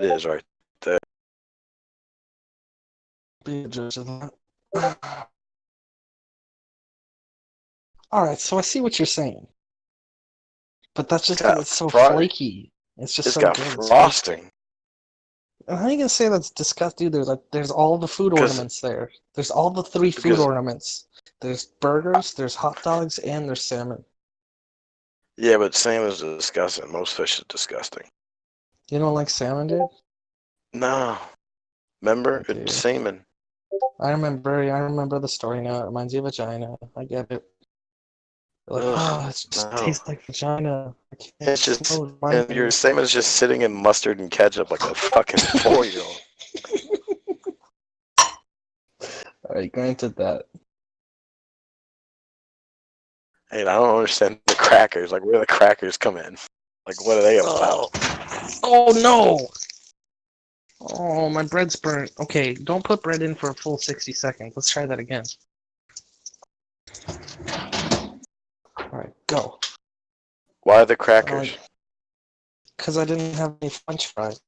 It is right there. Be a judge of that. Alright, so I see what you're saying. But that's just because it's so flaky. It's just It's so got good. frosting. And how are you gonna say that's disgusting? Dude, there's all the food ornaments there. There's all the 3 food ornaments. There's burgers, there's hot dogs, and there's salmon. Yeah, but salmon is disgusting. Most fish is disgusting. You don't like salmon, dude? No. Remember? It's salmon. I remember the story now. It reminds you of vagina. I get it. Like, oh, it just tastes like vagina. It's just, and your salmon is just sitting in mustard and ketchup like a fucking 4-year-old. Alright, granted that. Hey, I don't understand the crackers. Like, where do the crackers come in? Like, what are they about? Oh no! Oh, my bread's burnt. Okay, don't put bread in for a full 60 seconds. Let's try that again. Alright, go. Why the crackers? Because I didn't have any French fries.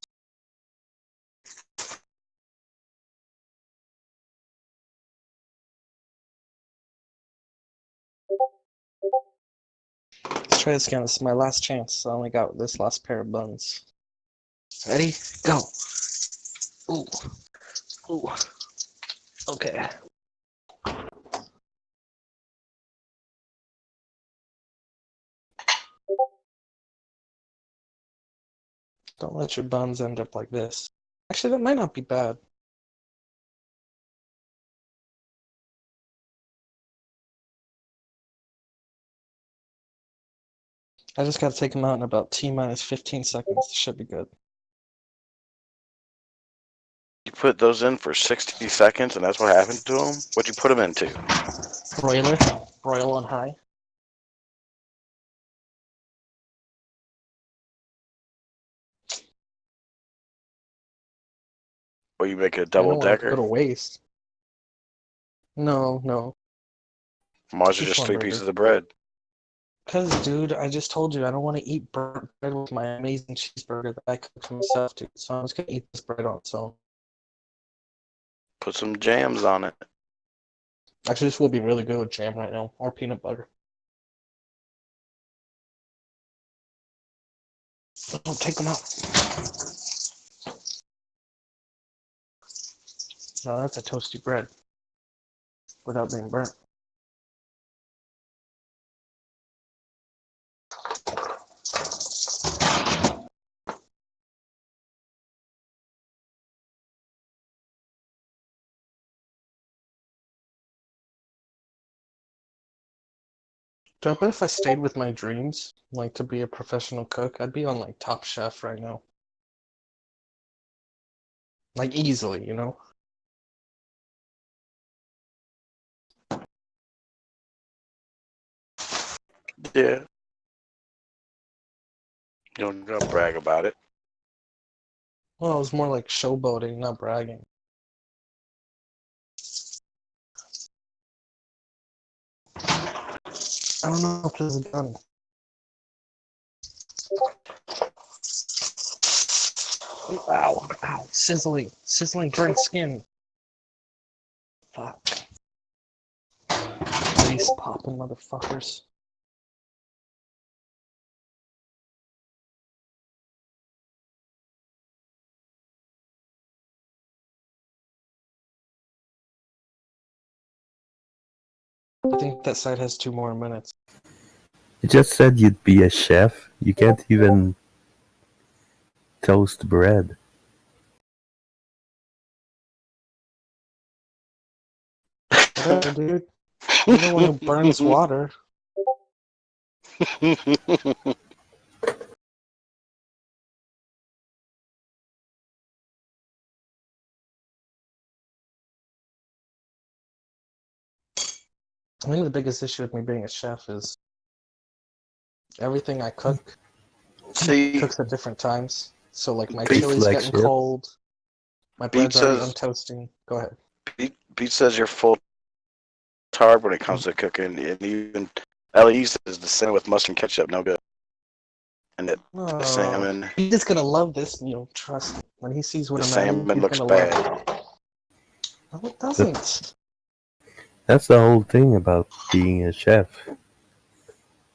Let's try this again. This is my last chance. I only got this last pair of buns. Ready? Go. Ooh. Ooh. Okay. Don't let your buns end up like this. Actually, that might not be bad. I just gotta take them out in about T-minus 15 seconds. This should be good. You put those in for 60 seconds and that's what happened to them? What'd you put them into? Broiler. Broil on high. Or you make a double-decker? Go to waste. No. Why is it just 3 pieces of bread? Because, dude, I just told you I don't want to eat burnt bread with my amazing cheeseburger that I cooked for myself, dude. So I'm just gonna eat this bread on its own. Put some jams on it. Actually, this will be really good with jam right now, or peanut butter. Don't take them out. No, that's a toasty bread. Without being burnt. Dude, I bet if I stayed with my dreams, like to be a professional cook, I'd be on like Top Chef right now. Like easily, you know? Yeah. You don't brag about it. Well, it was more like showboating, not bragging. I don't know if this is done. Ow, ow, sizzling burnt skin. Fuck. Face popping motherfuckers. I think that side has 2 more minutes. You just said you'd be a chef. You can't even toast bread. Whatever, dude. You're the one who burns water. I think the biggest issue with me being a chef is everything I cook cooks at different times. So like my chili's getting cold, my bread's already untoasting. Go ahead. Pete says you're full tard when it comes to cooking, and even Ellie says the same with mustard and ketchup, no good. and the Oh, salmon, he's just gonna love this meal. Trust me. When he sees what the I'm adding, salmon he's looks gonna bad. love it. No, it doesn't. That's the whole thing about being a chef.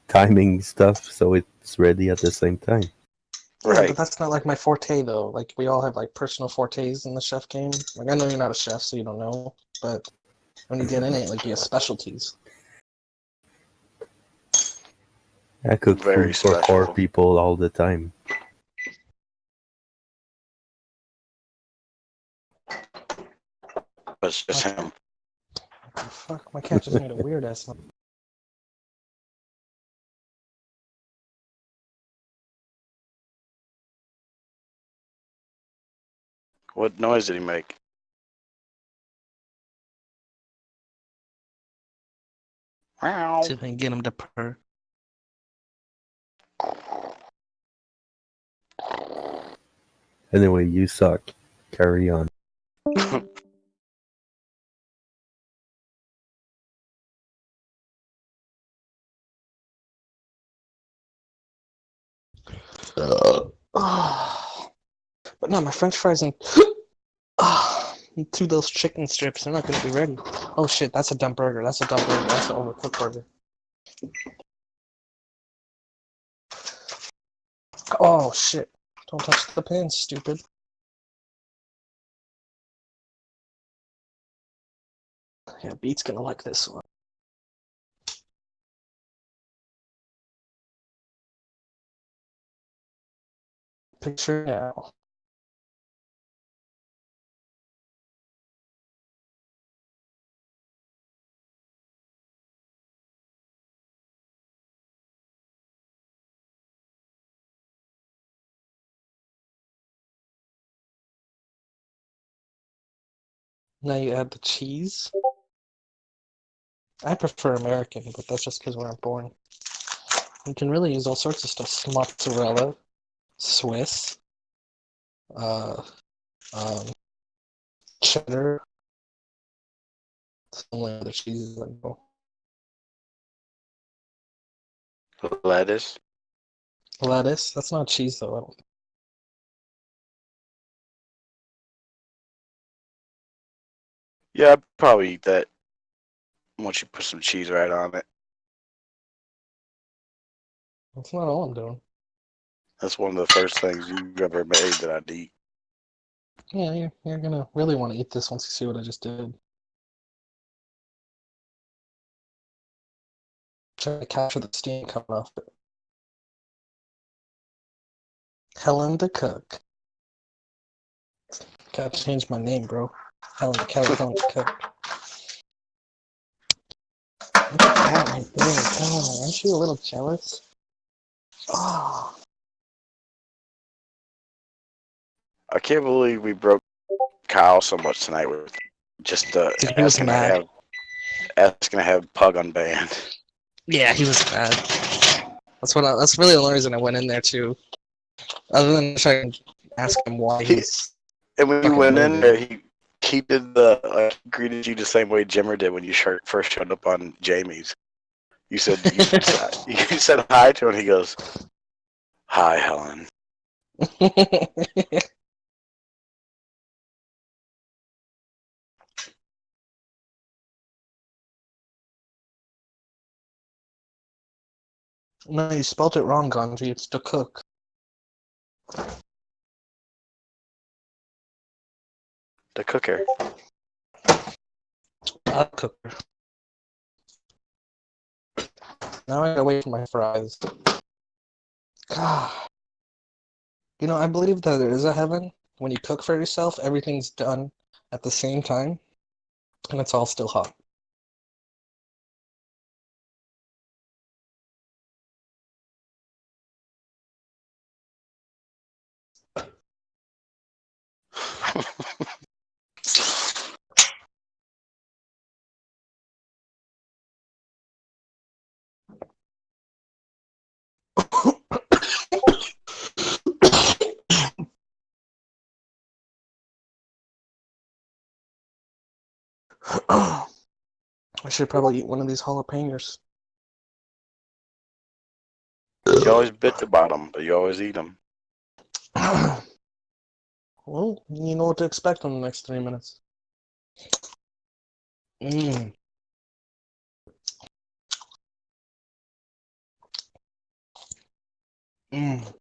Timing stuff so it's ready at the same time. Yeah, Right. but that's not like my forte though. Like we all have like personal fortes in the chef game. Like I know you're not a chef, so you don't know, but when you get in it, like you have specialties. I cook Very food for four special. people all the time. But it's just him. What the fuck? My cat just made a weird ass noise. What noise did he make? Wow. See if I can get him to purr. Anyway, you suck. Carry on. But no, my French fries and to those chicken strips, they're not gonna be ready. Oh shit, that's a dumb burger. That's a dumb burger. That's an overcooked burger. Oh shit! Don't touch the pan, stupid. Yeah, Beat's gonna like this one. Picture now. Now you add the cheese. I prefer American, but that's just because where I'm born. You can really use all sorts of stuff. Mozzarella, Swiss, uh, um, cheddar. Some other cheeses I know. Lettuce. Lettuce. That's not cheese though. I don't. Yeah, I'd probably eat that once you put some cheese right on it. That's not all I'm doing. That's one of the first things you've ever made that I'd eat. Yeah, you're gonna really want to eat this once you see what I just did. Try to capture the steam coming off it. Helen the cook. Gotta change my name, bro. Helen Kelly, Helen the cook. Look at that right there. Oh, aren't you a little jealous? Oh, I can't believe we broke Kyle so much tonight with just dude, he was mad. asking to have Pug unbanned. Yeah, he was mad. That's really the only reason I went in there too. Other than trying to ask him why he's And when you fucking went in there, livid. he did the greeted you the same way Jimmer did when you first showed up on Jamie's. You said you said hi to him. And he goes, "Hi, Helen." No, you spelled it wrong, Ganji. It's the cook. The cooker. A cooker. Now I gotta wait for my fries. God. You know, I believe that there is a heaven. When you cook for yourself, everything's done at the same time, and it's all still hot. I should probably eat one of these jalapenos. You always bitch about them, but you always eat them. Well, you know what to expect in the next 3 minutes. Mm. Mm.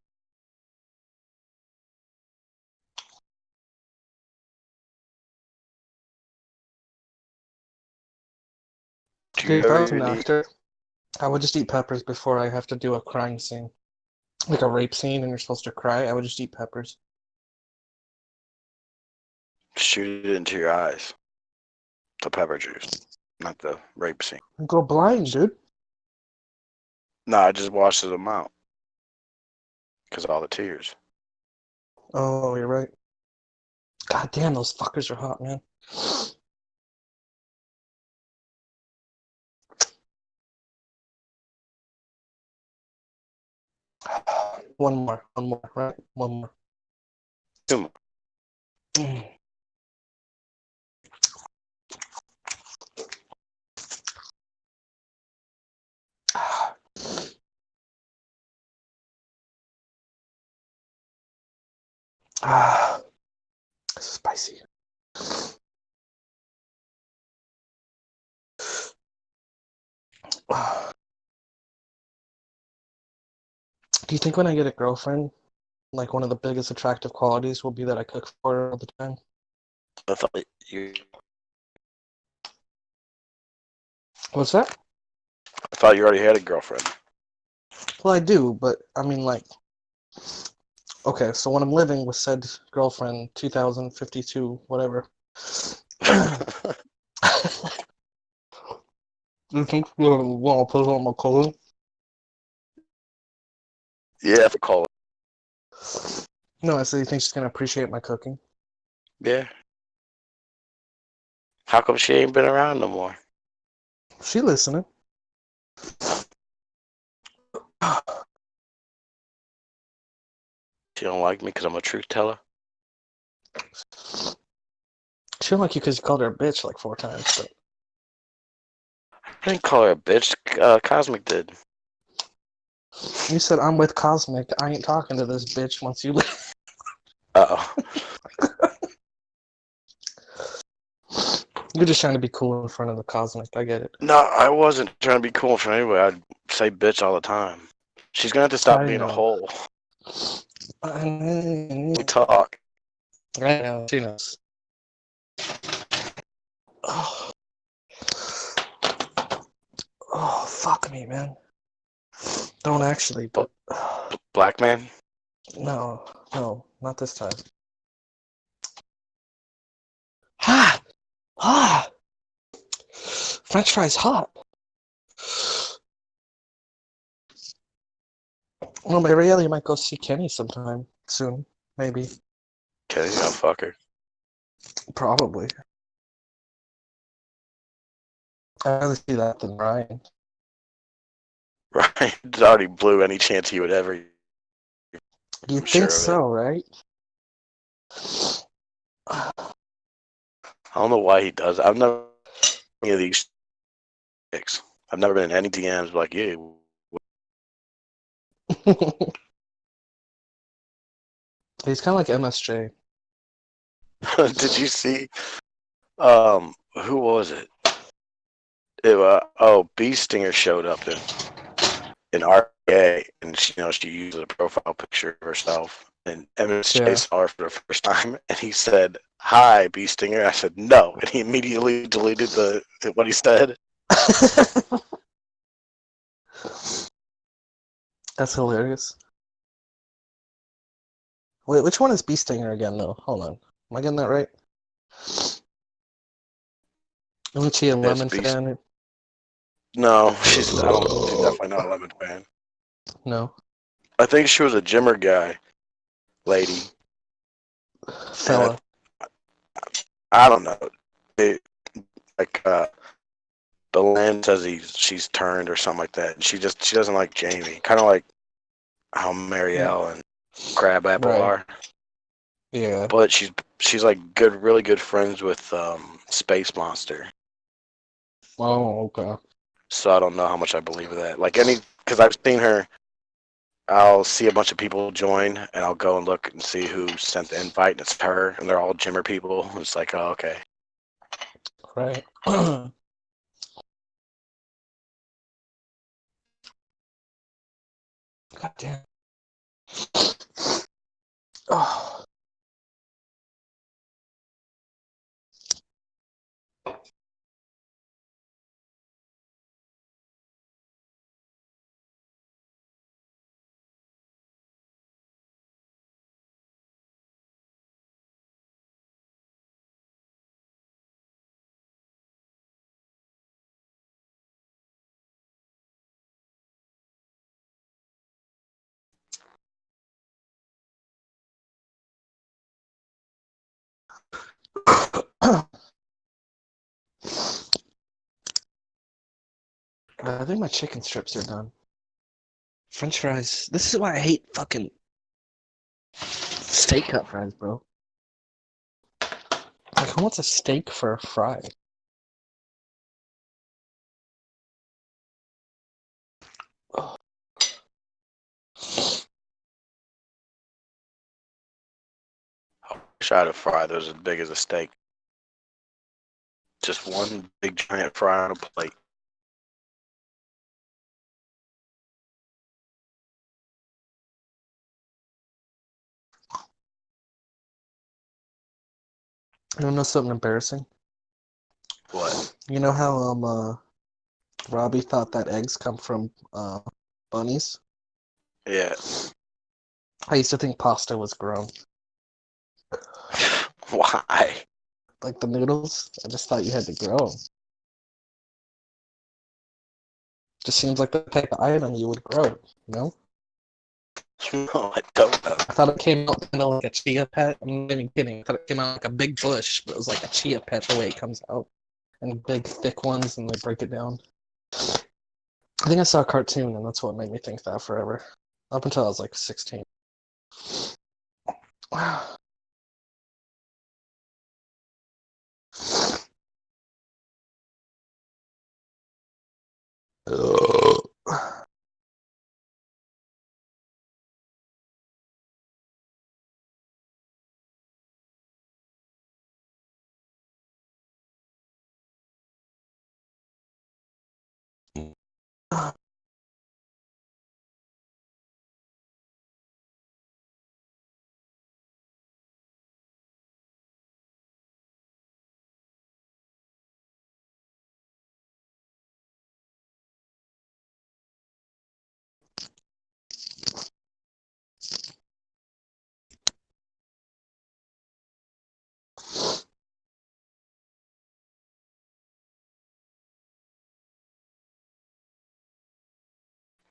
Do you Dude, if I ever was an even eat? actor, I would just eat peppers before I have to do a crying scene. Like a rape scene and you're supposed to cry, I would just eat peppers. Shoot it into your eyes. The pepper juice, not the rape scene. Go blind, dude. No, I just washes them out because of all the tears. Oh, you're right. God damn, those fuckers are hot, man. One more, right? One more. Two more. Mm. Ah, spicy. Ah. Do you think when I get a girlfriend, like one of the biggest attractive qualities will be that I cook for her all the time? I thought you. What's that? I thought you already had a girlfriend. Well, I do, but I mean, like, okay, so when I'm living with said girlfriend, 2052, whatever. Do you think you're gonna want to put on my clothes? Yeah, for call it. No, I said you think she's gonna appreciate my cooking. Yeah. How come she ain't been around no more? She listening. She don't like me because I'm a truth teller. She don't like you because you called her a bitch like 4 times. But I didn't call her a bitch. Cosmic did. you said I'm with Cosmic. I ain't talking to this bitch once you leave. Uh-oh. You're just trying to be cool in front of the Cosmic. I get it. No, I wasn't trying to be cool for anybody. I'd say bitch all the time. She's gonna have to stop I being a know. hole. I We talk. know. She knows. Oh. Oh, fuck me, man. Don't actually, but Black man? no, not this time. Ah, ah. French fries hot. Well, maybe you might go see Kenny sometime soon. Maybe, Kenny's gonna fuck her. probably. I'd rather see that than Ryan. Right? It already blew any chance he would ever. You I'm think sure of it. so, right? I don't know why he does. I've never been any of these chicks. I've never been in any DMs like, yeah. He's kind of like MSJ. Did you see? Who was it? Bee Stinger showed up in RA, and she used a profile picture of herself, and MSJ Yeah. saw her for the first time, and he said, "Hi, Bee Stinger." I said, "No," and he immediately deleted what he said. That's hilarious. Wait, which one is Bee Stinger again, though? Hold on. Am I getting that right? Isn't she a Lemon Bee- fan? No, she's definitely not a Lemon fan. No. I think she was a Jimmer guy, lady. Fella. I don't know. Belen says she's turned or something like that. And she doesn't like Jamie. Kind of like how Marielle and Crabapple Right. are. Yeah. But she's like really good friends with Space Monster. Oh, okay. So I don't know how much I believe of that. Like because I've seen her I'll see a bunch of people join, and I'll go and look and see who sent the invite, and it's her, and they're all Jimmer people. It's like, oh, okay. Right. God damn. Oh. I think my chicken strips are done. French fries. This is why I hate fucking steak cut fries, bro. Like, who wants a steak for a fry? Oh. I wish I had a fry that was as big as a steak. Just one big giant fry on a plate. You wanna know something embarrassing? What? You know how Robbie thought that eggs come from bunnies? Yeah. I used to think pasta was grown. Why? Like the noodles, I just thought you had to grow 'em. Just seems like the type of item you would grow, you know? No, I don't know. I thought it came out kind of like a chia pet. I'm not even kidding. I thought it came out like a big bush, but it was like a chia pet the way it comes out. And big, thick ones, and they break it down. I think I saw a cartoon, and that's what made me think that forever. Up until I was like 16.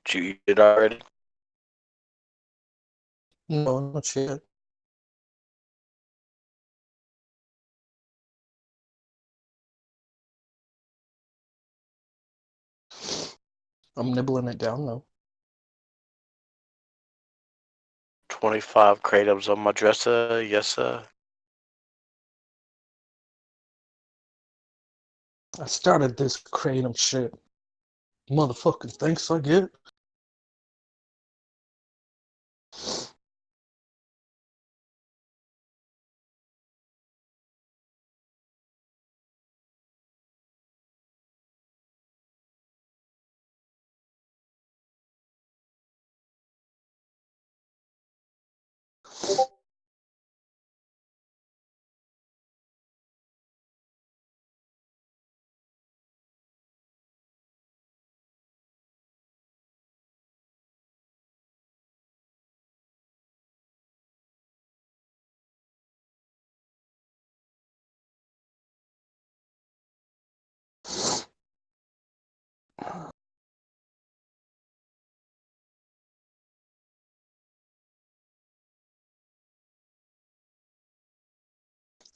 Did you eat it already? No, not shit. I'm nibbling it down though. 25 kratos on my dresser, yes sir. I started this kratom shit. Motherfucking thanks I get.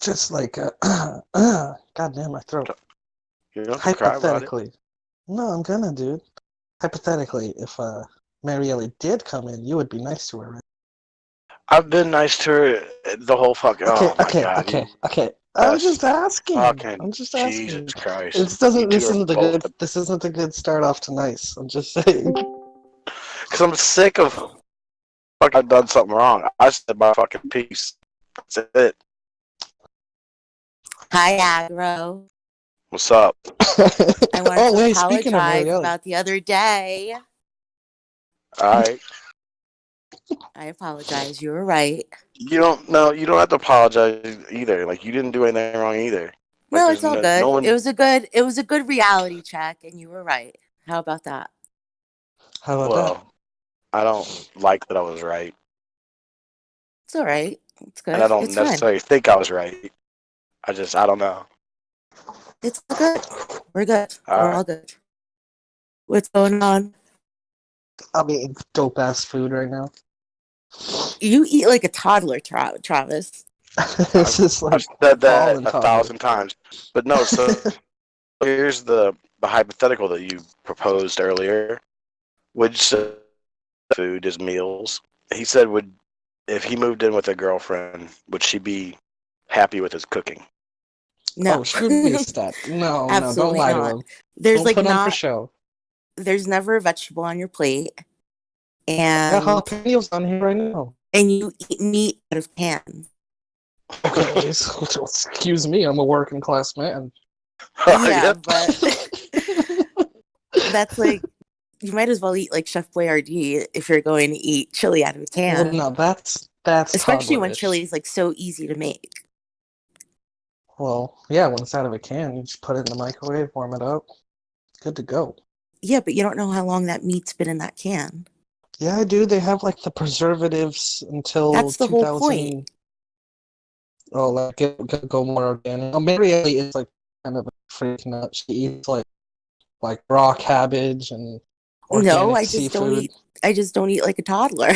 Just like, goddamn my throat. You don't have to cry about it. Hypothetically. No, I'm gonna, dude. Hypothetically, if Marielle did come in, you would be nice to her, right? I've been nice to her the whole fucking. Okay, Oh my okay, god. okay, you- okay. I'm That's just asking. fucking I'm just asking. Jesus Christ. This doesn't. You This two are isn't a both good. This isn't a good start off to nice. I'm just saying. Because I'm sick of Fuck, I've done something wrong. I said my fucking piece. That's it. Hi, Agro. What's up? I wanted Oh, to wait, speaking of apologize Marielle. about the other day. All right. I apologize. You were right. You don't have to apologize either. Like, you didn't do anything wrong either. Like, No, there's it's all no good. one. It was a good reality check, and you were right. How about that? How about that? Well, I don't like that I was right, It's all right. It's and good. I don't It's fine. necessarily think I was right. I don't know. It's all good. We're good. All We're right. all good. What's going on? I'm eating dope ass food right now. You eat like a toddler, Travis. This is I've like said that fallen 1,000 times, but no. So here's the hypothetical that you proposed earlier. Which food is meals? He said, would if he moved in with a girlfriend, would she be happy with his cooking? No. Oh, shoot me a stat. No, don't Absolutely lie not. to him. There's Don't like put on for not. show. There's never a vegetable on your plate, I got and jalapenos on here right now. you eat meat out of cans. Okay, so, excuse me, I'm a working class man. Yeah, Yep. but that's like you might as well eat like Chef Boyardee if you're going to eat chili out of a Well, can. no, that's Especially when toddlerish. chili is like so easy to make. Well, yeah, when it's out of a can, you just put it in the microwave, warm it up, good to go. Yeah, but you don't know how long that meat's been in that can. Yeah, I do. They have like the preservatives until That's the whole 2000. point. Oh, like it go more organic. Oh, Mary Ellie is like kind of a freak nut. She eats like raw cabbage and organic No, I just don't seafood. eat. I just don't eat like a toddler.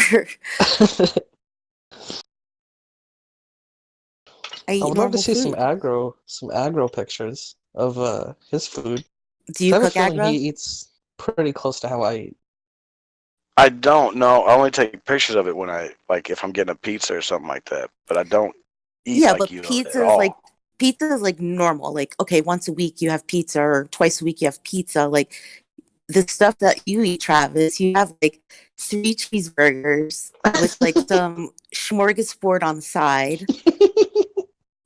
I I eat would love to normal see food. some aggro pictures of his food. Do you I have a cook feeling aggro? he eats pretty close to how I eat. I don't know. I only take pictures of it when if I'm getting a pizza or something like that. But I don't eat Yeah, like but you at pizza all. is like normal. Like, okay, once a week you have pizza or twice a week you have pizza. Like the stuff that you eat, Travis, you have like 3 cheeseburgers with like some smorgasbord on the side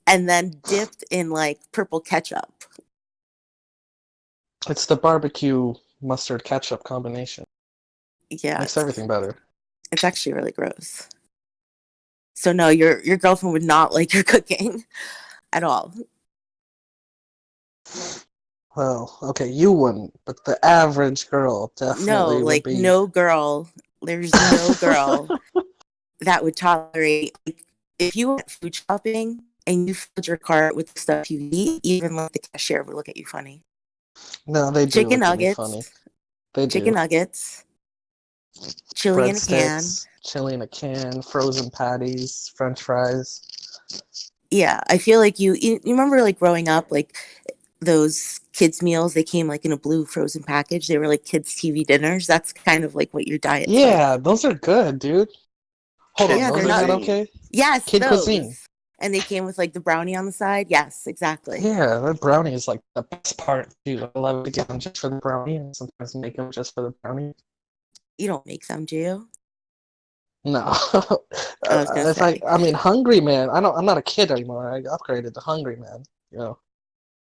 and then dipped in like purple ketchup. It's the barbecue mustard ketchup combination. Yeah, Makes everything better. it's actually really gross. So no, your girlfriend would not like your cooking at all. Well, okay, you wouldn't, but the average girl No, definitely would like be. no girl. There's no girl that would tolerate. Like, if you went food shopping and you filled your cart with the stuff you eat, even like the cashier would look at you funny. No, they do Chicken look at me funny. nuggets, They chicken do. nuggets, chili in a can. Breadsticks, chili in a can, frozen patties, French fries. Yeah, I feel like you remember like growing up, like those kids meals. They came like in a blue frozen package. They were like kids TV dinners. That's kind of like what your diet's like. Yeah, those are good, dude. Hold on, Yeah, those they're are not- not okay? Yes, Kid those. cuisine. And they came with like the brownie on the side. Yes, exactly. Yeah, that brownie is like the best part, too. I love to get them just for the brownie and sometimes make them just for the brownie. You don't make them, do you? No. I was gonna If say. I mean, Hungry Man. I'm not a kid anymore. I upgraded to Hungry Man. You know,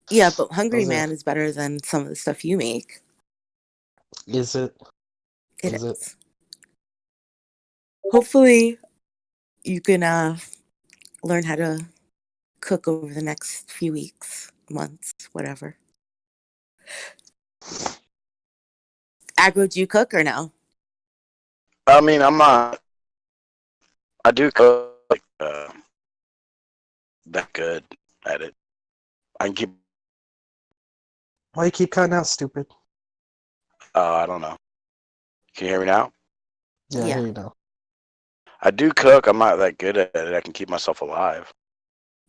Yeah, but Hungry those are- Man is better than some of the stuff you make. Is it? It Is is. it? Hopefully, you can learn how to cook over the next few weeks, months, whatever. Agro, do you cook or no? I mean, I'm not. I do cook that good at it. I can keep. Why you keep cutting out, stupid? I don't know. Can you hear me now? Yeah, Yeah. here you know. I do cook. I'm not that good at it. I can keep myself alive.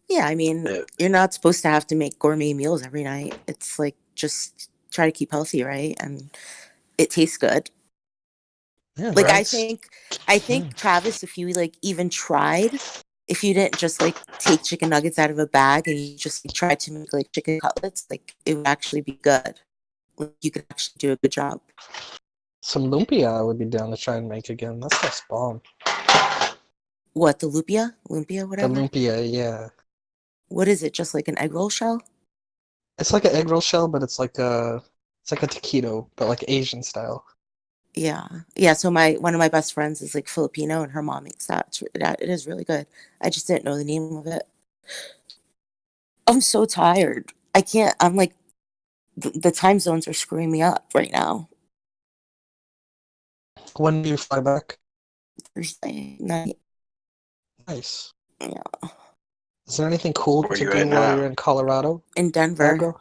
Yeah, I mean, Yeah. you're not supposed to have to make gourmet meals every night. It's like just try to keep healthy, right? And it tastes good. Yeah, Like right? I think Travis, if you like even tried, if you didn't just like take chicken nuggets out of a bag and you just like, tried to make like chicken cutlets, like it would actually be good. Like you could actually do a good job. Some lumpia I would be down to try and make again. That's just bomb. What, the lumpia, The whatever? lumpia, yeah. What is it? Just like an egg roll shell? It's like an egg roll shell, but it's like a taquito, but like Asian style. Yeah, yeah. So one of my best friends is like Filipino, and her mom makes that. It is really good. I just didn't know the name of it. I'm so tired. I can't. I'm like the time zones are screwing me up right now. When do you fly back? Thursday night. Nice. Yeah, Is there anything cool Where to you do at while now? you're in Colorado, in Denver, Fabro?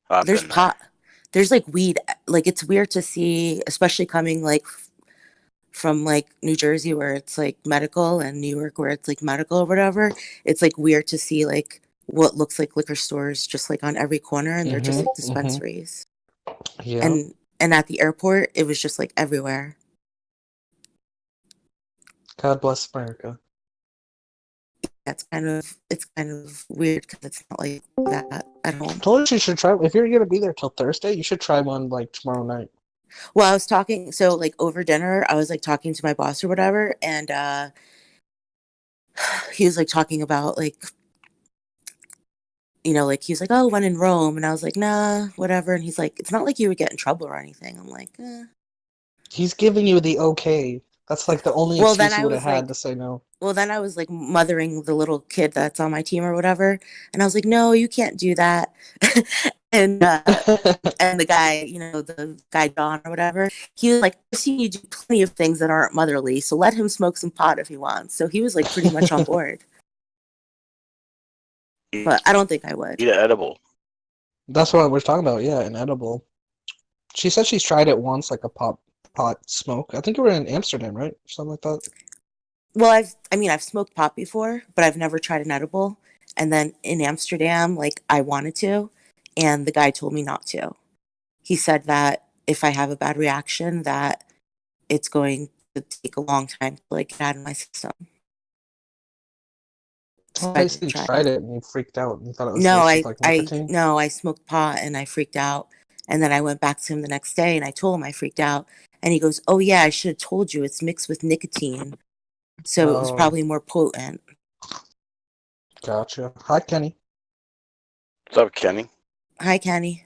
I've there's been there. pot. There's like weed. Like it's weird to see, especially coming like from like New Jersey where it's like medical and New York where it's like medical or whatever. It's like weird to see like what looks like liquor stores just like on every corner, and they're just like Mm-hmm. Mm-hmm. dispensaries. Yeah. And at the airport, it was just like everywhere. God bless America. It's kind of weird because it's not like that at home. Told you should try. If you're gonna be there till Thursday, you should try one like tomorrow night. Well, I was talking, so like over dinner, I was like talking to my boss or whatever, and he was like talking about like, like he was like, oh, when in Rome, and I was like, nah, whatever, and he's like, it's not like you would get in trouble or anything. I'm like, eh. He's giving you the okay. That's like the only Well, then excuse he I would have was had like, to say no. mothering the little kid that's on my team or whatever, and I was like, no, you can't do that, and and the guy, the guy John or whatever, he was like, I've seen you do plenty of things that aren't motherly, so let him smoke some pot if he wants. So he was like pretty much on board, but Eat I don't think I would. an edible. That's what we're talking about. Yeah, an edible. She said she's tried it once, like a pot smoke. I think we were in Amsterdam, right? Something like that. Well, I've smoked pot before, but I've never tried an edible. And then in Amsterdam, like I wanted to, and the guy told me not to. He said that if I have a bad reaction, that it's going to take a long time to like get out of my system. So Oh, I they said didn't you try tried it. it and you freaked out and you thought it was No, laced with like nicotine. I smoked pot and I freaked out. And then I went back to him the next day and I told him I freaked out. And he goes, "Oh yeah, I should have told you it's mixed with nicotine, so it was Oh, probably more potent." gotcha. Hi, Kenny. What's up, Kenny? Hi, Kenny.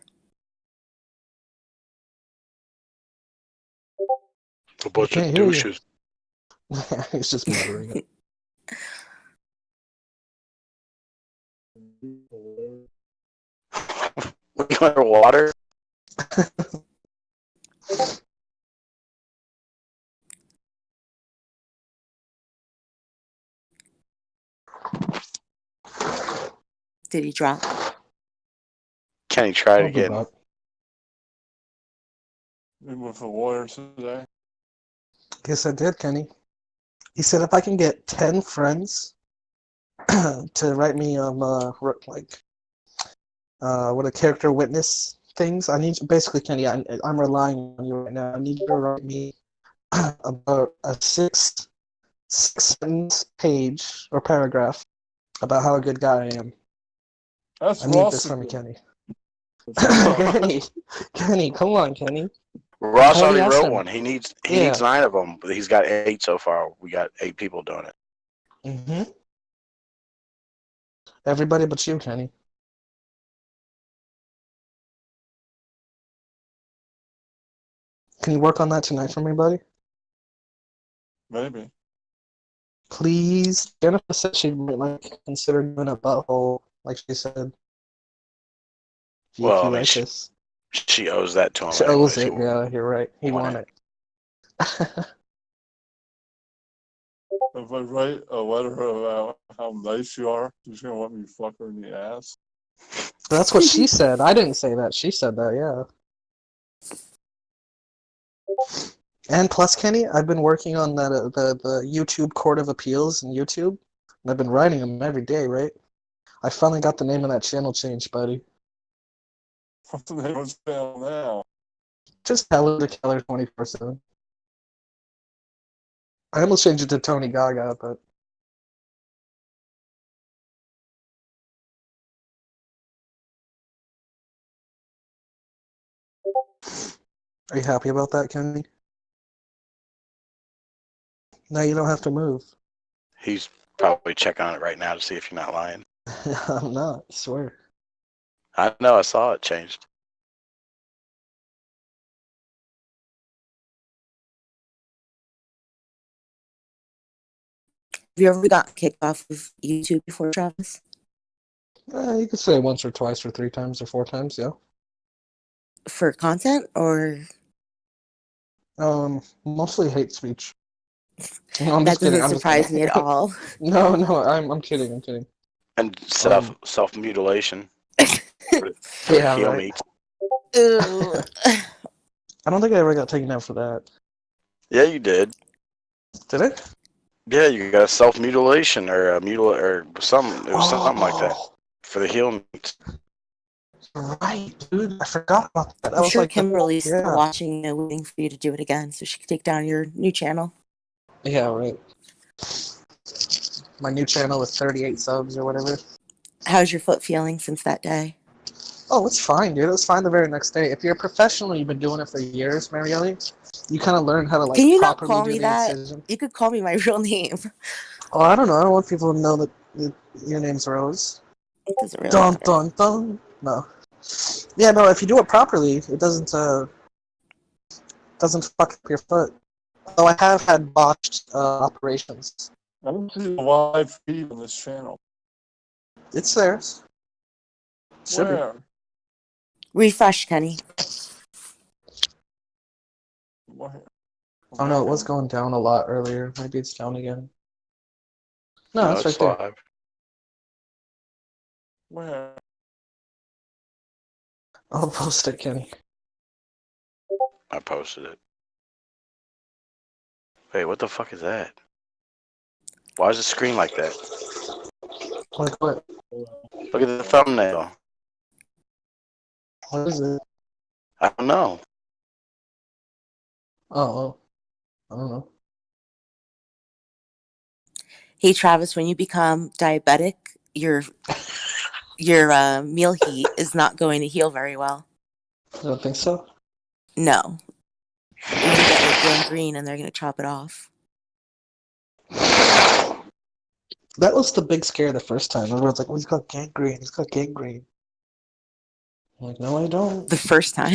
A We bunch of can't hear you. douches. He's just muttering it. We got water. Did he drop? Kenny, try it I'll be again. back. We went for water today. Guess I did, Kenny. He said if I can get 10 friends to write me like what a character witness things. I need basically, Kenny. I'm relying on you right now. I need you to write me about a six sentence page or paragraph about how a good guy I am. That's I need this from you, Rossiger. Kenny. Kenny, Kenny, come on, Kenny. I Ross already already asked wrote him. one. He needs Yeah. 9 of them, but he's got 8 so far. We got 8 people doing it. Mm-hmm. Everybody but you, Kenny. Can you work on that tonight for me, buddy? Maybe. Please. Jennifer said she might like consider doing a butthole, like she said. If Well, you I mean, write this. she owes that to him She owes anyways. it. Yeah, you're right. He won won it. it. If I write a letter about how nice you are, she's gonna let me fuck her in the ass. That's what she said. I didn't say that. She said that, yeah. And plus, Kenny, I've been working on the YouTube Court of Appeals in YouTube. And I've been writing them every day, right? I finally got the name of that channel changed, buddy. What's the name of the channel now? Just Heller the Keller 24/7. I almost changed it to Tony Gaga, but are you happy about that, Kenny? Now you don't have to move. He's probably checking on it right now to see if you're not lying. I'm not, I swear. I know, I saw it changed. Have you ever got kicked off of YouTube before, Travis? You could say once or twice or 3 times or 4 times, yeah. For content or Mostly hate speech. No, I'm that just kidding. doesn't I'm just surprise kidding. me at all. No, I'm kidding. I'm kidding. And Um, self mutilation for Yeah, heel right. meat. Ooh. I don't think I ever got taken out for that. Yeah, you did. Did I? Yeah, you got a self mutilation or a mutil or something. It was something like that for the heel meat. Right, dude. I forgot about that. That I'm was sure like Kimberly's still yeah. watching, waiting for you to do it again so she can take down your new channel. Yeah, right. My new channel with 38 subs or whatever. How's your foot feeling since that day? Oh, it's fine, dude. It was fine the very next day. If you're a professional, you've been doing it for years, Marielle, you kind of learn how to Can you not properly call do me the that? incision. You could call me my real name. Oh, I don't know. I don't want people to know that your name's Rose. It doesn't really Dun matter. dun dun. No. Yeah, no. If you do it properly, it doesn't fuck up your foot. Though I have had botched operations. I don't see the live feed on this channel. It's theirs. Should be. Where? Refresh, Kenny. Where? Oh no, it was going down a lot earlier. Maybe it's down again. No, it's right it's there. live. Where? I'll post it, Kenny. I posted it. Wait, what the fuck is that? Why is the screen like that? Like what? Look at the thumbnail. What is it? I don't know. Oh, I don't know. Hey, Travis, when you become diabetic, your meal heat is not going to heal very well. I don't think so. No. You're going to get like gangrene and they're going to chop it off. That was the big scare the first time. Everyone's like, "Oh, he's got gangrene. He's got gangrene." I'm like, no, I don't. The first time.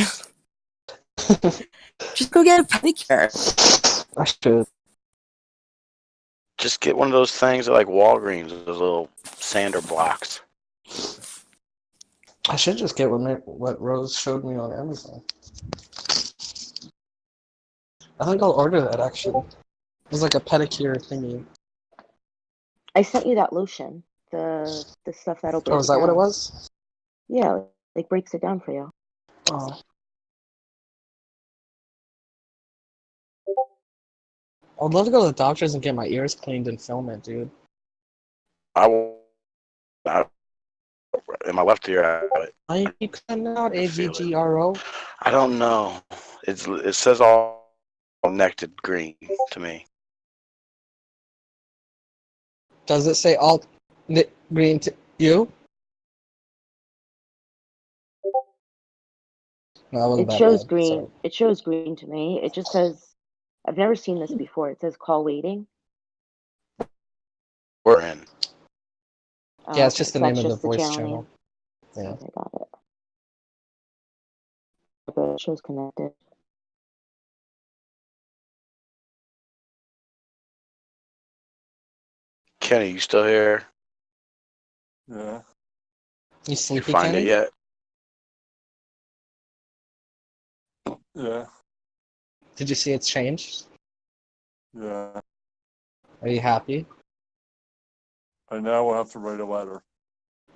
Just go get a pedicure. I should. Just get one of those things at like Walgreens, those little sander blocks. I should just get what Rose showed me on Amazon. I think I'll order that actually. It's like a pedicure thingy. I sent you that lotion, the stuff that'll break Oh, it is that what it down. was? Yeah, like breaks it down for you. Oh. I'd love to go to the doctors and get my ears cleaned and film it, dude. I in my left ear. Why you cutting out AVGRO? I don't know. It says all connected green to me. Does it say all green to you? No, that wasn't It that shows bad. green. Sorry. It shows green to me. It just says, I've never seen this before. It says call waiting. We're in. Oh, Yeah, it's okay, just the so name that's of the just the voice channel channel. name. Yeah. Okay, got it. Okay, it shows connected. Kenny, you still here? Yeah. You Did you sleepy, find Kenny? it yet? Yeah. Did you see it's changed? Yeah. Are you happy? I now will have to write a letter.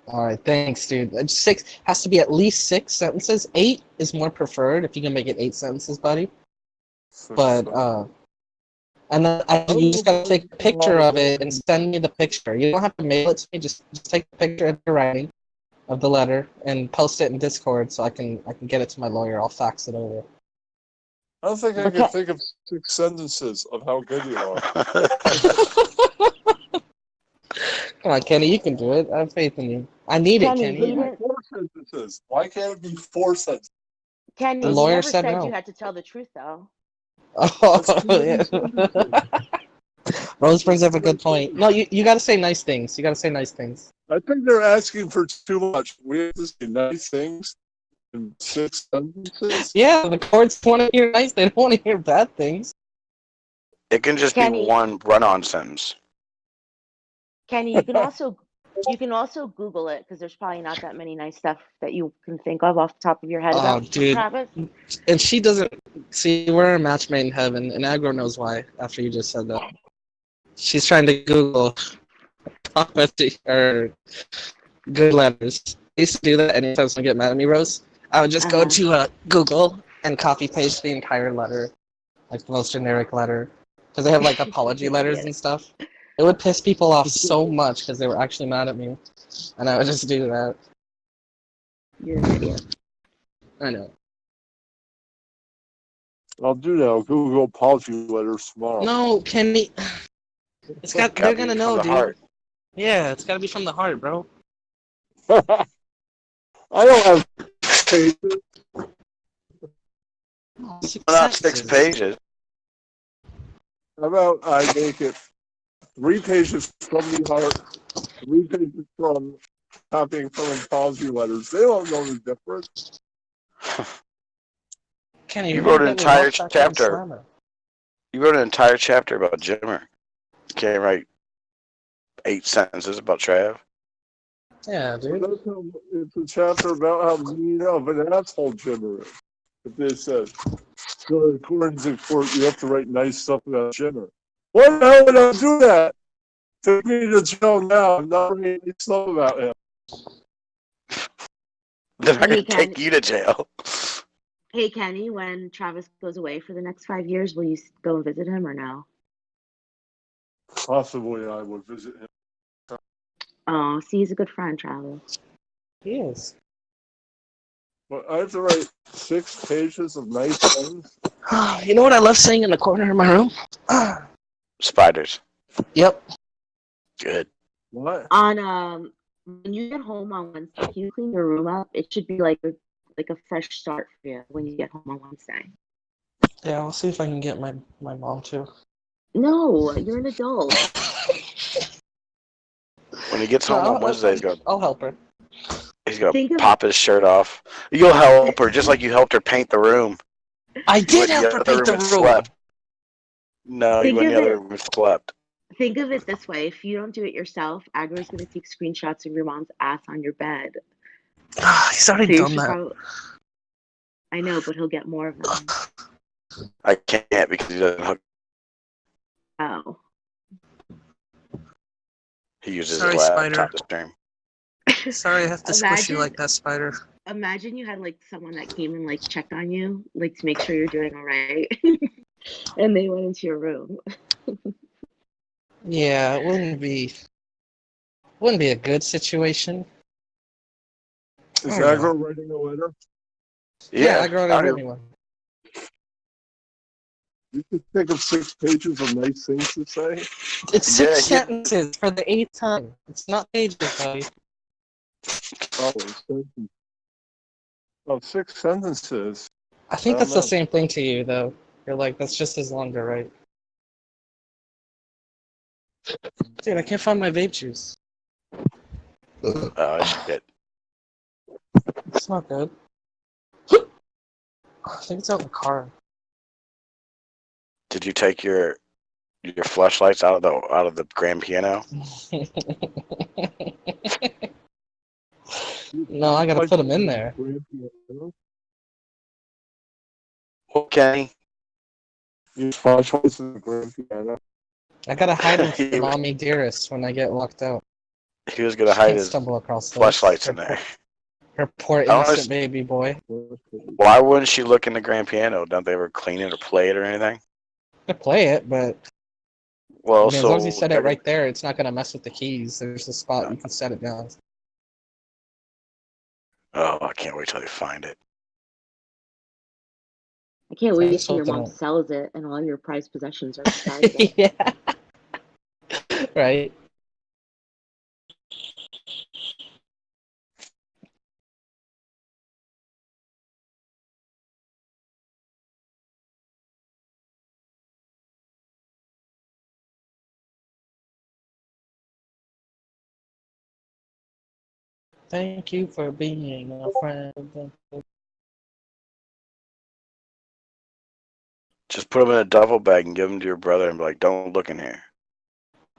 All right, thanks, dude. 6 has to be at least 6 sentences. 8 is more preferred if you can make it 8 sentences, buddy. But and then you just gotta take a picture of it and send me the picture. You don't have to mail it to me. Just take a picture of the writing of the letter and post it in Discord so I can get it to my lawyer. I'll fax it over. I don't think I can think of 6 sentences of how good you are. Come on, Kenny, you can do it. I have faith in you. I need it, Kenny, Kenny. he didn't. 4 sentences. Why can't it be 4 sentences? Kenny, The he lawyer never said said no. you had to tell the truth, though. Oh, That's 2 yeah. sentences. Rose brings up a good point. No, you gotta say nice things. You gotta say nice things. I think they're asking for too much. We have to say nice things in 6 sentences. Yeah, the courts want to hear nice. They don't want to hear bad things. It can just Kenny. be one run-on sentence. Kenny, you can also Google it because there's probably not that many nice stuff that you can think of off the top of your head Oh, about dude. Travis. And she doesn't see we're a match made in heaven, and Agro knows why. After you just said that, she's trying to Google prophecy or good letters. I used to do that anytime someone get mad at me, Rose. I would just go Uh-huh. to Google and copy paste the entire letter, like the most generic letter, because they have like apology letters and stuff. It would piss people off so much because they were actually mad at me, and I would just do that. You're an idiot. I know. I'll do that. I'll Google apology letters tomorrow. No, Kenny. It's got. They're Gotta gonna be know, from the dude. heart. Yeah, it's gotta be from the heart, bro. I don't have pages. Not 6 pages. How about I make it 3 pages from the heart, 3 pages from copying from apology letters. They don't know the difference. Kenny, You you're wrote gonna an get me entire locked back in chapter. Slammer. You wrote an entire chapter about Jimmer. You can't write 8 sentences about Trav. Yeah, dude. It's a chapter about how mean of an asshole Jimmer is. If they said, so according to court, you have to write nice stuff about Jimmer. What the hell would I do that? Take me to jail now. I'm not writing nice stuff about him. They're not Hey, going to Kenny. take you to jail. Hey, Kenny, when Travis goes away for the next 5 years, will you go and visit him or no? Possibly I would visit him. Oh, see, he's a good friend, Travis. He is. But I have to write 6 pages of nice things. You know what I love seeing in the corner of my room? Spiders. Yep. Good. What? On when you get home on Wednesday, if you clean your room up, it should be like a fresh start for you when you get home on Wednesday. Yeah, I'll see if I can get my mom to. No, you're an adult. When he gets No, home on Wednesday, I'll help her. he's going Think to of- pop his shirt off. You'll help her just like you helped her paint the room. I You did went in help her paint the and room. slept. No, you Think went in of the other it- room and slept. Think of it this way: if you don't do it yourself, Agro's gonna take screenshots of your mom's ass on your bed. He's So already you done should that. probably. I know, but he'll get more of them. I can't because he doesn't hook. Oh. He uses Sorry, his Spider. laptop to stream. Sorry, I have to squish you Imagine- like that, Spider. Imagine you had like someone that came and like checked on you, like to make sure you're doing all right, and they went into your room. Yeah, it wouldn't be a good situation. Is Oh, no. Agro writing a letter? Yeah, I got I- a one. You could think of 6 pages of nice things to say. It's 6 Yeah, sentences for the 8th time. It's not pages, buddy. Oh, sentences. Oh, 6 sentences. I think I that's don't the know. same thing to you, though. You're like, that's just as longer, right? Dude, I can't find my vape juice. Oh, shit. It's not good. I think it's out in the car. Did you take your flashlights out of the grand piano? No, I gotta put them in there. Okay. Use flashlights in the grand piano. I gotta hide them from mommy dearest when I get locked out. He was gonna She hide can't his stumble across those. flashlights in there. Her poor I wanna innocent baby boy. Why wouldn't she look in the grand piano? Don't they ever clean it or play it or anything? I could play it, but Well, I mean, as long as you so set it right there, it's not gonna mess with the keys. There's a spot you can set it down. Oh, I can't wait till they find it. I can't wait Thanks, till your hope they mom don't. sells it and all your prized possessions are inside of it. Yeah. Right. Thank you for being a friend. Just put them in a duffel bag and give them to your brother and be like, "Don't look in here."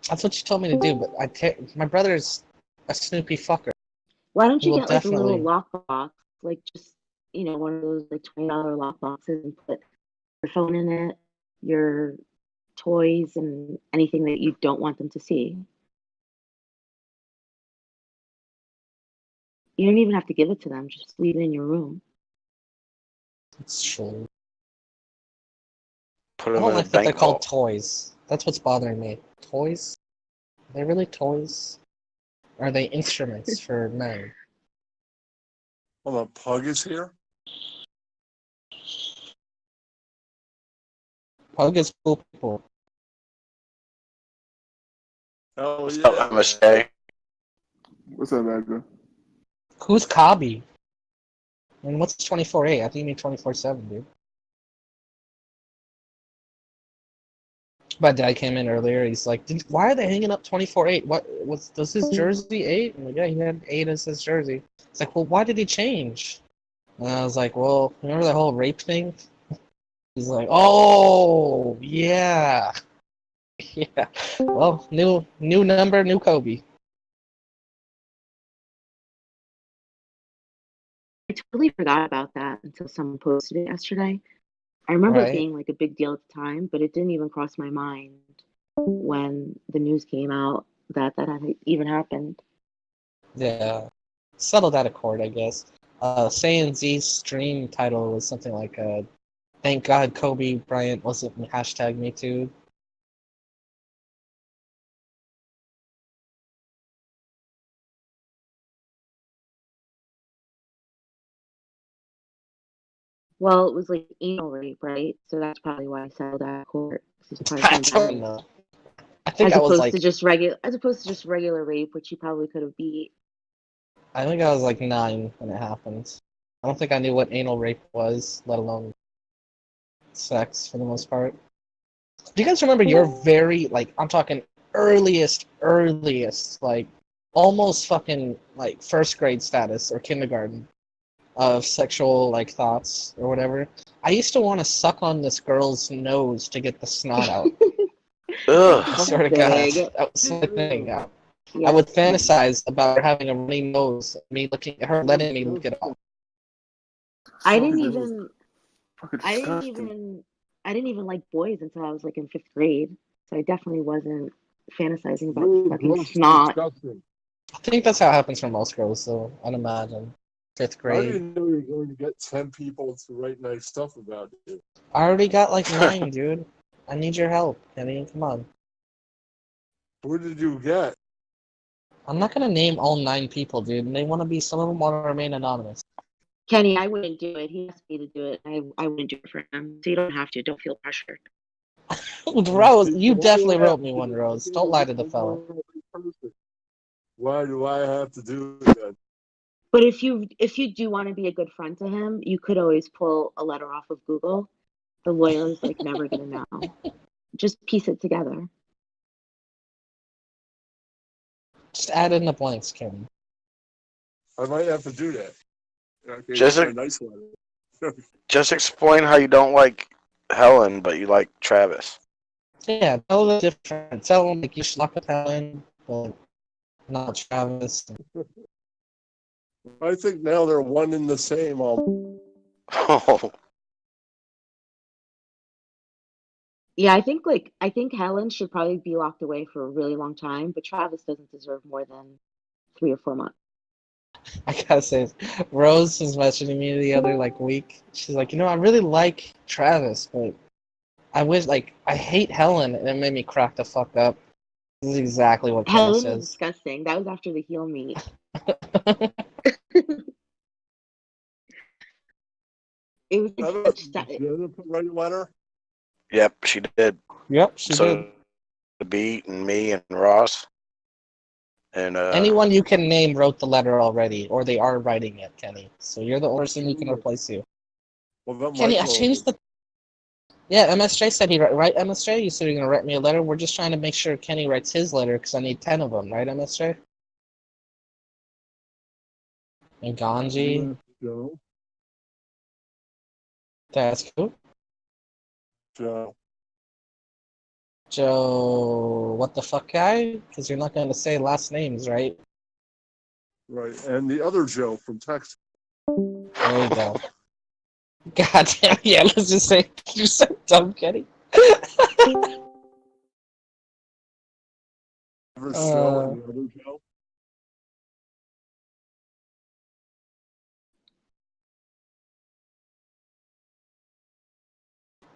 That's what you told me to do, but I can't. My brother's a snoopy fucker. Why don't He you will get like a little definitely. lockbox, like just one of those like $20 lock boxes, and put your phone in it, your toys, and anything that you don't want them to see. You don't even have to give it to them; just leave it in your room. It's true. Put I them don't in a like that they're bank called vault. toys. That's what's bothering me. Toys? Are they really toys? Are they instruments for men? Hold on, Pug is here. Pug is cool people. Oh What's yeah. up, MSA? What's up, Edgar? Who's Kabi? And what's 24/8? I think you mean 24/7, dude. My dad came in earlier. He's like, "Why are they hanging up 24/8? What does his jersey 8?" I'm like, "Yeah, he had 8 as his jersey." It's like, "Well, why did he change?" And I was like, "Well, remember that whole rape thing?" He's like, "Oh, yeah, yeah. Well, new number, new Kobe." I totally forgot about that until someone posted it yesterday. I remember it Right? being like a big deal at the time, but it didn't even cross my mind when the news came out that had even happened. Yeah. Settled out of court, I guess. Saiyan Z's stream title was something like, "Thank God Kobe Bryant wasn't hashtag Me Too." Well, it was like anal rape, right? So that's probably why I settled out of court. 'Cause he's probably I saying don't bad. know. I think As opposed to just regular rape, which he probably could have beat. I think I was like 9 when it happened. I don't think I knew what anal rape was, let alone sex for the most part. Do you guys remember your very, like, I'm talking earliest, like, almost fucking, like, first grade status or kindergarten of sexual, like, thoughts or whatever? I used to want to suck on this girl's nose to get the snot out. I Ugh. swear to God, Big. that was my thing. I Yes. would fantasize about her having a runny nose, me looking at her, letting me lick it off. I didn't Fucking even fucking I didn't disgusting. even I didn't even like boys until I was like in fifth grade. So I definitely wasn't fantasizing about Really fucking gross and snot. disgusting. I think that's how it happens for most girls, though. I'd imagine. Fifth How do grade. you know you're going to get 10 people to write nice stuff about you? I already got like 9, dude. I need your help, Kenny. Come on. Who did you get? I'm not gonna name all 9 people, dude. And they want to be. Some of them want to remain anonymous. Kenny, I wouldn't do it. He asked me to do it. I wouldn't do it for him. So you don't have to. Don't feel pressured. Rose, you Why do definitely I have wrote me to do one, it? Rose. Don't lie to the fella. Why do I have to do it then? But if you do want to be a good friend to him, you could always pull a letter off of Google. The lawyer is like never gonna know. Just piece it together. Just add in the blanks, Kenny. I might have to do that. Okay, Just, a nice one. just explain how you don't like Helen, but you like Travis. Yeah, tell them different. Tell them like you should lock with Helen, but not Travis. I think now they're one and the same. Oh, Yeah, I think Helen should probably be locked away for a really long time, but Travis doesn't deserve more than 3 or 4 months. I gotta say, Rose was messaging me the other like week. She's like, I really like Travis, but I wish like I hate Helen, and it made me crack the fuck up. This is exactly what Kenny Helen was says. disgusting. That was after the heel meet. It was like such Did you write a letter? yep, she did. Yep, she did. So the Beat and me and Ross and Anyone you can name wrote the letter already, or they are writing it, Kenny. So you're the only person who can replace you. Well, that Kenny, I Michael. changed the. Yeah, MSJ said he right. MSJ, you said you're gonna write me a letter. We're just trying to make sure Kenny writes his letter because I need 10 of them, right, MSJ? And Ganji. Joe. That's cool. Joe. Joe, what the fuck guy? Because you're not going to say last names, right? Right. And the other Joe from Texas. There you go. God damn, yeah, let's just say you're so dumb, Kenny. Ever Joe and the other Joe.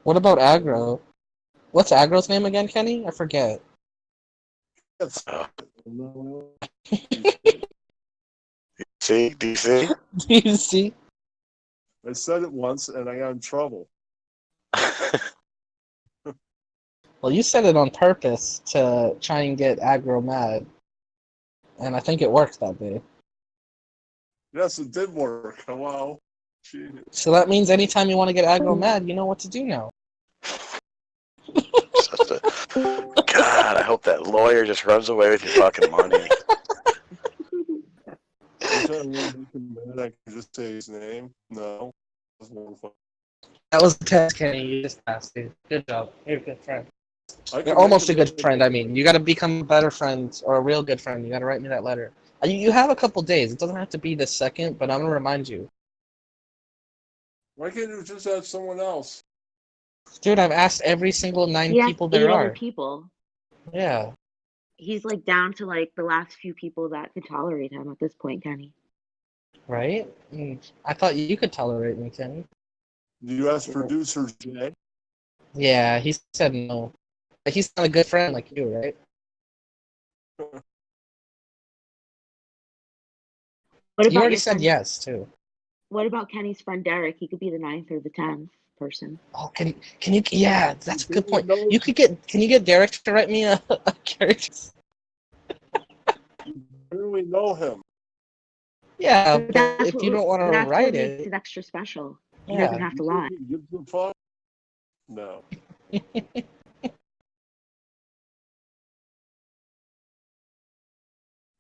What about Aggro? What's Aggro's name again, Kenny? I forget. That's Oh. no. See, do you see? Do you see? I said it once and I got in trouble. Well, you said it on purpose to try and get Aggro mad. And I think it worked that day. Yes, it did work. Hello. Gee. So that means anytime you want to get Aggro mad, you know what to do now. God, I hope that lawyer just runs away with your fucking money. Anytime I make him mad, I can just say his name. No. That's wonderful. That was the test, Kenny. You just passed, dude. Good job. You're a good friend. I can You're make almost a him good mad. friend, I mean. You gotta become a better friend, or a real good friend. You gotta write me that letter. You have a couple days. It doesn't have to be this second, but I'm gonna remind you. Why can't you just ask someone else? Dude, I've asked every single 9 He has people 8 there other are. people. Yeah, He's like down to like the last few people that could tolerate him at this point, Kenny. right? I thought you could tolerate me, Kenny. Do you ask producer Jay? Yeah, he said no. But he's not a good friend like you, right? What You about already your said friend? yes, too. What about Kenny's friend Derek? He could be the 9th or the 10th person. Oh, can you? Yeah, that's a good point. No. You could get. Can you get Derek to write me a character? You barely know him. Yeah, But but if you don't want to that's what write makes it, it extra special. He yeah. doesn't have to lie. Give a fuck? No.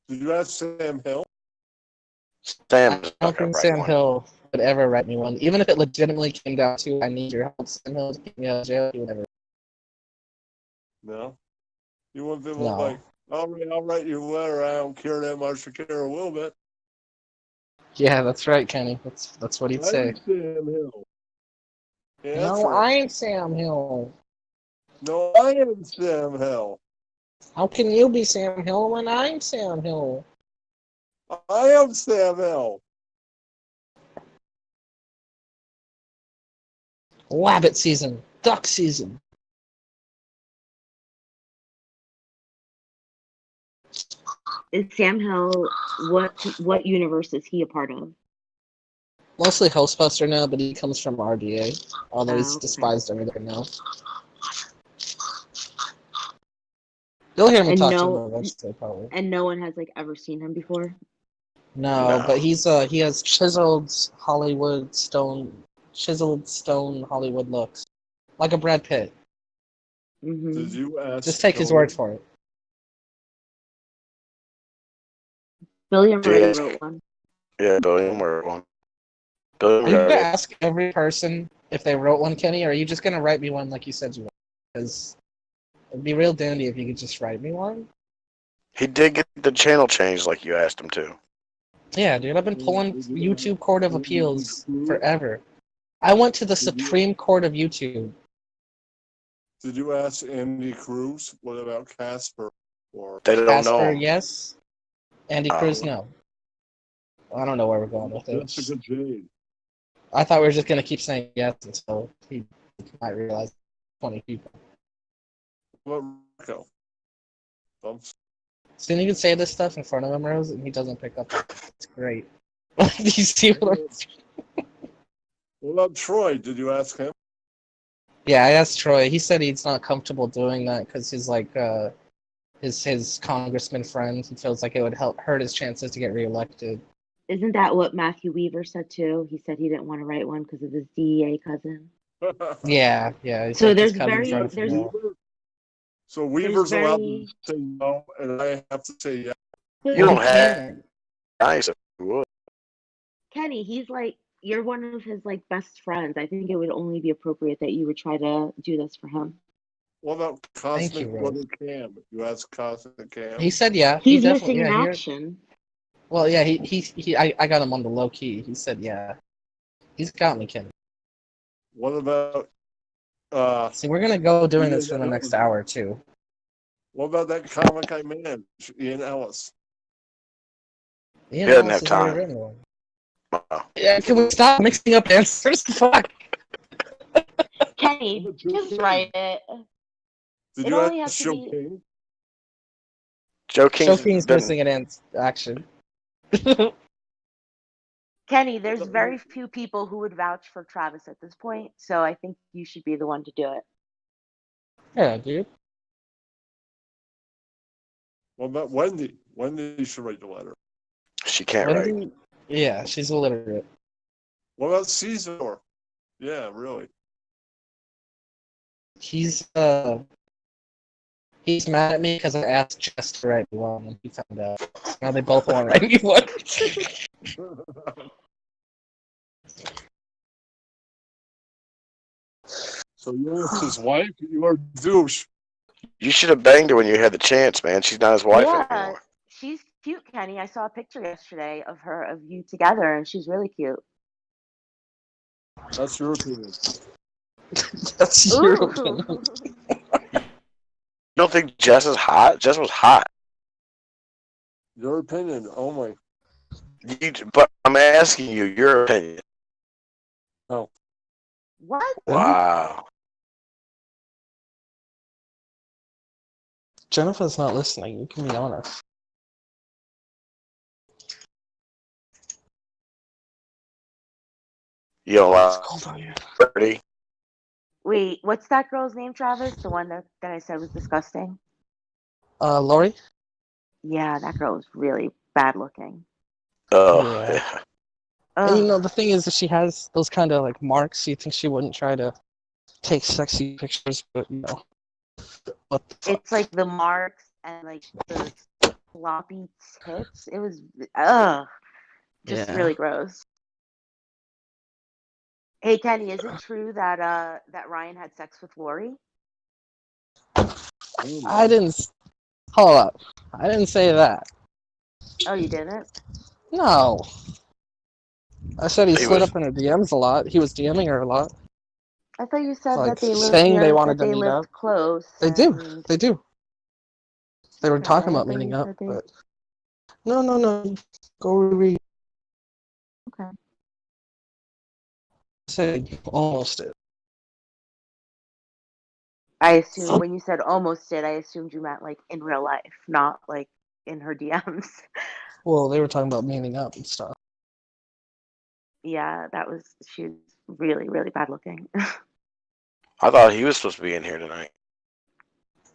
Did you ask Sam Hill? Sam's I not don't gonna think write Sam one. Hill would ever write me one. Even if it legitimately came down to I need your help, Sam Hill to get me out of jail, he would never. No. You want people No. like, I'll write you a letter. I don't care that much. I care a little bit. Yeah, that's right, Kenny. That's what he'd say. I'm Sam Hill. Yeah, that's No, right. I'm Sam Hill. No, I am Sam Hill. How can you be Sam Hill when I'm Sam Hill? I am Sam Hill. Rabbit season, duck season. Is Sam Hill what universe is he a part of? Mostly Hostbuster now, but he comes from RDA, although he's Okay. despised everything now. You'll hear me And talk to no- him eventually, probably. And no one has like ever seen him before. No, No. but he has chiseled stone Hollywood looks, like a Brad Pitt. Hmm. Did you ask? Just take his word for it. William already Yes. wrote one. Yeah, Billiam wrote one. Billiam Are you gonna wrote it. ask every person if they wrote one, Kenny, or are you just gonna write me one like you said you would? Because it'd be real dandy if you could just write me one. He did get the channel changed like you asked him to. Yeah, dude, I've been pulling YouTube Court of Appeals forever. I went to the Supreme Court of YouTube. Did you ask Andy Cruz? What about Casper? Or They don't know Casper, him. yes. Andy Cruz, no. I don't know where we're going with this. Jessica Jade? I thought we were just gonna keep saying yes until he might realize 20 people. What Rico? So you can say this stuff in front of him, Rose, and he doesn't pick up. It's great. Do you see what I'm... What about Troy? Did you ask him? Yeah, I asked Troy. He said he's not comfortable doing that because he's like his congressman friend. He feels like it would hurt his chances to get reelected. Isn't that what Matthew Weaver said too? He said he didn't want to write one because of his DEA cousin. Yeah. He's So like his there's cousin's very- running for there's- mayor. So Weaver's very- allowed to say no, and I have to say yes. You don't have can't. nice if you would. Kenny, he's like you're one of his like best friends. I think it would only be appropriate that you would try to do this for him. What about Thank you, Cosmic Rose. Brother Cam? You ask Cosmic Cam. He said yeah. He He's definitely missing in yeah. action. Well, yeah. I got him on the low key. He said yeah. He's got me, Kenny. What about See, we're gonna go doing Ian this for the next Ellis? hour or two. What about that comic I managed, Ian Ellis? Ian He doesn't Ellis have has already time. written one. Wow. Yeah, can we stop mixing up answers? Fuck. Kenny, What about Joe just King? write it. Did It you only ask has to Joe be. King? Joe King's Shoking's been. missing an action. Kenny, there's very few people who would vouch for Travis at this point, so I think you should be the one to do it. Yeah, dude. What about Wendy? Wendy should write the letter. She can't write. Wendy, yeah, she's illiterate. What about Caesar? Yeah, really. He's mad at me because I asked Jess to write me one and he found out. So now they both want to write me one. So you're his wife? You are a douche. You should have banged her when you had the chance, man. She's not his wife Yeah, anymore. she's cute, Kenny. I saw a picture yesterday of you together, and she's really cute. That's your opinion. That's your Ooh. opinion. You don't think Jess is hot? Jess was hot. Your opinion. Oh my. But I'm asking you your opinion. Oh. What? Wow. Jennifer's not listening. You can be honest. You don't It's like cold out here. Birdie? Wait, what's that girl's name, Travis? The one that I said was disgusting? Lori? Yeah, that girl was really bad looking. Oh, Yeah. yeah. And you know, Ugh. the thing is that she has those kind of like marks. You think she wouldn't try to take sexy pictures, but you know. What the fuck? It's like the marks and like the sloppy tits. It was just Yeah. really gross. Hey Kenny, is it true that that Ryan had sex with Lori? I didn't. Hold up. I didn't say that. Oh, you didn't? No. I said he He slid was. up in her DMs a lot. He was DMing her a lot. I thought you said Like that they saying they wanted that to they meet up. lived close. They do. And They do. They were okay, talking I about thought meeting you up, said they. but no. Go read. Okay. Say almost it. I assumed when you said almost did, I assumed you meant like in real life, not like in her DMs. Well, they were talking about meeting up and stuff. Yeah, she was really, really bad looking. I thought he was supposed to be in here tonight.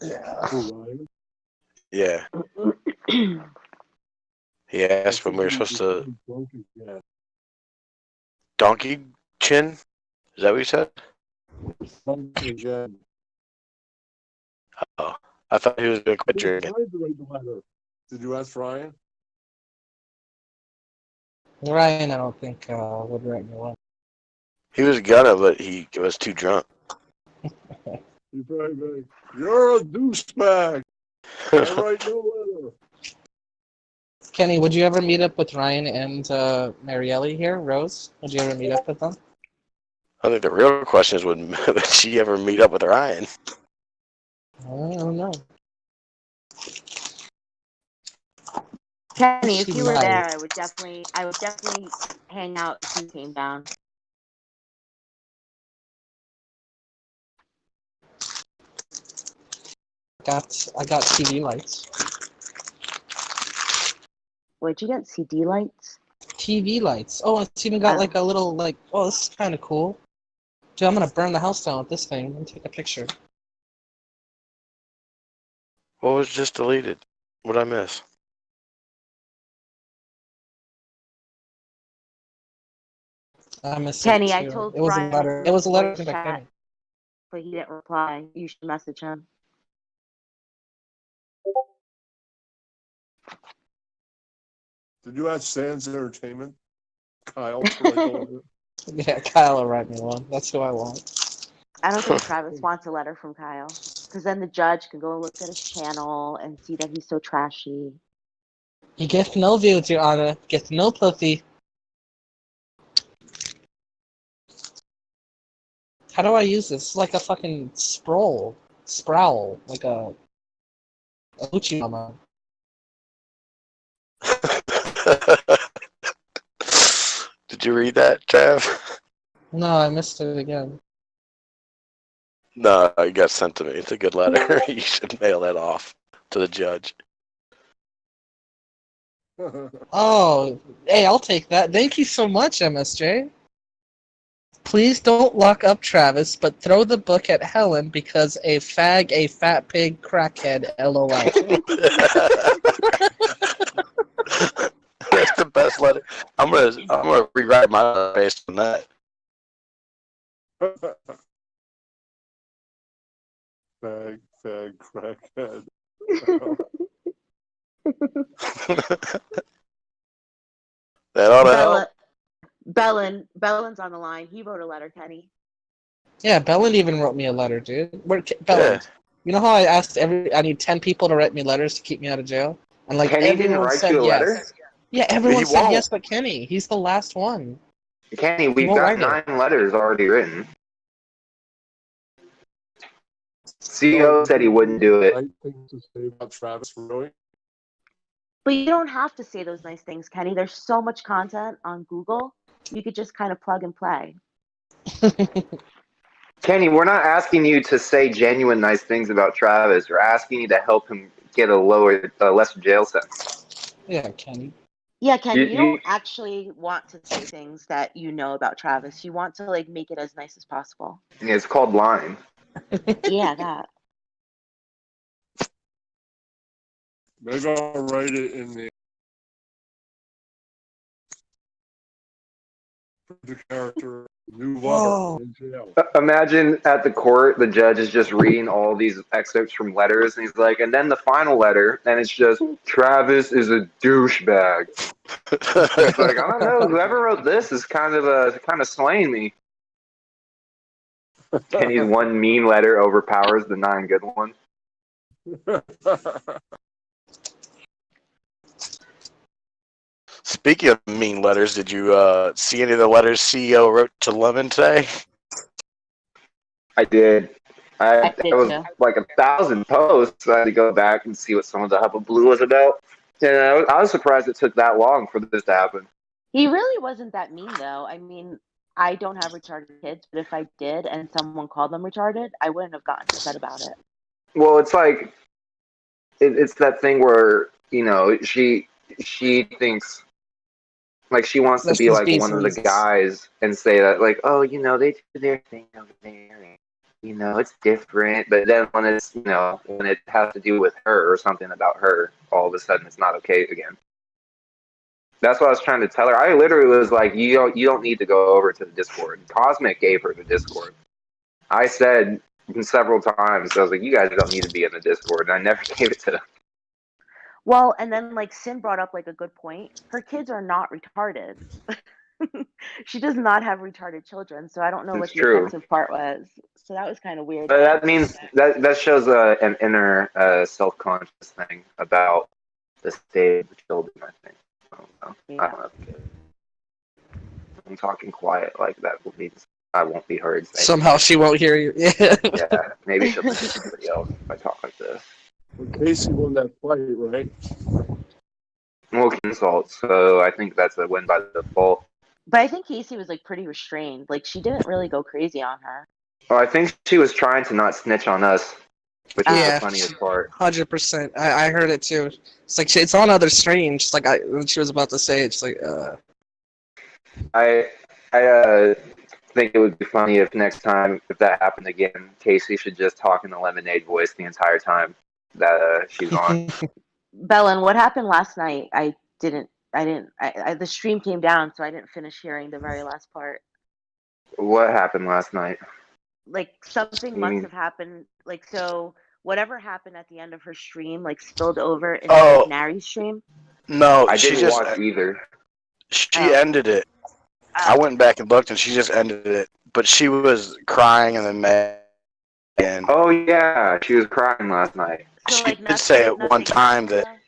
Yeah. Who, Ryan? Yeah. He asked when we were supposed to. Yeah. Donkey chin? Is that what you said? Again. Oh. I thought he was going to quit Ryan drinking. to write the letter. Did you ask Ryan? Ryan, I don't think would write me one. He was gonna, but he was too drunk. He's probably like, you're a douchebag. I write no letter. Kenny, would you ever meet up with Ryan and Marielle here? Rose, would you ever meet up with them? I think the real question is would she ever meet up with Ryan? I don't know. Kenny, if She you were there, might. I would definitely hang out if you came down. I got CD lights. Where'd you get CD lights? TV lights. Oh, it's even got Oh. like a little like. Oh, this is kind of cool. Dude, I'm gonna burn the house down with this thing and take a picture. What was just deleted? What'd I miss? I miss Kenny, it I too. told It was a Ryan letter. to It was a letter voice to chat, Kenny. but he didn't reply. You should message him. Did you ask Sands Entertainment? Kyle to write the letter. Yeah, Kyle will write me one. That's who I want. I don't think Travis wants a letter from Kyle, because then the judge can go look at his channel and see that he's so trashy. He gets no views, Your Honor. Gets no pussy. How do I use this? It's like a fucking sproul. Sproul. Like a Uchimama. Did you read that, Trav? No, I missed it again. No, it got sent to me. It's a good letter. You should mail that off to the judge. Oh, hey, I'll take that. Thank you so much, MSJ. Please don't lock up Travis, but throw the book at Helen because a fag, a fat pig, crackhead, LOL. That's the best letter. I'm gonna rewrite my letter based on that. Fag, crackhead. That ought to help. Bellin's on the line. He wrote a letter, Kenny. Yeah, Bellin even wrote me a letter, dude. Bellin, Yeah. you know how I asked I need 10 people to write me letters to keep me out of jail? And like Kenny didn't everyone write said you a yes. letter? Yeah, everyone He said won't. yes but Kenny. He's the last one. Kenny, we've won't got write 9 letters already written. CEO said he wouldn't do it. Right thing to say about Travis, really? But you don't have to say those nice things, Kenny. There's so much content on Google. You could just kind of plug and play. Kenny, we're not asking you to say genuine nice things about Travis. We're asking you to help him get a less jail sentence. Yeah, Kenny. Yeah, Kenny, you You- don't actually want to say things that you know about Travis. You want to like make it as nice as possible. Yeah, it's called lying. Yeah, that. Maybe I'll write it in the character new Whoa. lover in jail. Imagine at the court, the judge is just reading all these excerpts from letters, and he's like, and then the final letter, and it's just, Travis is a douchebag. It's like, I don't know, whoever wrote this is kind of slaying me. Kenny's one mean letter overpowers the 9 good ones. Speaking of mean letters, did you see any of the letters CEO wrote to Lemon today? I did. I did It was too. like 1,000 posts. So I had to go back and see what some of the hullabaloo was about. And I was surprised it took that long for this to happen. He really wasn't that mean, though. I mean, I don't have retarded kids, but if I did and someone called them retarded, I wouldn't have gotten upset about it. Well, it's like it's that thing where she thinks like she wants to That's be just like one of the business. guys and say that like, oh, they do their thing over there, and, it's different. But then when it's when it has to do with her or something about her, all of a sudden it's not okay again. That's what I was trying to tell her. I literally was like, you don't need to go over to the Discord. Cosmic gave her the Discord. I said several times, I was like, you guys don't need to be in the Discord, and I never gave it to them. Well, and then like Sin brought up like a good point. Her kids are not retarded. She does not have retarded children, so I don't know what It's the true. offensive part was. So that was kind of weird. But that means that shows an inner self-conscious thing about the state of the children, I think. I don't know. Yeah. I don't know. I'm talking quiet like that means I won't be heard. Somehow she won't hear you. Yeah. Yeah, maybe she'll listen to somebody else if I talk like this. Well, Casey won that fight, right? Well, insult, so I think that's a win by default. But I think Casey was like pretty restrained. Like she didn't really go crazy on her. Well, I think she was trying to not snitch on us, which is Yeah. the funniest part. 100%. I heard it too. It's like it's on other streams. Just like when she was about to say it, it's like I think it would be funny if next time, if that happened again, Casey should just talk in the Lemonade voice the entire time that she's on. Bellin, what happened last night? The stream came down, so I didn't finish hearing the very last part. What happened last night? Like something must have happened. Like so, whatever happened at the end of her stream, like spilled over into Nari's stream. No, I she didn't just watch either. she ended it. I went back and looked, and she just ended it. But she was crying and then mad. And Oh yeah, she was crying last night. she like, did say at one nothing time happened, that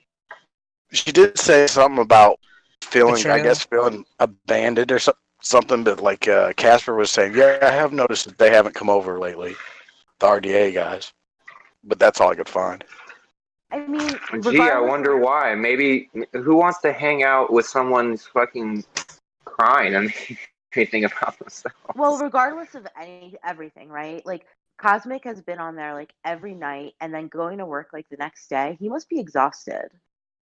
she did say something about feeling, I Betrayal. guess, feeling abandoned or something. But like Casper was saying, yeah, I have noticed that they haven't come over lately, the RDA guys. But that's all I could find. I mean, Gee, I regardless wonder of, why. Maybe who wants to hang out with someone who's fucking crying and anything about themselves? well, regardless of everything, right? Like Cosmic has been on there like every night and then going to work like the next day. He must be exhausted.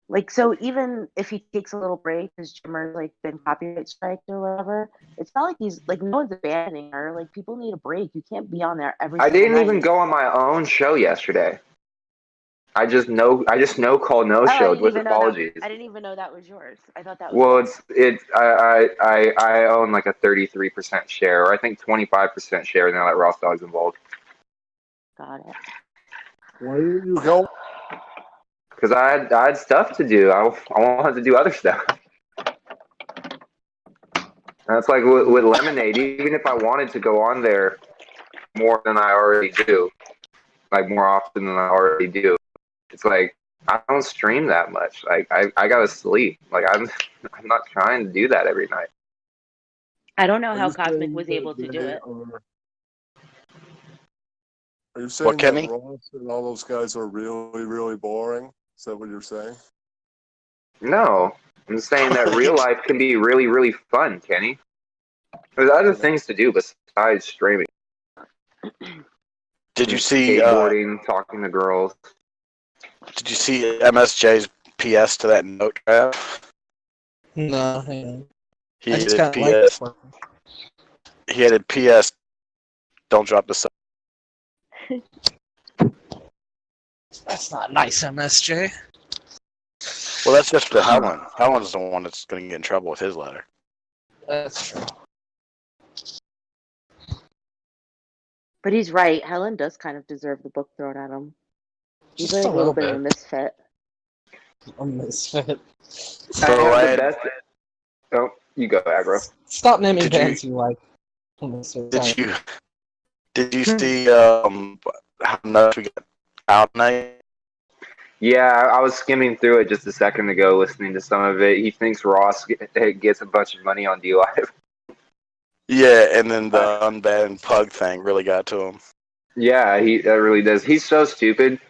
Like, so even if he takes a little break, his Jimmer's like been copyright striked or whatever, it's not like he's like, no one's abandoning her. Like, people need a break. You can't be on there every I single didn't night. even go on my own show yesterday. I just no call no Oh, showed with apologies. I didn't even know that was yours. I thought that was Well, yours. I own like a 33% share, or I think 25% share now that Ross Dog's involved. Got it. Why didn't you go? Because I had stuff to do. I wanted to do other stuff. That's like with Lemonade. Even if I wanted to go on there more than I already do, like more often than I already do, it's like I don't stream that much. Like I gotta sleep. Like I'm not trying to do that every night. I don't know Are how you Cosmic saying was that able to do they it. Are you saying that Kenny? Ross and all those guys are really, really boring? Is that what you're saying? No, I'm saying that real life can be really, really fun, Kenny. There's other things to do besides streaming. Did you see? Skateboarding, talking to girls. Did you see MSJ's PS to that note draft? No, hang on. He I just added got like PS. He added PS. Don't drop the. That's not nice, MSJ. Well, that's just for Helen. Helen's the one that's going to get in trouble with his letter. That's true. But he's right. Helen does kind of deserve the book thrown at him. He's Just like a a little little bit of a bit. misfit. A misfit. I have I the had- best. Oh, you go, Aggro. Stop naming Did you- bands you like. Did you see how much we got out night? Yeah, I was skimming through it just a second ago, listening to some of it. He thinks Ross gets a bunch of money on D Live. Yeah, and then the unbanned pug thing really got to him. Yeah, that really does. He's so stupid.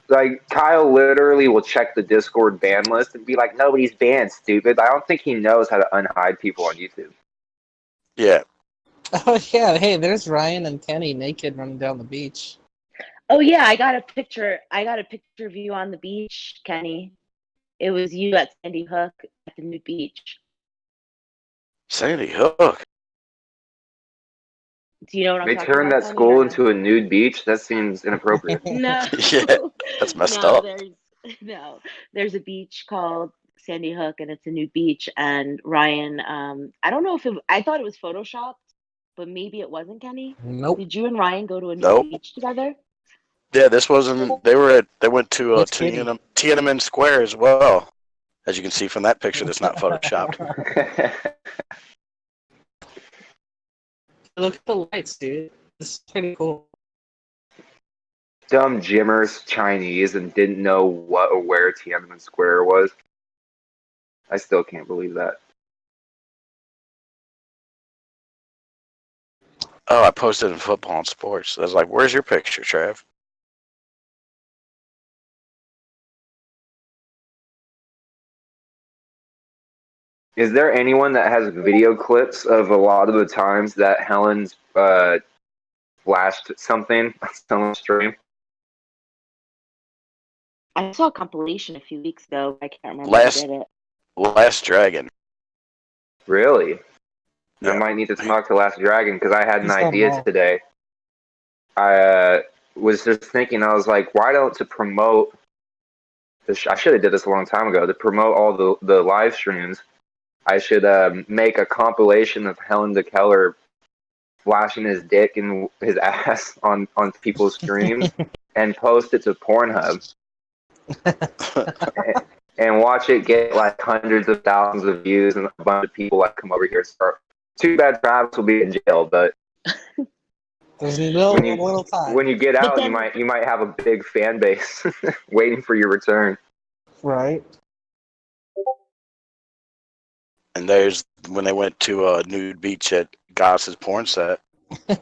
Like Kyle literally will check the Discord ban list and be like, "Nobody's banned, stupid." I don't think he knows how to unhide people on YouTube. Yeah. Oh yeah, hey, there's Ryan and Kenny naked running down the beach. Oh yeah, I got a picture of you on the beach, Kenny. It was you at Sandy Hook at the nude beach. Sandy Hook. Do you know what I'm They talking turned about? that Kenny, school or no? into a nude beach. That seems inappropriate. No. Yeah, that's messed up. There's a beach called Sandy Hook, and it's a nude beach. And Ryan, I don't know if I thought it was photoshopped, but maybe it wasn't. Kenny, Nope. did you and Ryan go to a nude Nope. beach together? Yeah, this wasn't. They went to What's Kitty? Tiananmen Square as well, as you can see from that picture. That's not photoshopped. Look at the lights, dude. This is pretty cool. Dumb Jimmer's Chinese and didn't know what or where Tiananmen Square was. I still can't believe that. Oh, I posted in Football and Sports. I was like, "Where's your picture, Trav?" Is there anyone that has video clips of a lot of the times that Helen's flashed something on someone's stream? I saw a compilation a few weeks ago. I can't remember who did it. Last Dragon. Really? Yeah. I might need to talk to Last Dragon because I had an He's done idea well. today. I was just thinking, I was like, why don't to promote this? I should have did this a long time ago. To promote all the live streams, I should make a compilation of Helen DeKellar flashing his dick and his ass on people's streams and post it to Pornhub. And watch it get like hundreds of thousands of views, and a bunch of people like come over here and start Too bad Travis will be in jail, but There's no when you little time. when you get But out, then- you might have a big fan base waiting for your return. Right. And there's when they went to a nude beach at Goss's porn set,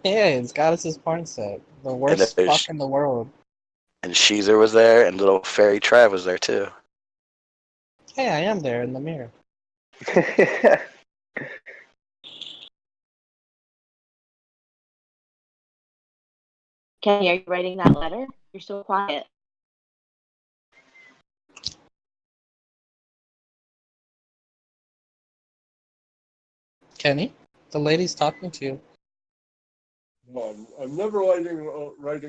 Yeah, it's Goddess's porn set. The worst there's- fuck in the world. and Sheezer was there, and little fairy Trav was there too. Hey, I am there in the mirror. Kenny, are you writing that letter? You're so quiet. Kenny, the lady's talking to you. No, I'm never writing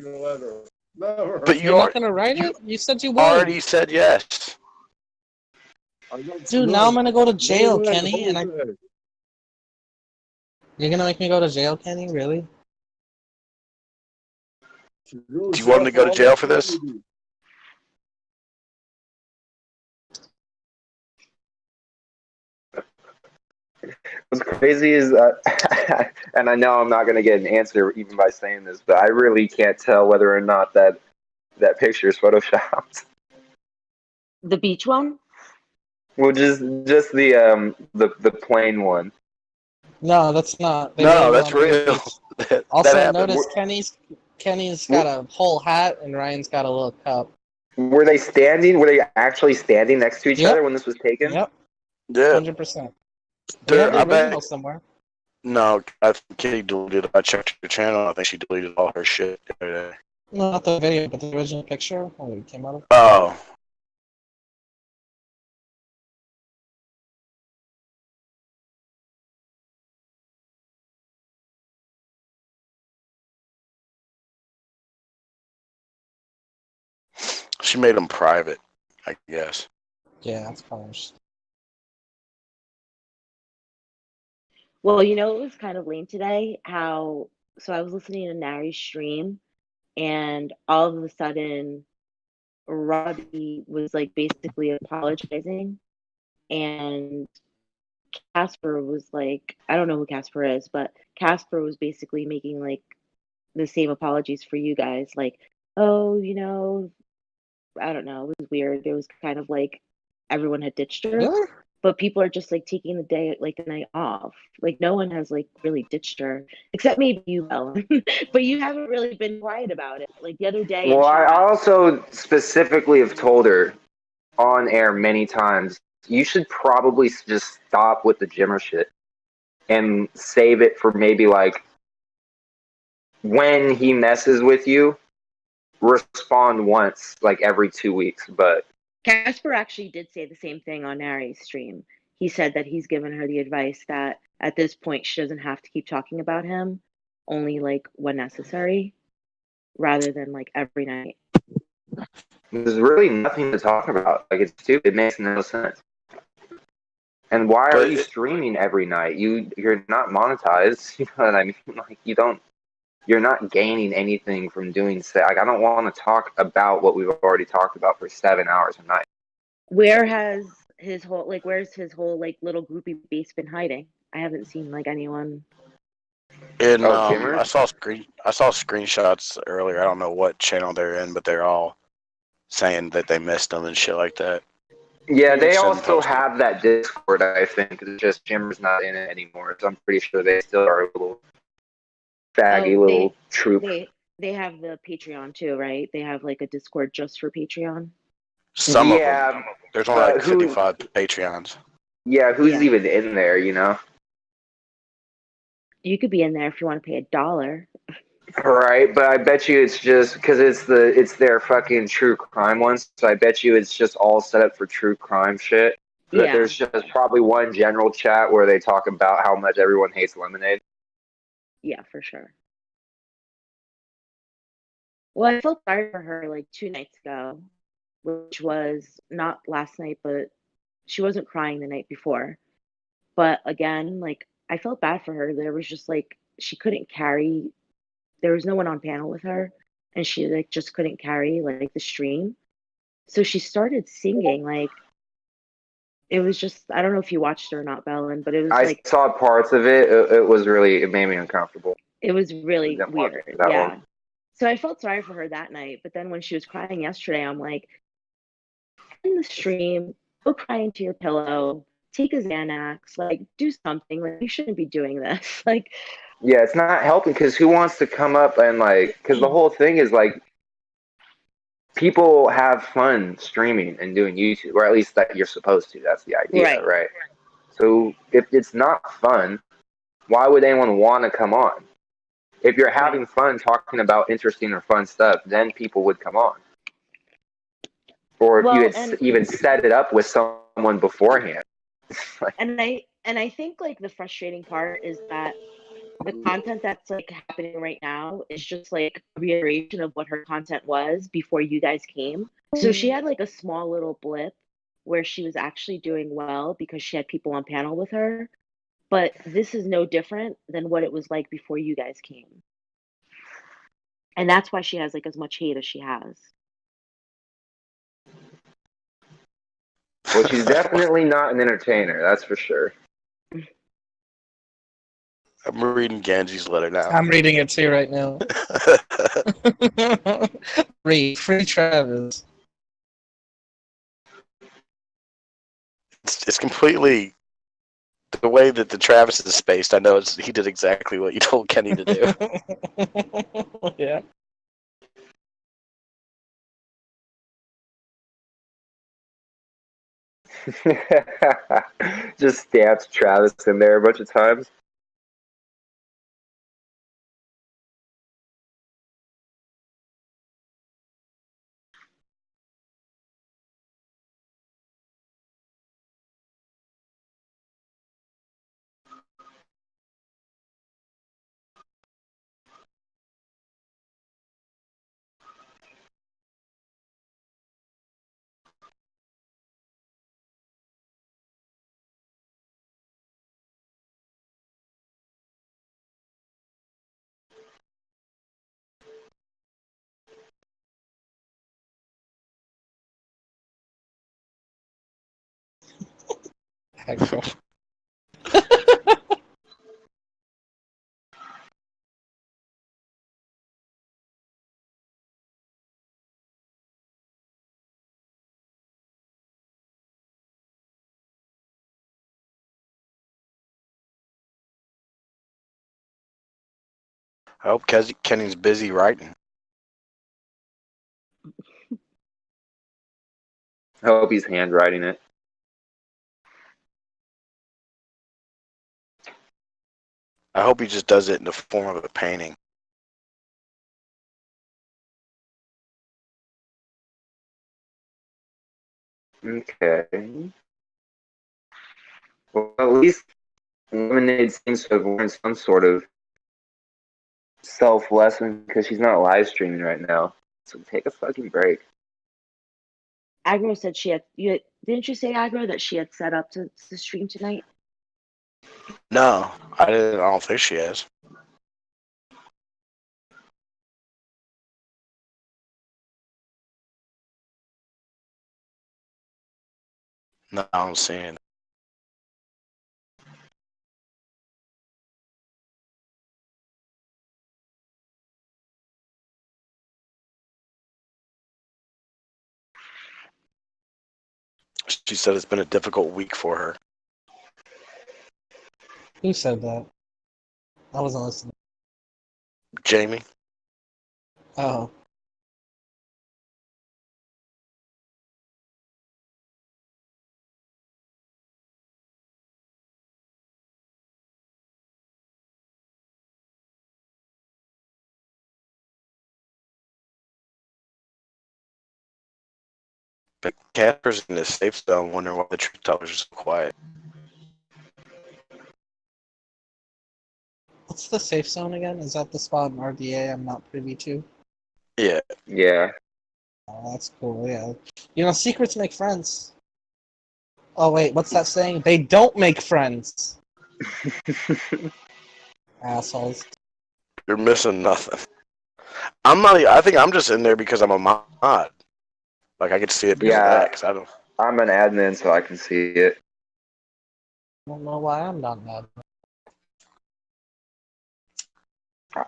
a letter. Never. But You're not gonna write it? You said you would. already said yes. Dude, now I'm gonna go to jail, No way, Kenny, and Jose. you're gonna make me go to jail, Kenny? Really? Do you want him to go to jail for this? What's crazy is that, and I know I'm not going to get an answer even by saying this, but I really can't tell whether or not that picture is photoshopped. The beach one? Well, just the plain one. No, that's not. They No, really that's were on the real. beach. that Also, happened. notice Kenny's got a whole hat and Ryan's got a little cup. Were they standing? Were they actually standing next to each Yep. other when this was taken? Yep, Yeah, 100%. We there, have the I original bet. somewhere. No, I think Kitty deleted it. I checked her channel. I think she deleted all her shit the other day. No, not the video, but the original picture when it came out of. Oh, she made them private, I guess. Yeah, that's probably. Well, you know, it was kind of lame today. So I was listening to Nari's stream, and all of a sudden, Robbie was like basically apologizing, and Casper was like, I don't know who Casper is, but Casper was basically making like the same apologies for you guys, like, oh, you know, I don't know, it was weird. It was kind of like everyone had ditched her. Really? But people are just like taking the day, like the night off. Like no one has like really ditched her, except maybe you, Ellen. But you haven't really been quiet about it. Like the other day, Well, and I also specifically have told her on air many times, you should probably just stop with the Jimmer shit and save it for maybe like when he messes with you, respond once like every 2 weeks. But Casper actually did say the same thing on Nari's stream. He said that he's given her the advice that at this point she doesn't have to keep talking about him, only like when necessary, rather than like every night. there's really nothing to talk about. Like, it's stupid. It makes no sense. And why are But you streaming every night? You're not monetized. You know what I mean? Like, you're not gaining anything from doing so. Like, I don't want to talk about what we've already talked about for 7 hours a night. Where's his whole like little groupie base been hiding? I haven't seen like anyone. And Oh, Jimmer? I saw screenshots earlier. I don't know what channel they're in, but they're all saying that they missed them and shit like that. Yeah, they Shouldn't all still post it. have that Discord, I think. It's just Jimmer's not in it anymore. So I'm pretty sure they still are a little faggy Oh, little troop. They have the Patreon too, right? They have like a Discord just for Patreon. Some of Yeah, them. There's only like who- 55 Patreons. Yeah, who's Yeah. even in there, you know? You could be in there if you want to pay $1. Right, but I bet you it's just because it's their fucking true crime ones. So I bet you it's just all set up for true crime shit. But Yeah. there's just probably one general chat where they talk about how much everyone hates lemonade. Yeah, for sure. Well, I felt sorry for her like 2 nights ago, which was not last night, but she wasn't crying the night before. But again, like I felt bad for her. There was just like she couldn't carry. There was no one on panel with her, and she like just couldn't carry like the stream. So she started singing like It was just, I don't know if you watched it or not, Bellin, but it was I like, saw parts of it. It made me uncomfortable. it was I really didn't watch weird. it that Yeah. long. So I felt sorry for her that night. But then when she was crying yesterday, I'm like, in the stream, go cry into your pillow, take a Xanax, like do something. Like you shouldn't be doing this. Like, Yeah, it's not helping because who wants to come up and like? Because the whole thing is like people have fun streaming and doing YouTube, or at least that you're supposed to. That's the idea, right. right? So if it's not fun, why would anyone want to come on? If you're having Right. fun talking about interesting or fun stuff, then people would come on. Or if you Well, had even set it up with someone beforehand. and I think like the frustrating part is that the content that's like happening right now is just like a reiteration of what her content was before you guys came. So she had like a small little blip where she was actually doing well because she had people on panel with her. But this is no different than what it was like before you guys came. And that's why she has like as much hate as she has. Well, she's definitely not an entertainer, that's for sure. I'm reading Ganji's letter now. I'm reading it too right now. Read free Travis. It's completely the way that the Travis is spaced. I know he did exactly what you told Kenny to do. Yeah. Just stamps Travis in there a bunch of times. Actual. I hope Kenny's busy writing. I hope he's handwriting it. I hope he just does it in the form of a painting. Okay. Well, at least Lemonade seems to have learned some sort of self lesson because she's not live streaming right now. So take a fucking break. Agro said didn't you say, Agro, that she had set up to stream tonight? No, I didn't. I don't think she has. No, I don't see it. She said it's been a difficult week for her. Who said that? I wasn't listening. Jamie? Oh. But Casper's in the safe zone wondering why the truth tellers are so quiet. What's the safe zone again? Is that the spot in RDA I'm not privy to? Yeah. Yeah. Oh, that's cool, yeah. You know, secrets make friends. Oh, wait, what's that saying? They don't make friends. Assholes. You're missing nothing. I'm not. I think I'm just in there because I'm a mod. Like I get to see it because of Yeah. that. Cause I don't. I'm an admin, so I can see it. I don't know why I'm not mad.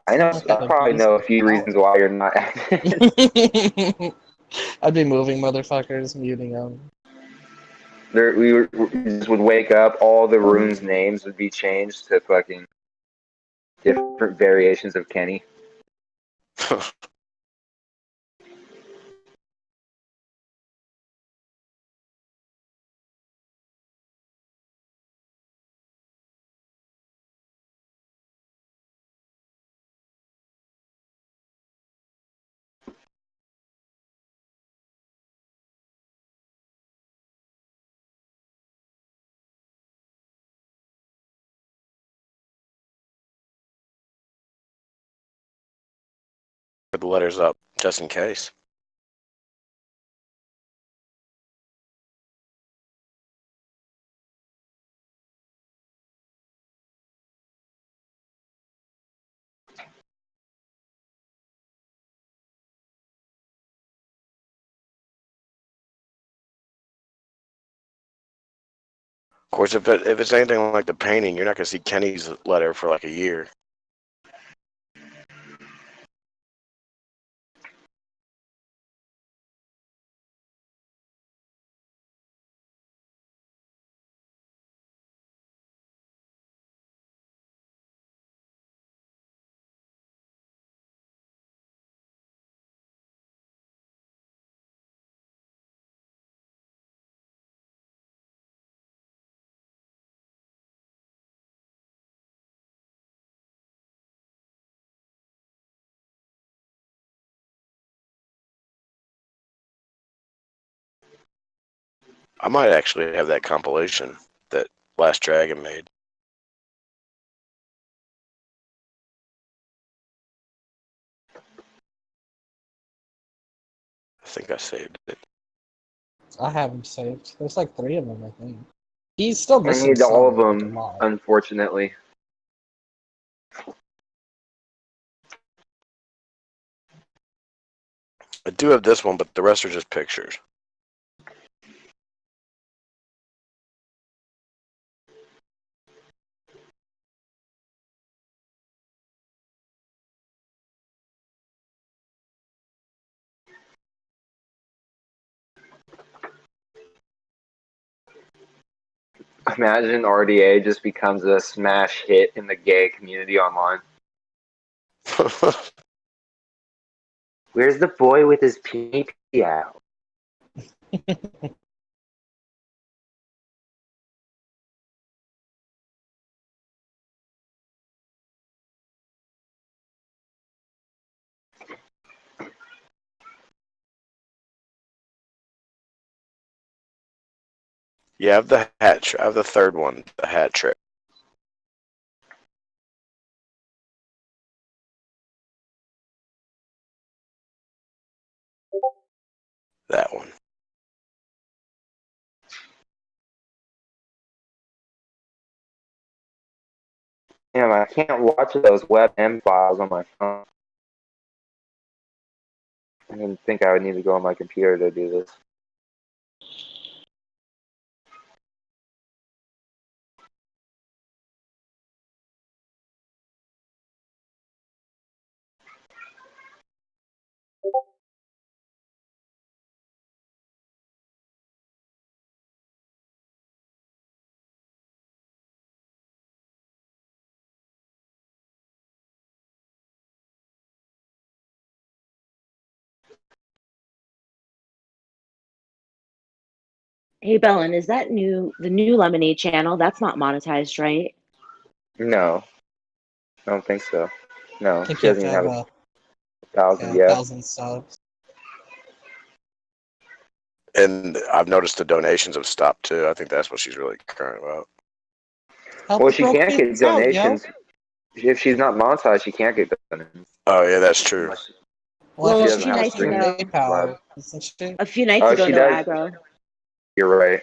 I know. Like I I'd probably abuse know a my few power. reasons why you're not admin. I'd be moving motherfuckers, muting them. We just would wake up, all the rooms' names would be changed to fucking different variations of Kenny. Put the letters up just in case. Of course, if it's anything like the painting, you're not gonna see Kenny's letter for like a year. I might actually have that compilation that Last Dragon made. I think I saved it. I have them saved. There's like 3 of them, I think. He's still I missing need all of some, like a them, lot. unfortunately. I do have this one, but the rest are just pictures. Imagine RDA just becomes a smash hit in the gay community online. Where's the boy with his pee out? Yeah, I have the hat. I have the third one, the hat trick. That one. Damn, I can't watch those WebM files on my phone. I didn't think I would need to go on my computer to do this. Hey, Bellin, is that the new Lemonade channel? That's not monetized, right? No, I don't think so. No, I think she you have doesn't to even have have a 1,000 yet. 1,000 subs. And I've noticed the donations have stopped too. I think that's what she's really current about. Help Well, the she broke can't get kids out, yo. donations. If she's not monetized, she can't get donations. Oh yeah, that's true. Unless Well, Well, I she a think doesn't few she have a does nights through streaming ago, PayPal, live. doesn't she? a few nights Oh, ago, she no does. aggro. You're right.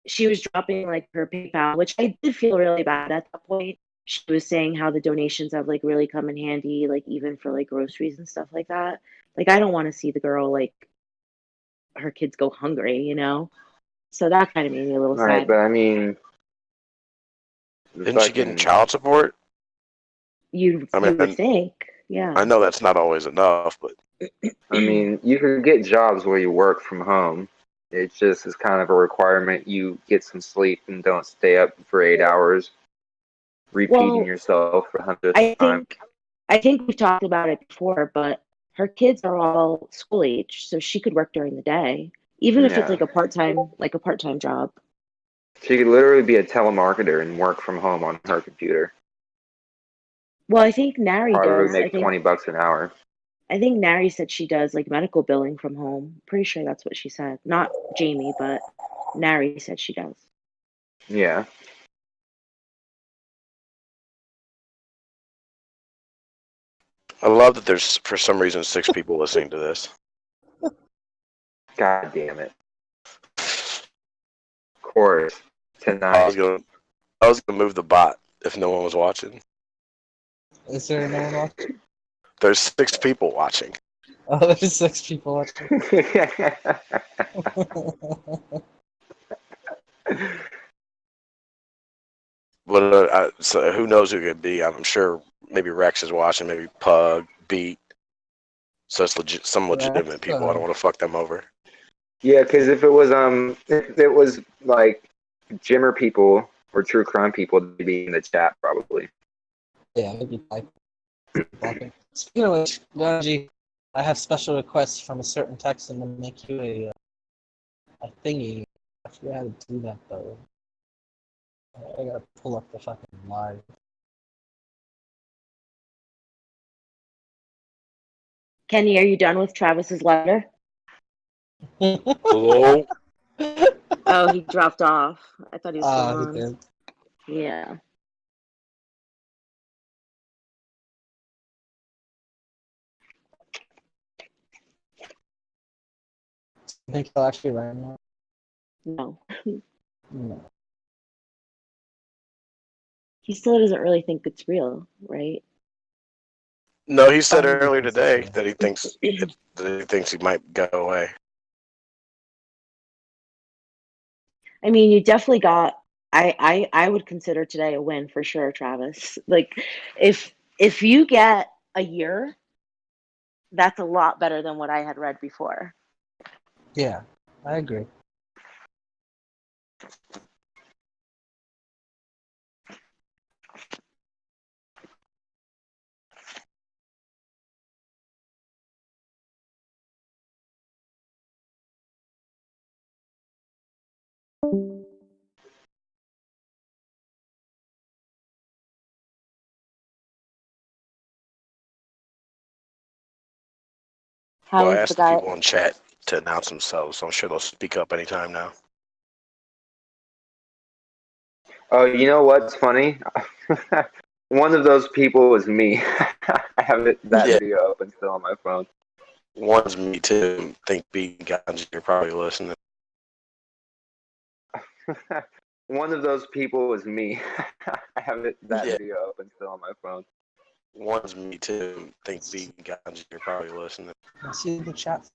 She was dropping like her PayPal, which I did feel really bad at that point. She was saying how the donations have like really come in handy, like even for like groceries and stuff like that. Like I don't want to see the girl like her kids go hungry, you know? So that kind of made me a little Right, sad. but I mean, the Isn't she getting fucking child support? You I would mean, think, yeah. I know that's not always enough, but I mean, you can get jobs where you work from home. It just is kind of a requirement. You get some sleep and don't stay up for 8 hours, repeating Well, yourself for the hundredth I time. think we've talked about it before, but her kids are all school age, so she could work during the day, even if it's Yeah, like a part-time job. she could literally be a telemarketer and work from home on her computer. Well, I think Nari Probably does. make $20 an hour. I think Nari said she does like medical billing from home. Pretty sure that's what she said. Not Jamie, but Nari said she does. Yeah. I love that there's for some reason 6 people listening to this. God damn it. Of course. I was Tonight. gonna move the bot if no one was watching. Is there no one watching? There's 6 people watching. Oh, there's 6 people watching. But so who knows who it could be? I'm sure maybe Rex is watching, maybe Pug, Beat. So it's some legitimate Rex, people. I don't want to fuck them over. Yeah, because if it was like Jimmer people or true crime people, they'd be in the chat probably. Yeah, maybe typing. Speaking of which, Ganji, I have special requests from a certain Texan to make you a thingy. I forgot how to do that though. I gotta pull up the fucking live. Kenny, are you done with Travis's letter? Hello? Oh, he dropped off. I thought he was still He on. did. Yeah. I think he'll actually write now. No. No. He still doesn't really think it's real, right? No, he said I don't think earlier it's today real. that he thinks he might go away. I mean, you definitely got. I would consider today a win for sure, Travis. Like, if you get a year, that's a lot better than what I had read before. Yeah, I agree. How Well, I is the asked the guy? people in chat to announce themselves, so I'm sure they'll speak up anytime now. Oh, you know what's funny? One of those people is me. I have that Yeah. video open still on my phone. One's me too. Think B Ganji, you're probably listening. One of those people is me. I have that Yeah. video open still on my phone. One's me too. Think B Ganji, you're probably listening. I see the chat.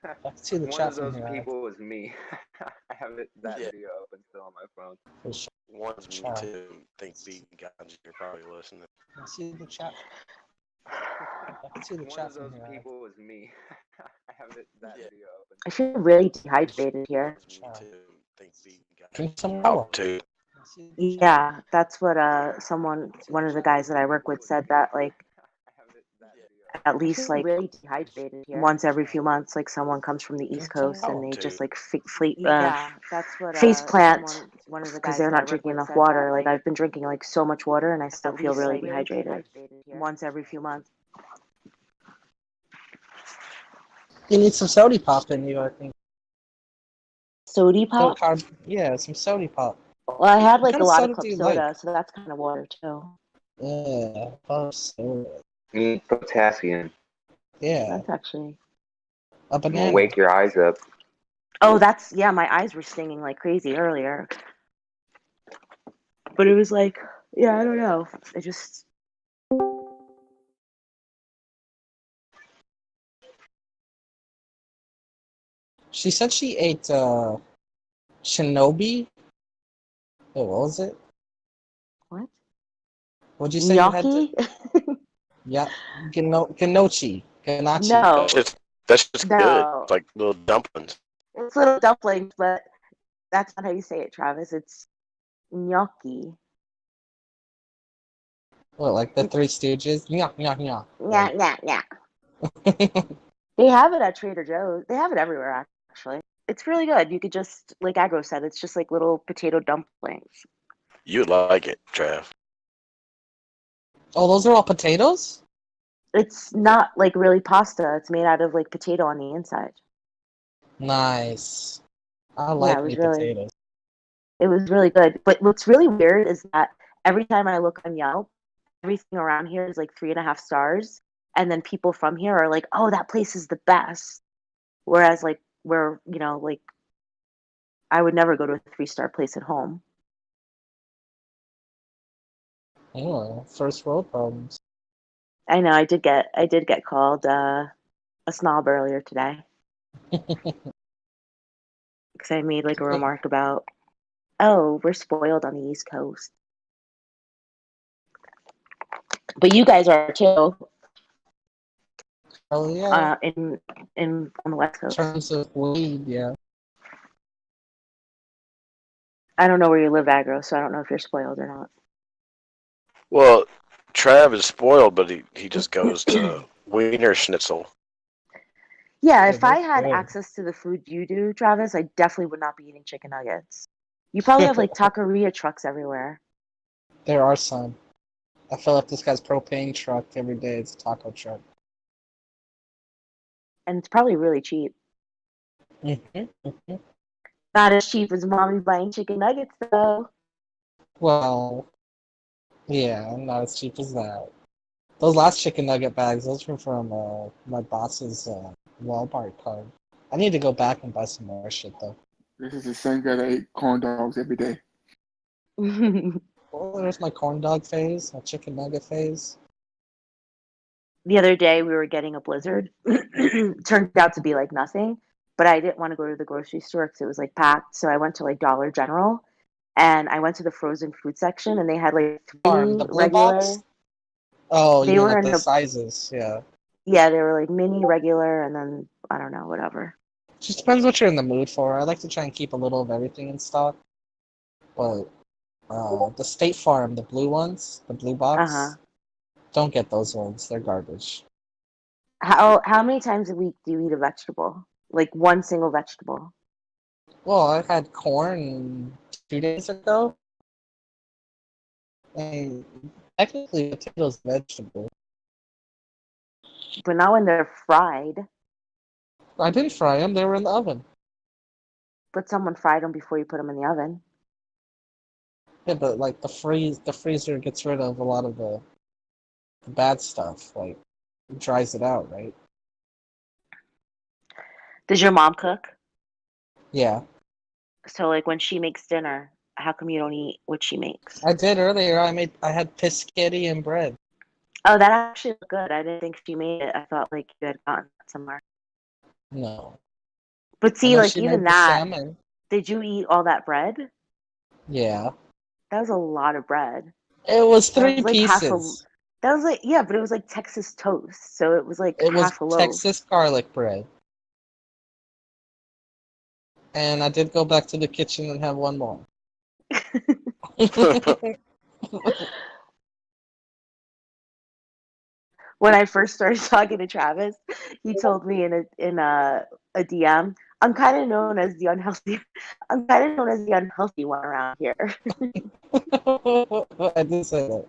I can see the One chat of from those here. people is me. I have that Yeah. video open still on my phone. For sure. One's me Sure. too. Think B Ganji, you're probably listening. I see the chat. I can see the One chat of from those here. people is me. I have that Yeah. video open. I feel really dehydrated here. One's me too. Think B Ganji. Drink some Oh, water. too. I see the chat. Yeah, that's what one of the guys that I work with said that like at least like really dehydrated here. once every few months, like someone comes from the East Drink some Coast and water. they Too. just like that's what face plant one of the because guys they're that I not work drinking with enough said water. that, Like I've been drinking like so much water and I still at feel least, really like, really dehydrated here. Once every few months. You need some sody pop in you, I think. Sody pop? Yeah, some sody pop. Well, I had What like kind a of lot of soda do club you soda, like? so that's kind of water too. Yeah, pop soda. You need potassium. Yeah, That's actually. a It'll banana. wake your eyes up. Oh, that's yeah. My eyes were stinging like crazy earlier, but it was like, yeah, I don't know. It just. She said she ate Shinobi? Wait, what was it? What? What'd you say you had to? Gnocchi? Yeah, Ganochi. Ganachi. No, That's just good. no. It's like little dumplings. It's little dumplings, but that's not how you say it, Travis. It's gnocchi. What, like the Three Stooges? Yeah, yeah, yeah. Yeah, yeah, yeah. They have it at Trader Joe's. They have it everywhere, actually. It's really good. You could just, like Agro said, it's just like little potato dumplings. You would like it, Trav. Oh, those are all potatoes? It's not like really pasta. It's made out of like potato on the inside. Nice. I Yeah, like it was meat really, potatoes. it was really good. But what's really weird is that every time I look on Yelp, everything around here is like 3.5 stars, and then people from here are like, "Oh, that place is the best." Whereas like where like I would never go to a 3-star place at home. Oh, first world problems. I know I did get called a snob earlier today because I made like a remark about, oh, we're spoiled on the East Coast, but you guys are too. Oh yeah. In on the West In Coast. terms of weed, yeah. I don't know where you live, Agro, so I don't know if you're spoiled or not. Well, Trav is spoiled, but he just goes to Wiener Schnitzel. Yeah, Yeah, if I that's had good. access to the food you do, Travis, I definitely would not be eating chicken nuggets. You probably have like taqueria trucks everywhere, There are some. I fill up this guy's propane truck every day. It's a taco truck. and it's probably really cheap. Mm-hmm. Not as cheap as mommy buying chicken nuggets, though. Well, yeah, not as cheap as that. Those last chicken nugget bags, those were from my boss's Walmart card. I need to go back and buy some more shit though. This is the same guy that ate corn dogs every day. The Oh, there's my corn dog phase, my chicken nugget phase. other day, we were getting a blizzard. Turned out to be like nothing, but I didn't want to go to the grocery store because it was like packed. So I went to like Dollar General, and I went to the frozen food section, and they had like Farm, 3 the blue regular. box? Oh, you They mean were like in the the sizes, yeah. Yeah, they were like mini, regular, and then I don't know, whatever. Just depends what you're in the mood for. I like to try and keep a little of everything in stock. But the State Farm, the blue ones, the blue Uh-huh. box, don't get those ones. They're garbage. How many times a week do you eat a vegetable? Like one single vegetable? Well, I had corn 2 days ago. And technically, potatoes are vegetable. But not when they're fried. I didn't fry them; they were in the oven. But someone fried them before you put them in the oven. Yeah, but like the freezer gets rid of a lot of the bad stuff. Like it dries it out, right? Does your mom cook? Yeah, So like when she makes dinner, how come you don't eat what she makes? I did earlier. I had piscetti and bread. Oh, that actually looked good. I didn't think she made it. I thought like you had gotten that somewhere. No, But and see, then like she even made the that, salmon. did you eat all that bread? Yeah, That was a lot of bread. it was That three was like half a pieces. That was like, yeah, but it was like Texas toast, so it was like It was half a loaf. Texas garlic bread. And I did go back to the kitchen and have one more. When I first started talking to Travis, he told me in a DM, I'm kind of known as the unhealthy. I'm kind of known as the unhealthy one around here. I did say that.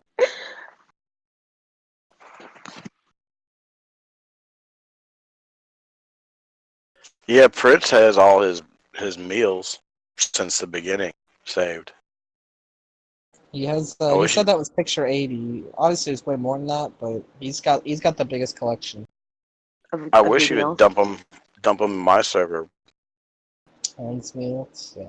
Yeah, Prince has all his meals since the beginning saved. He has. I He wish said that was picture 80. Obviously, it's way more than that, but he's got the biggest collection. I Of wish his he would meals. dump him in my server. Hans meals, yeah.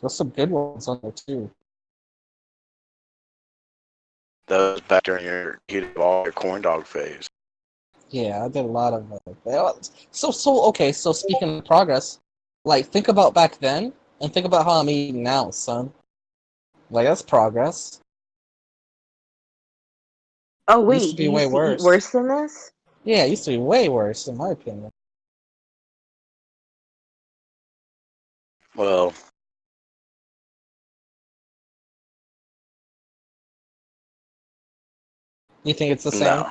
There's some good ones on there too. That was back during your heat of all your corn dog phase. Yeah, I did a lot of it. Okay, so speaking of progress, like, think about back then, and think about how I'm eating now, son. Like, that's progress. Oh It used to wait, be you way used to eat worse. worse than this? Yeah, it used to be way worse, in my opinion. Well, You think it's the same? no.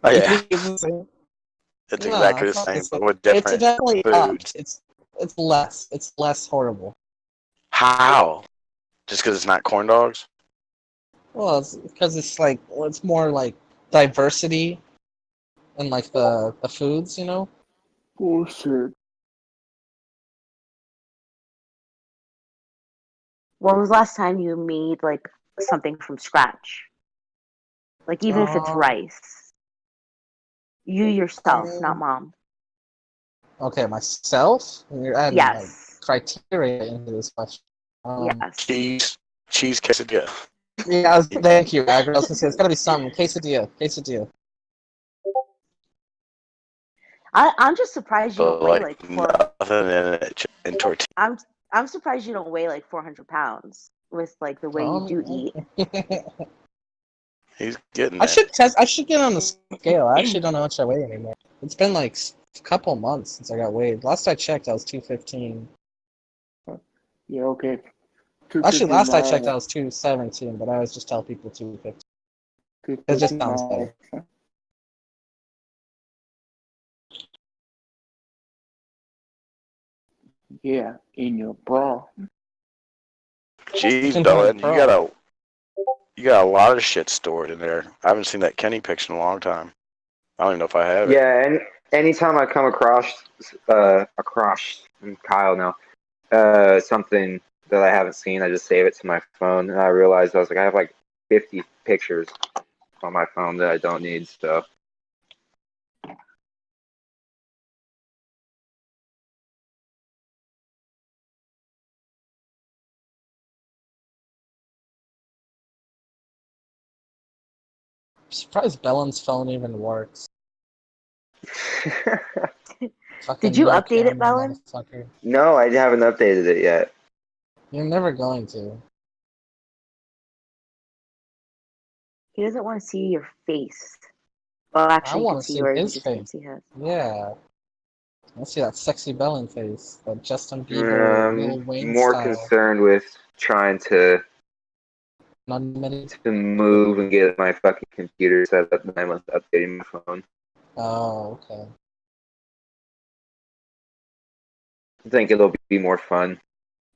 Oh You yeah, think it's the same? it's Nah, exactly the it's not the same, same. but with It's different definitely upped. foods. It's less. It's less horrible. How? Just because it's not corn dogs? Well, it's because it's like, well, it's more like diversity and like the foods, you know? Bullshit. When was the last time you made like something from scratch? Like even if it's Um, rice. You I yourself, not mean, mom. okay, myself. You're adding like Yes. criteria into this question. Yes. Cheese quesadilla. Yeah, thank you, Agra. I was gonna say it's gotta be something. Quesadilla, quesadilla. I'm just surprised you don't But weigh like like four. nothing in it. And tortilla. I'm surprised you don't weigh like 400 pounds with like the way you do eat. He's getting I there. should test. I should get on the scale. I actually don't know how much I weigh anymore. It's been like a couple months since I got weighed. Last I checked, I was 215. Yeah, okay. Actually, 250 last I checked, I miles. was 217, but I always just tell people 215. It just 250 sounds miles. better. Yeah, in your bra. Jeez, In my Belen, bra. you got a lot of shit stored in there. I haven't seen that Kenny picture in a long time. I don't even know if I have it. Yeah, and anytime I come across Kyle now, something that I haven't seen, I just save it to my phone, and I realized I was like, I have like 50 pictures on my phone that I don't need. So I'm surprised Bellen's phone even works. Did Fucking you no update it, camera, Belen? motherfucker. no, I haven't updated it yet. You're never going to. He doesn't want to see your face. Well, I actually, he want can to see see yours. You his just can't face. see his. Yeah. I see that sexy Bellen face. That Justin Bieber, Lil Wayne More style. concerned with trying to Unlimited. move and get my fucking computer set up, and I was updating my phone. Oh, okay. I think it'll be more fun.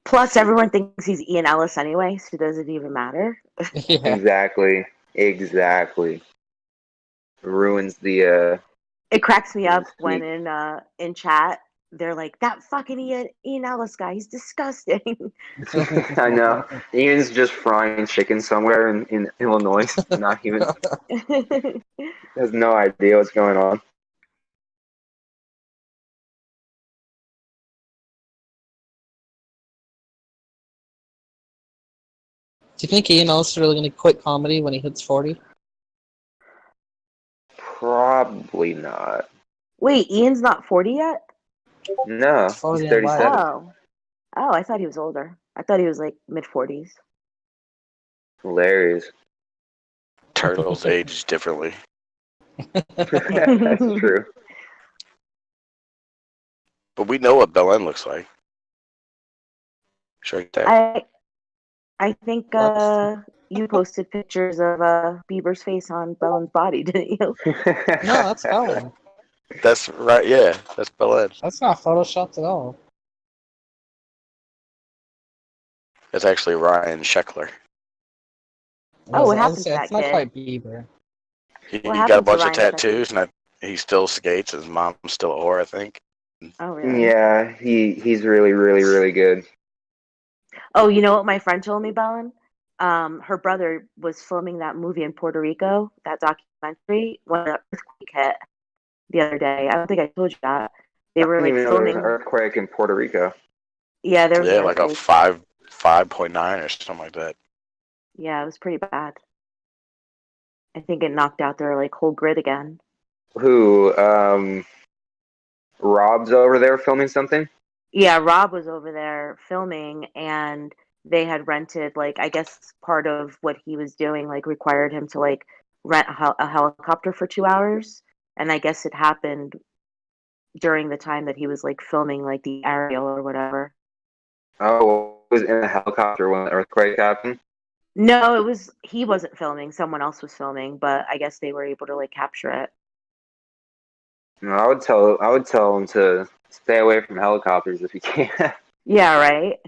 Plus, everyone thinks he's Ian Ellis anyway, so it doesn't even matter. Yeah. Exactly. Ruins the It cracks me up when mystique. in chat they're like, "That fucking Ian Ellis guy, he's disgusting." I know. Ian's just frying chicken somewhere in Illinois. Not even has no idea what's going on. Do you think Ian Ellis is really going to quit comedy when he hits 40? Probably not. Wait, Ian's not 40 yet? No, He's he's 40 in life. 37. Oh. Oh, I thought he was older. I thought he was like mid 40s. Hilarious. Turtles age differently. That's true. But we know what Belen looks like. It's right there. I think you posted pictures of Bieber's face on Bellen's body, didn't you? No, that's Bellen. That's right. Yeah, that's Belen. That's not photoshopped at all. That's actually Ryan Sheckler. Oh, what I was happened to say, it's that not kid? quite Bieber. He What got a happened to bunch of Ryan Sheckler? tattoos, and he still skates. His mom's still a whore, I think. Oh, really? Yeah, he's really good. Oh, you know what my friend told me, Bellen? Her brother was filming that movie in Puerto Rico, that documentary, when the earthquake hit the other day. I don't think I told you that. They I were didn't like even know there was an filming. earthquake in Puerto Rico. Yeah, there was an Yeah, like a earthquake. 5.9 or something like that. Yeah, it was pretty bad. I think it knocked out their like whole grid again. Who? Rob's over there filming something? Yeah, Rob was over there filming, and they had rented, like, I guess part of what he was doing, like, required him to, like, rent a helicopter for 2 hours. And I guess it happened during the time that he was, like, filming, like, the aerial or whatever. Oh, he was in a helicopter when the earthquake happened? No, he wasn't filming, someone else was filming, but I guess they were able to, like, capture it. No, I would tell him to stay away from helicopters if he can. Yeah, right?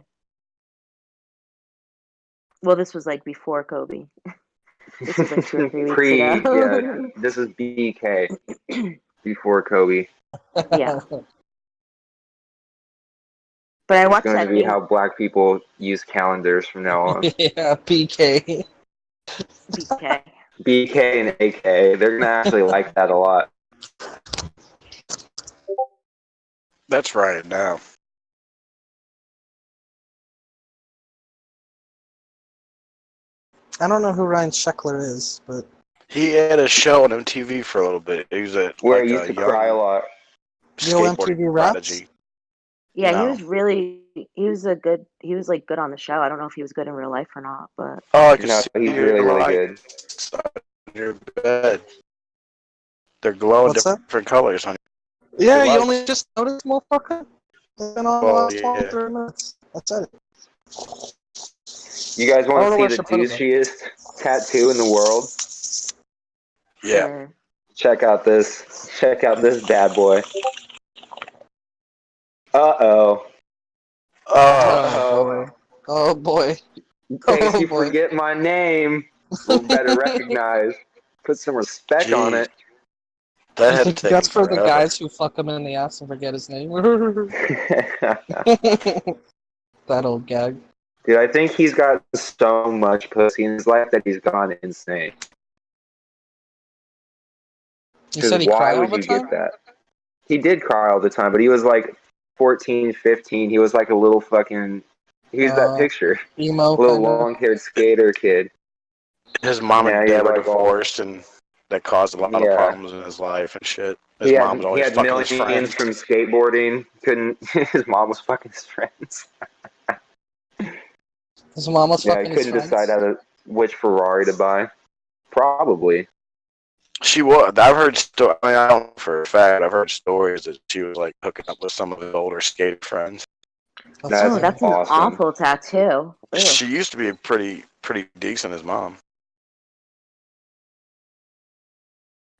Well, this was, like, before Kobe. This was, like, 2 or 3 weeks Yeah, ago. this is BK before Kobe. Yeah. But I It's watched going to that be thing. how black people use calendars from now on. Yeah, PK. BK. BK and AK, they're going to actually like that a lot. That's right now. I don't know who Ryan Sheckler is, but He had a show on MTV for a little bit. He was Where like I used a to cry a young lot. Yo, skateboarding MTV Raps? prodigy. Yeah, No. he was like good on the show. I don't know if he was good in real life or not, but Oh, I can No, see he's your really, really good. lights on your bed. They're glowing What's that? different colors on Yeah, you lights. only just noticed, motherfucker? It's been on the Well, last yeah. 23 minutes. That's it. You guys I want don't know to where see she the put it, though. douchiest tattoo in the world? Yeah. sure. Check out this. Check out this bad boy. Uh-oh. Oh, Uh-oh. boy. Oh, boy. Thanks Oh, you boy. forget my name. We'll better recognize. Put some respect on geez. it. That had taken That's for the forever. guys who fuck him in the ass and forget his name. That old gag. Dude, I think he's got so much pussy in his life that he's gone insane. You said Because he why cried all would the you time? get that? He did cry all the time, but he was like 14, 15. He was like a little fucking... He was that picture. Emo, Little kind of. long-haired skater kid. His mom Yeah, and he's dad were like all... divorced, and that caused a lot of Yeah. problems in his life and shit. His He mom was had, he always had fucking his millions friends. from skateboarding. Couldn't... His mom was fucking his friends. His mom was Yeah, he fucking his couldn't friends. decide which Ferrari to buy. Probably. She was. I've heard. I mean, I don't know for a fact. I've heard stories that she was like hooking up with some of his older skating friends. That's Oh, that's an awesome. awful tattoo. Ugh. She used to be pretty decent. His mom.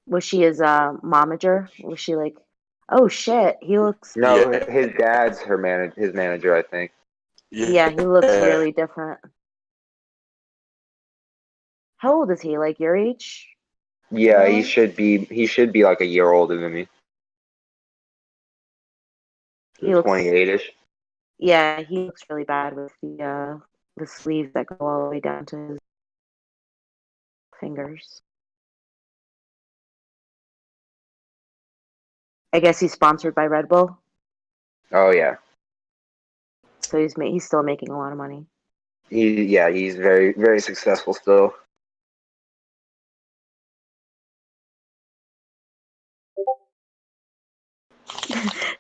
Was she his momager? Was she like, oh shit, he looks No, Yeah. his dad's his manager, I think. yeah, he looks really different. How old is he? Like your age? Yeah, Really? he should be like a year older than me. He looks 28-ish. yeah, he looks really bad with the sleeves that go all the way down to his fingers. I guess he's sponsored by Red Bull, Oh yeah. so he's still making a lot of money. He's very, very successful still.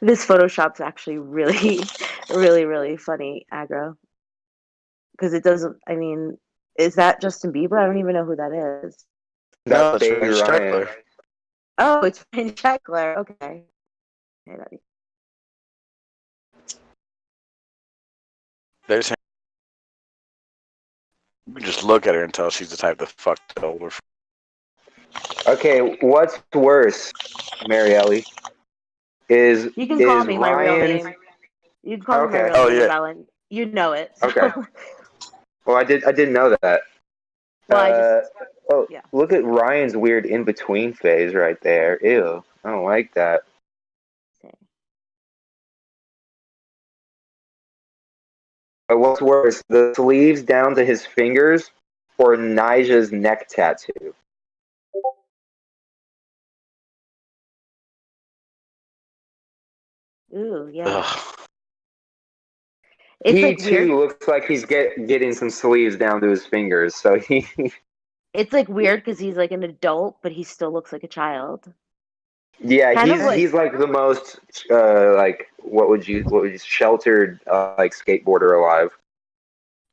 This Photoshop's actually really, really, really funny, aggro. Because it doesn't. I mean, is that Justin Bieber? I don't even know who that is. No, That's it's Baby Ryan Ryan. Streckler. Oh, it's Ryan Sheckler. Okay. There's. You can just look at her and tell she's the type that fucked older. Okay, what's worse, Mary Ellie? You can call Is me my real Ryan's... name. You can call me my Okay. real Oh, name, yeah. Belen. You know it. So. Okay. Well, I didn't know that. Well, yeah. Look at Ryan's weird in-between phase right there. Ew, I don't like that. But what's worse, the sleeves down to his fingers or Nija's neck tattoo? Ooh, yeah. Ugh. It's He like too weird. looks like he's getting some sleeves down to his fingers. So he... It's like weird because he's like an adult, but he still looks like a child. Yeah, Kind of he's like the most like what would you sheltered like skateboarder alive.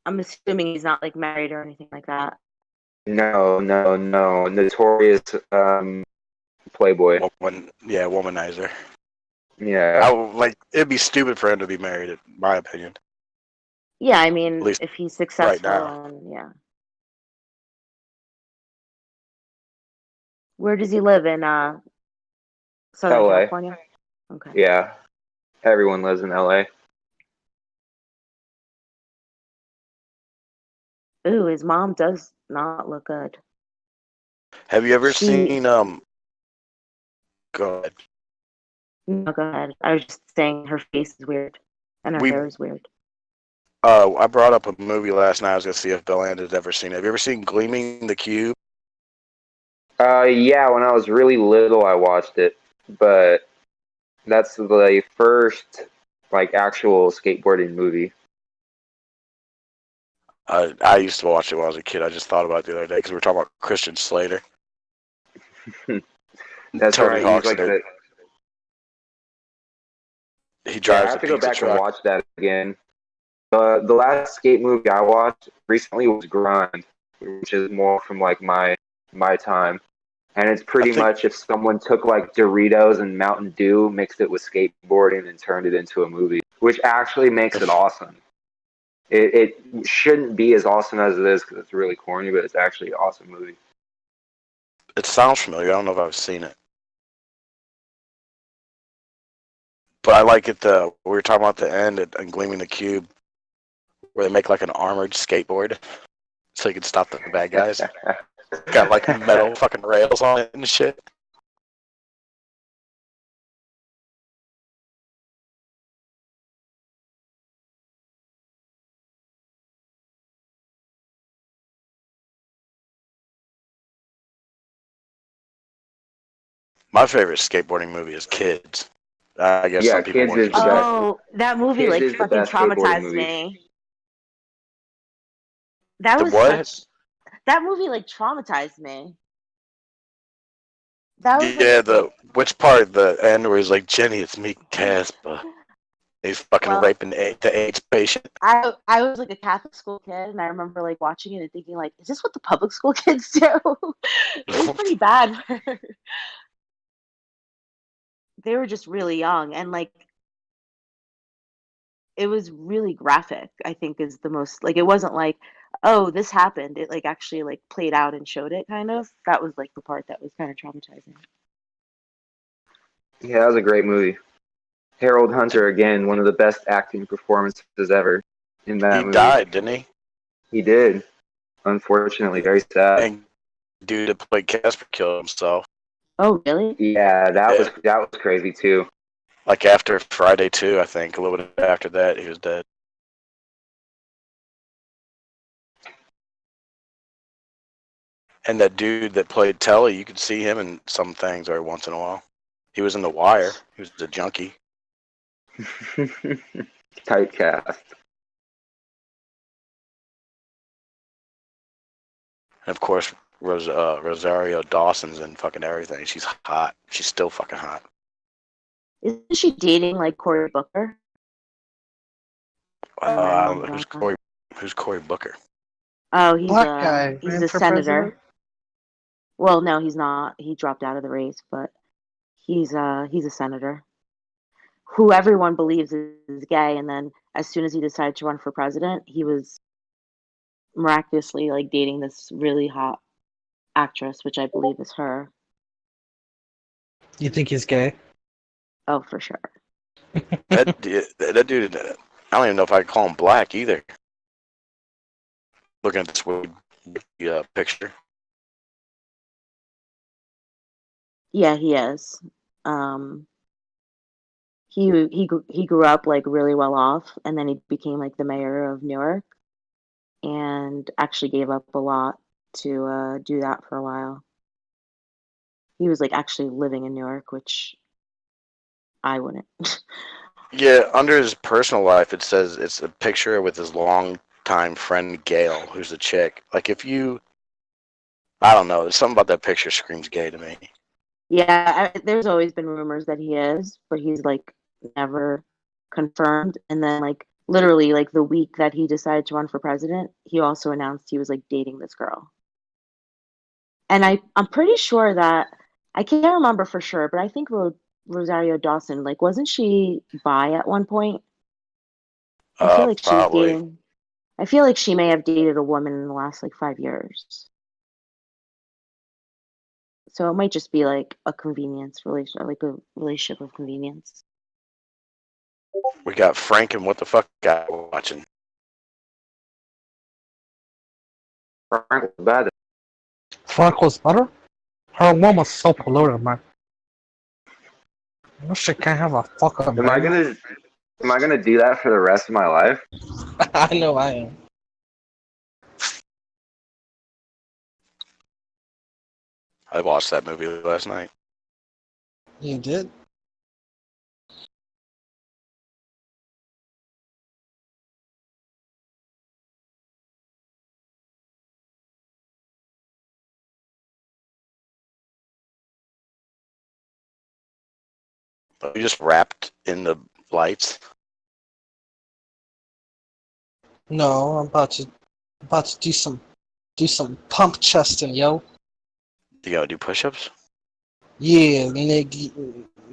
I'm assuming he's not like married or anything like that. No, notorious playboy. Womanizer. Yeah, It'd be stupid for him to be married, in my opinion. Yeah, I At mean, least if he's right successful, now. and yeah. Where does he live in Southern L.A. California? Okay. Yeah, everyone lives in L.A. Ooh, his mom does not look good. Have you ever She seen Go ahead. No, go ahead. I was just saying her face is weird and her We hair is weird. I brought up a movie last night. I was gonna see if Belland had ever seen it. Have you ever seen Gleaming the Cube? Yeah, when I was really little, I watched it, but that's the first like actual skateboarding movie. I used to watch it when I was a kid. I just thought about it the other day because we were talking about Christian Slater. That's Tony right. He's Hawk's like in it. the. He Yeah, I drives have a to go pizza back and truck. watch that again. The last skate movie I watched recently was Grind, which is more from like my time, and it's I pretty think much if someone took like Doritos and Mountain Dew, mixed it with skateboarding, and turned it into a movie, which actually makes it if awesome. It shouldn't be as awesome as it is because it's really corny, but it's actually an awesome movie. it sounds familiar. I don't know if I've seen it, but I like it. We were talking about the end and Gleaming the Cube, where they make like an armored skateboard so you can stop the bad guys. Got like metal fucking rails on it and shit. My favorite skateboarding movie is Kids. I guess Yeah, some people Kids won't is the consider best. it. Oh, that movie Kids like is the fucking best skateboarding traumatized movie. me. That The was what? such that movie like traumatized me. That was like Yeah, the which part? The end where he's like, Jenny, it's me, Casper. He's fucking well, raping the AIDS patient. I was like a Catholic school kid, and I remember like watching it and thinking like, is this what the public school kids do? It was pretty bad. They were just really young, and like it was really graphic. I think is the most like it wasn't like, oh, this happened. It like actually like played out and showed it kind of. That was like the part that was kind of traumatizing. Yeah, that was a great movie. Harold Hunter again, one of the best acting performances ever in He that movie. died, didn't he? He did, unfortunately, very sad. And dude that played Casper killed himself. Oh, really? Yeah, Yeah. that was crazy too. Like after Friday 2, I think. A little bit after that, he was dead. And that dude that played Telly, you could see him in some things every once in a while. He was in The Wire. He was a junkie. Typecast. And of course, Rosario Dawson's in fucking everything. She's hot. She's still fucking hot. Isn't she dating like Cory Booker? Or am I wrong Who's about that? Cory? Who's Cory Booker? Oh, Black guy he's ran a for senator. president. Well, no, he's not. He dropped out of the race, but he's a senator who everyone believes is gay. And then as soon as he decided to run for president, he was miraculously like dating this really hot actress, which I believe is her. You think he's gay? Oh, for sure. That dude. I don't even know if I could call him black either. Looking at this weird picture. Yeah, he is. He grew up like really well off, and then he became like the mayor of Newark, and actually gave up a lot to do that for a while. He was like actually living in Newark, which I wouldn't. Yeah, under his personal life, it says it's a picture with his longtime friend Gail, who's a chick. Like if you, I don't know, something about that picture screams gay to me. Yeah, there's always been rumors that he is, but he's like never confirmed. And then like literally like the week that he decided to run for president, he also announced he was like dating this girl. And I'm pretty sure that I can't remember for sure, but I think Rosario Dawson, like, wasn't she bi at one point? I feel like she was Probably. dating. I feel like she may have dated a woman in the last like 5 years. So it might just be like a convenience relation, like a relationship of convenience. We got Frank and what the fuck guy watching. Frank was bad. Frank was better? Her one was so polluted, man. No shit can't have a fucking Am I man. gonna do that for the rest of my life? I know I am. I watched that movie last night. You did? You just wrapped in the lights. No, I'm about to do some pump chesting, yo. You gotta do push-ups. Yeah, and see,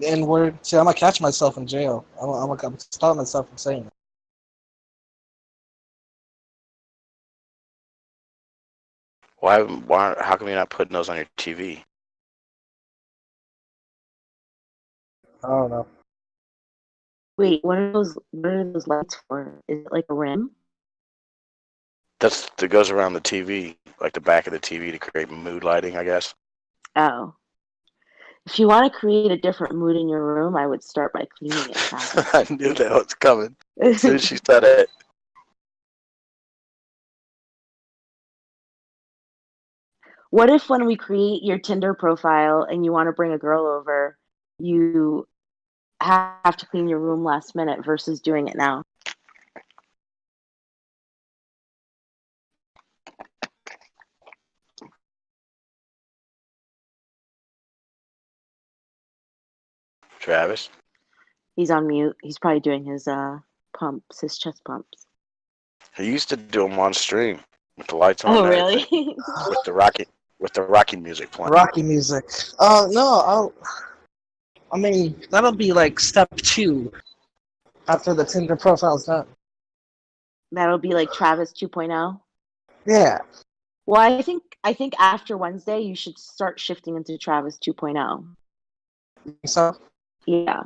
I'm gonna catch myself in jail. I'm gonna stop myself from saying it. Why? Why? How come you're not putting those on your TV? I don't know. Wait, what are those? What are those lights for? Is it like a rim? That goes around the TV, like the back of the TV, to create mood lighting, I guess. Oh, if you want to create a different mood in your room, I would start by cleaning it, I knew that was coming. As soon as she said it. What if when we create your Tinder profile and you want to bring a girl over, you have to clean your room last minute versus doing it now? Travis. He's on mute. He's probably doing his pumps, his chest pumps. He used to do them on stream with the lights on Oh, and really? everything, with the Rocky music playing. Rocky music. No, I mean, that'll be like step 2 after the Tinder profile's done. That'll be like Travis 2.0. Yeah. Well, I think after Wednesday you should start shifting into Travis 2.0. So, Yeah.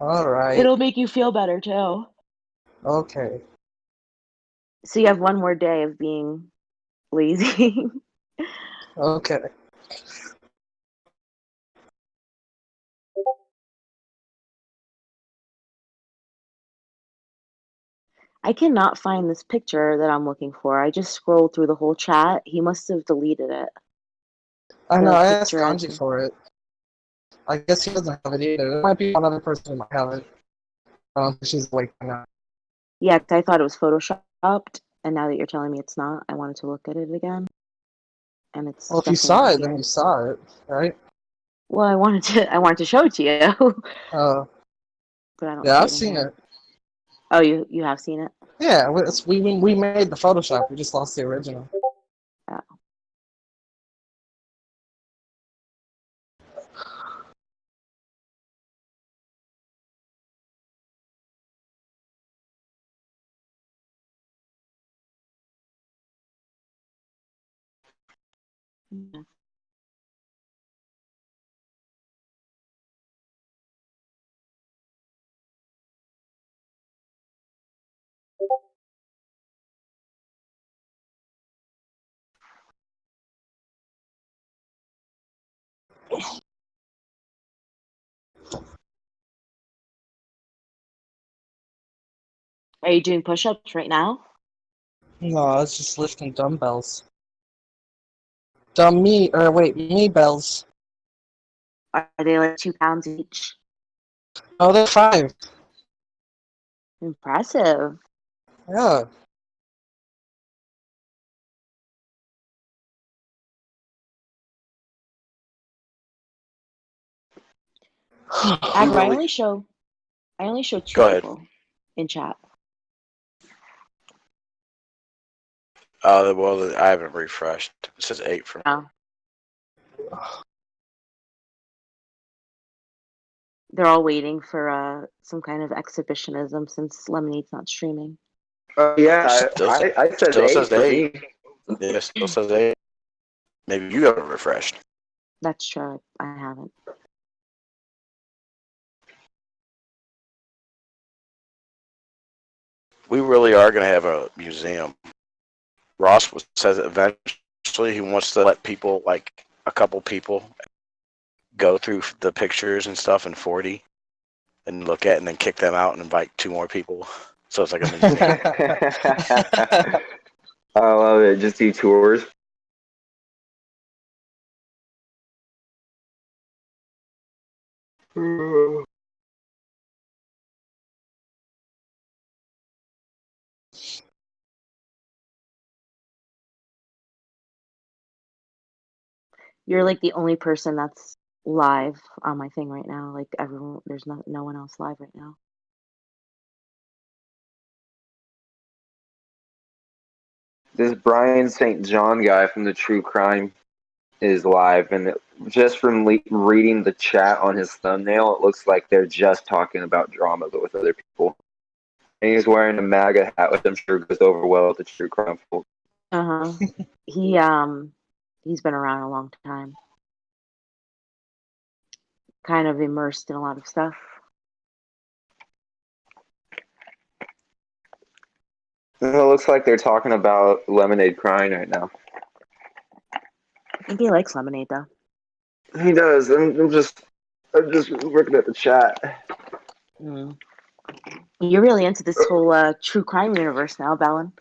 all right. It'll make you feel better too. Okay. So you have one more day of being lazy. Okay. I cannot find this picture that I'm looking for. I just scrolled through the whole chat. He must have deleted it. I know. The I asked picture Ganji for it. I guess he doesn't have it either. There might be one other person who might have it. I don't think she's awake now. Yeah, 'cause I thought it was photoshopped, and now that you're telling me it's not, I wanted to look at it again. And it's Well, if you definitely saw not it, then here. you saw it, right? Well, I wanted to show it to you, Uh, but I don't yeah, see I've it in seen here. it. Oh, you have seen it? Yeah, we made the Photoshop. We just lost the original. Oh. Yeah. Are you doing push-ups right now? No, it's just lifting dumbbells. Me bells. Are they like 2 pounds each? Oh, they're 5. Impressive. Yeah. Agro, I only show two Go ahead. people in chat. Well, I haven't refreshed. It says 8 for me. No. They're all waiting for some kind of exhibitionism since Lemonade's not streaming. Yeah, Still, I said still 8 says for 8. me. Yeah, still says 8. Maybe you haven't refreshed. That's true. I haven't. We really are going to have a museum. Ross says eventually he wants to let people, like a couple people, go through the pictures and stuff in 40 and look at it and then kick them out and invite 2 more people. So it's like a museum. I love it. Just do tours. You're like the only person that's live on my thing right now. Like everyone, there's no one else live right now. This Brian St. John guy from the True Crime is live, and just from reading the chat on his thumbnail, it looks like they're just talking about drama, but with other people. And he's wearing a MAGA hat, which I'm sure goes over well with the True Crime folk. He's been around a long time. Kind of immersed in a lot of stuff. It looks like they're talking about Lemonade crying right now. I think he likes Lemonade though. He does. I'm just looking at the chat. Mm. You're really into this whole true crime universe now, Bellin.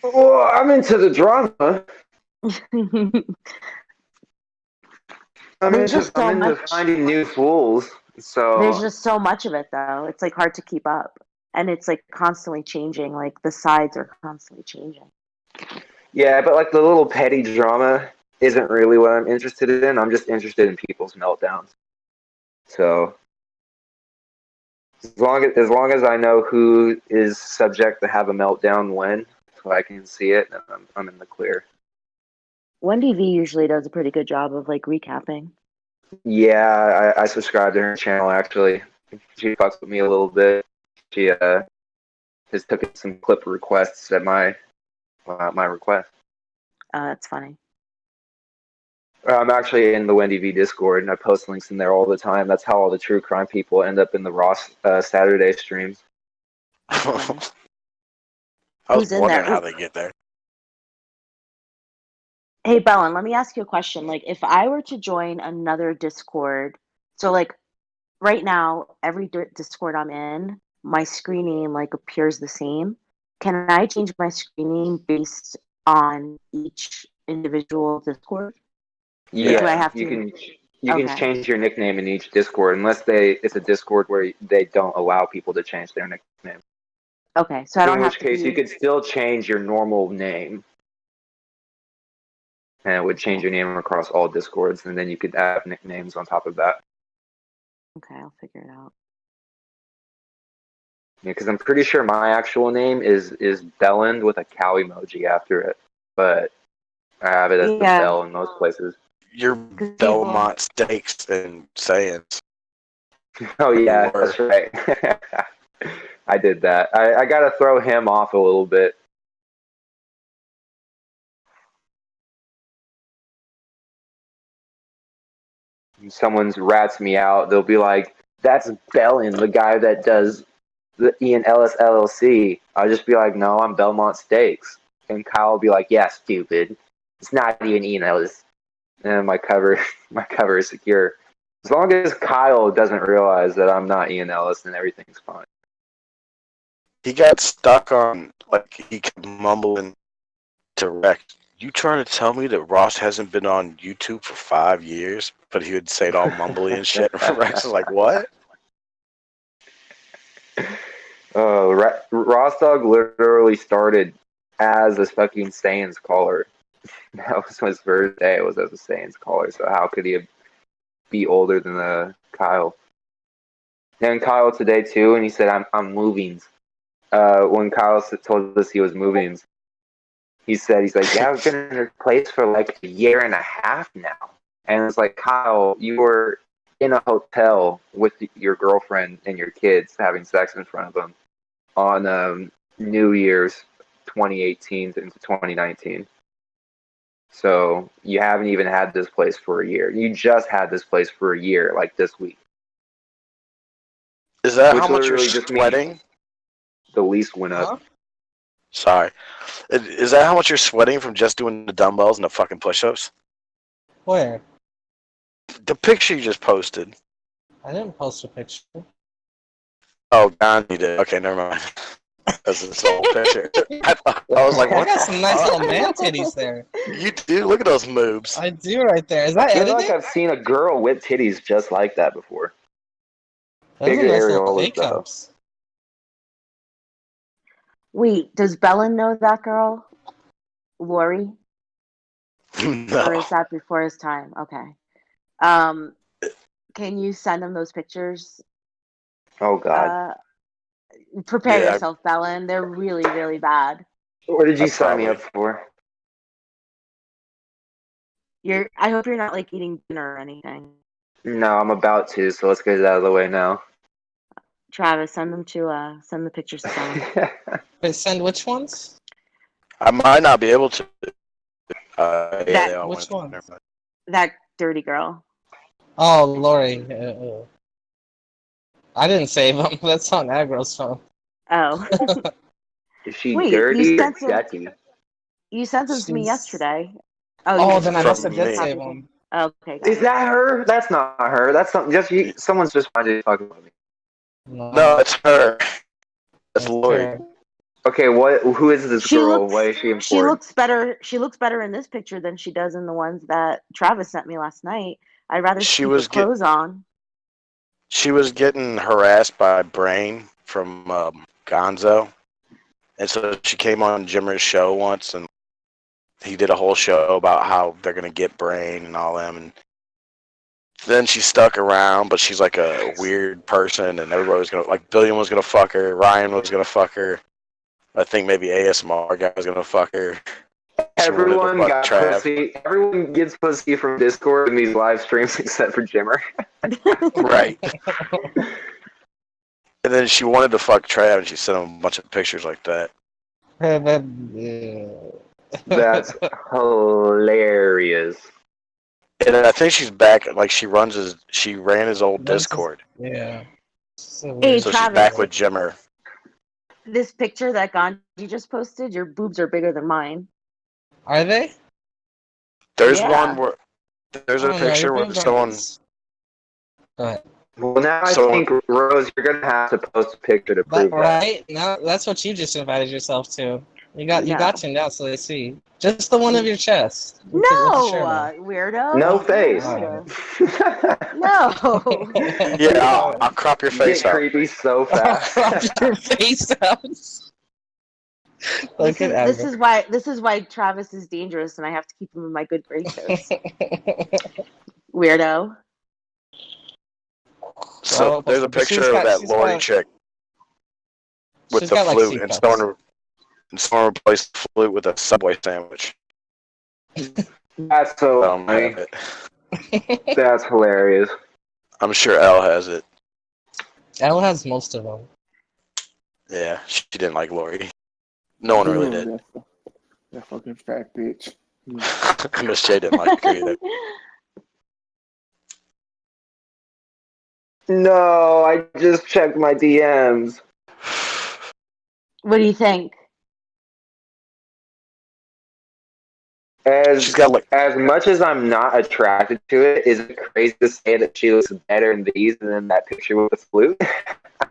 Well, I'm into the drama. I'm into finding new fools. So there's just so much of it though. It's like hard to keep up. And it's like constantly changing. Like the sides are constantly changing. Yeah, but like the little petty drama isn't really what I'm interested in. I'm just interested in people's meltdowns. So as long as I know who is subject to have a meltdown when, so I can see it, then I'm in the clear. Wendy V usually does a pretty good job of like recapping. Yeah, I subscribe to her channel actually. She fucks with me a little bit. She has took some clip requests at my request. That's funny. I'm actually in the Wendy V Discord, and I post links in there all the time. That's how all the true crime people end up in the Ross Saturday streams. I was wondering how they get there. Hey, Bellin, let me ask you a question. Like, if I were to join another Discord, so like right now, every Discord I'm in, my screen name like appears the same. Can I change my screen name based on each individual Discord? Yeah, do I have you to? can change your nickname in each Discord unless it's a Discord where they don't allow people to change their nickname. Okay, so I don't have to. In which case, you could still change your normal name, and it would change your name across all Discords, and then you could add nicknames on top of that. Okay, I'll figure it out. Yeah, because I'm pretty sure my actual name is Belland with a cow emoji after it, but I have it as the Bell in most places. Your Belmont Steaks and Sayings. Oh yeah, that's right. I did that. I got to throw him off a little bit. Someone's rats me out. They'll be like, "That's Bellin, the guy that does the Ian Ellis LLC." I'll just be like, "No, I'm Belmont Steaks." And Kyle will be like, "Yeah, stupid. It's not even Ian Ellis." And my cover is secure. As long as Kyle doesn't realize that I'm not Ian Ellis, then everything's fine. He got stuck on, like, he kept mumbling to Rex. You trying to tell me that Ross hasn't been on YouTube for 5 years? But he would say it all mumbly and shit. Rex was like, what? Ross Dog literally started as a fucking Saiyans caller. That was his first day. It was as a Saiyans caller. So how could he be older than Kyle? And Kyle today too, and he said, I'm moving. When Kyle told us he was moving, he's like, yeah, I've been in her place for like a year and a half now. And it's like, Kyle, you were in a hotel with your girlfriend and your kids having sex in front of them on New Year's 2018 into 2019. So you haven't even had this place for a year. You just had this place for a year, like this week. Is that Which how much you're literally just means sweating? the lease went Huh? up. Sorry. Is that how much you're sweating from just doing the dumbbells and the fucking push-ups? Where? The picture you just posted. I didn't post a picture. Oh, God, you did. Okay, never mind. That's this whole picture. I was like, I what got the some nice fuck? little man titties there. You do? Look at those moves. I do right there. Is that I feel like edited? I've seen a girl with titties just like that before. Those are Bigger nice little areolas, A though. cups. Wait, does Bellin know that girl? Lori? Or No. is that before his time? Okay. Can you send him those pictures? Oh, God. Prepare Yeah. yourself, Bellin. They're really, really bad. What did you I sign me probably- up for? I hope you're not like eating dinner or anything. No, I'm about to, so let's get it out of the way now. Travis, send the pictures to someone. Wait, send which ones? I might not be able to. Yeah, they all Which went. ones? Never mind. That dirty girl. Oh, Lori. I didn't save them. That's on Agro's phone. Oh. Is she Wait, dirty you or sent some- Jackie? You sent them to me She's- yesterday. Oh, you then I From must have did me. save them. Okay. got Is it. that her? That's not her. That's something. Someone's just trying to talk about me. No, it's her. That's Lori. her. Okay, who is this She girl? looks- Why is she important? She looks better. She looks better in this picture than she does in the ones that Travis sent me last night. I'd rather She keep was her clothes on. She was getting harassed by Brain from Gonzo, and so she came on Jimmer's show once, and he did a whole show about how they're gonna get Brain and all them, and then she stuck around, but she's like a weird person, and everybody was gonna Billion was gonna fuck her, Ryan was gonna fuck her, I think maybe ASMR guy was gonna fuck her. She wanted to Everyone fuck got Trav. pussy. Everyone gets pussy from Discord in these live streams except for Jimmer. Right. And then she wanted to fuck Trav, and she sent him a bunch of pictures like that. Yeah. That's hilarious. And I think she's back. Like she ran his old Runs his- Discord, Yeah. So Hey, weird. so Travis. she's back with Jimmer. This picture that Gandhi just posted, your boobs are bigger than mine. Are they? There's Yeah. one where there's I a don't know, your picture where boobs aren't someone. as- Go ahead. Well, now I So- think, Rose, you're going to have to post a picture to That, prove that. right? Now that's what you just invited yourself to. You got No. tuned out so they see. Just the one of your chest. With No, the shirt on. weirdo. No face. Weirdo. No. Yeah, I'll crop your You face get out. creepy so I'll fast. crop your face out. Look at This is why Travis is dangerous, and I have to keep him in my good graces. Weirdo. So Well, there's a but she's picture got- of that she's Lori got- chick with she's the got, like, flute, and C-cups. someone replaced the flute with a Subway sandwich. That's so I don't have funny. it. That's hilarious. I'm sure Elle has it. Elle has most of them. Yeah, she didn't like Lori. No one really did. That fucking fat bitch. Miss J didn't like her either. No, I just checked my DMs. What do you think? As She's got like as much as I'm not attracted to it, is it crazy to say that she looks better in these than in that picture with the flute?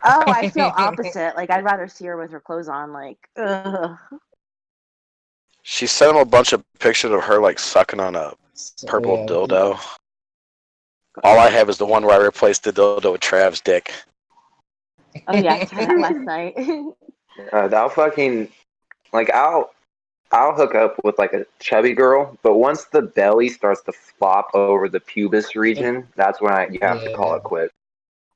Oh, I feel opposite. Like I'd rather see her with her clothes on. Like, ugh. she sent him a bunch of pictures of her like sucking on a purple Yeah. dildo. All I have is the one where I replaced the dildo with Trav's dick. Oh yeah, I saw that last night. I'll fucking I'll hook up with like a chubby girl, but once the belly starts to flop over the pubis region, that's when you have to call it quits.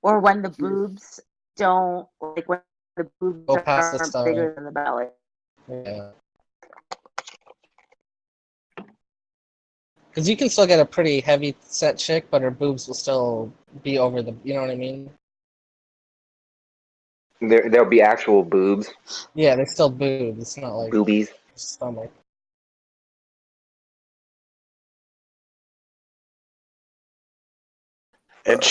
or when the boobs don't like when the boobs Go past the aren't stomach. bigger than the belly. Yeah. Because you can still get a pretty heavy set chick, but her boobs will still be over the. You know what I mean? There'll be actual boobs, Yeah, they're still boobs. It's not like boobies. stomach. And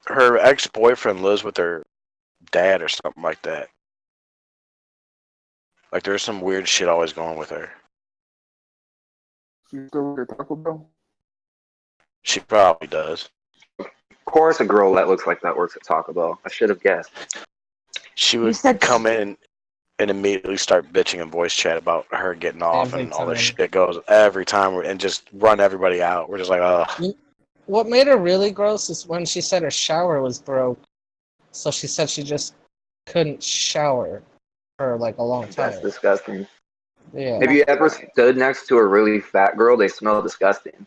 her ex boyfriend lives with her dad or something like that. Like there's some weird shit always going with her. You still with your Taco Bell? She probably does. Of course, a girl that looks like that works at Taco Bell. I should have guessed. She You would said come in and immediately start bitching and voice chat about her getting off Every and all this time. shit goes every time and just run everybody out. We're just like, oh. What made her really gross is when she said her shower was broke. So she said she just couldn't shower for like a long time. That's disgusting. Yeah. Have you ever stood next to a really fat girl? They smell disgusting.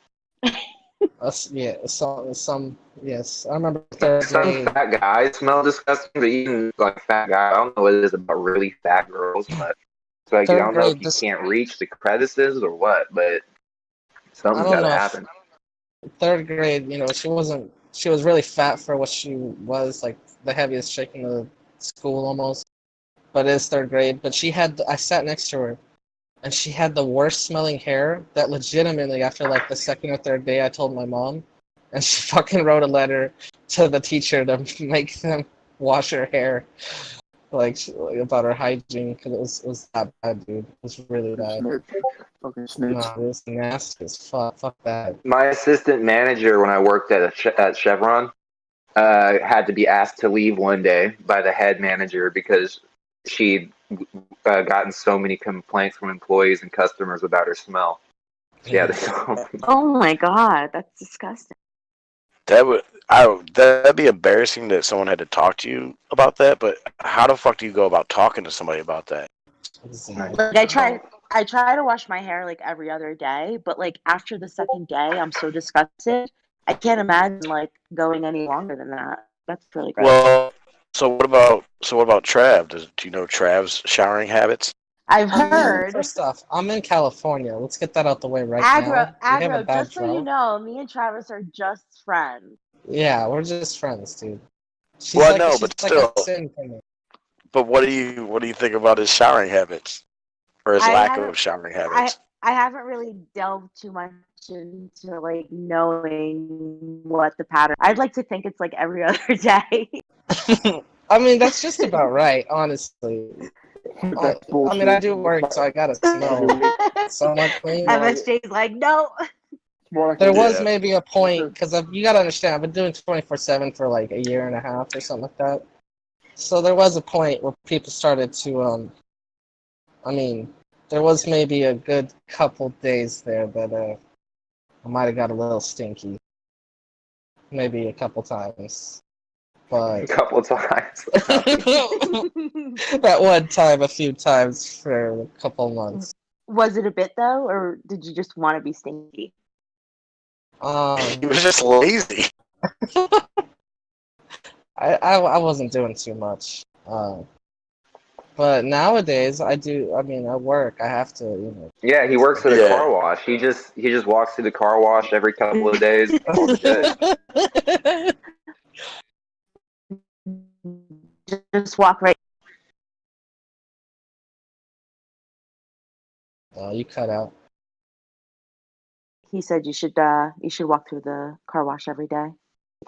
Yeah, some yes. I remember third Some grade. fat guys smell disgusting, but even like fat guy, I don't know what it is about really fat girls, but it's like I Third don't know if grade, you can't reach the crevices or what, but I something's don't gotta know. happen. Third grade, she was really fat for what she was, like the heaviest chick in the school almost. But it's third grade. But I sat next to her, and she had the worst smelling hair that legitimately after like the second or third day I told my mom, and she fucking wrote a letter to the teacher to make them wash her hair, like about her hygiene, because it was that bad, dude. It was really bad. Snitch. Fucking snitch. No, it was nasty as fuck. Fuck that. My assistant manager, when I worked at Chevron, had to be asked to leave one day by the head manager because she'd gotten so many complaints from employees and customers about her smell. She had to oh my god, that's disgusting. That'd be embarrassing that someone had to talk to you about that, but how the fuck do you go about talking to somebody about that? Like I try to wash my hair like every other day, but like after the second day I'm so disgusted. I can't imagine like going any longer than that. That's really gross. Well, so what about Trav? Do you know Trav's showering habits? I've heard. First off, I'm in California. Let's get that out the way right Aggro, now. We have a bad just so you know, me and Travis are just friends. Yeah, we're just friends, dude. She's Well, like, no, she's but like still. a sin for me. But what do you think about his showering habits, or his lack of showering habits? I haven't really delved too much into like knowing what the pattern. I'd like to think it's like every other day. I mean, that's just about right, honestly. That's I mean, I do work, so I gotta smell somewhat clean. MSJ's like, no. More like There was Yeah. maybe a point, because you gotta understand, I've been doing 24/7 for like a year and a half or something like that. So there was a point where people started to, I mean, there was maybe a good couple days there that I might have got a little stinky. Maybe a couple times. a But couple of times. that one time, a few times for a couple months. Was it a bit though, or did you just want to be stinky? He was just lazy. I wasn't doing too much. But nowadays I do. I mean, at work I have to, Yeah, he works at a Yeah. car wash. He just walks through the car wash every couple of days. All good. Just walk right. Oh, you cut out. He said you should walk through the car wash every day.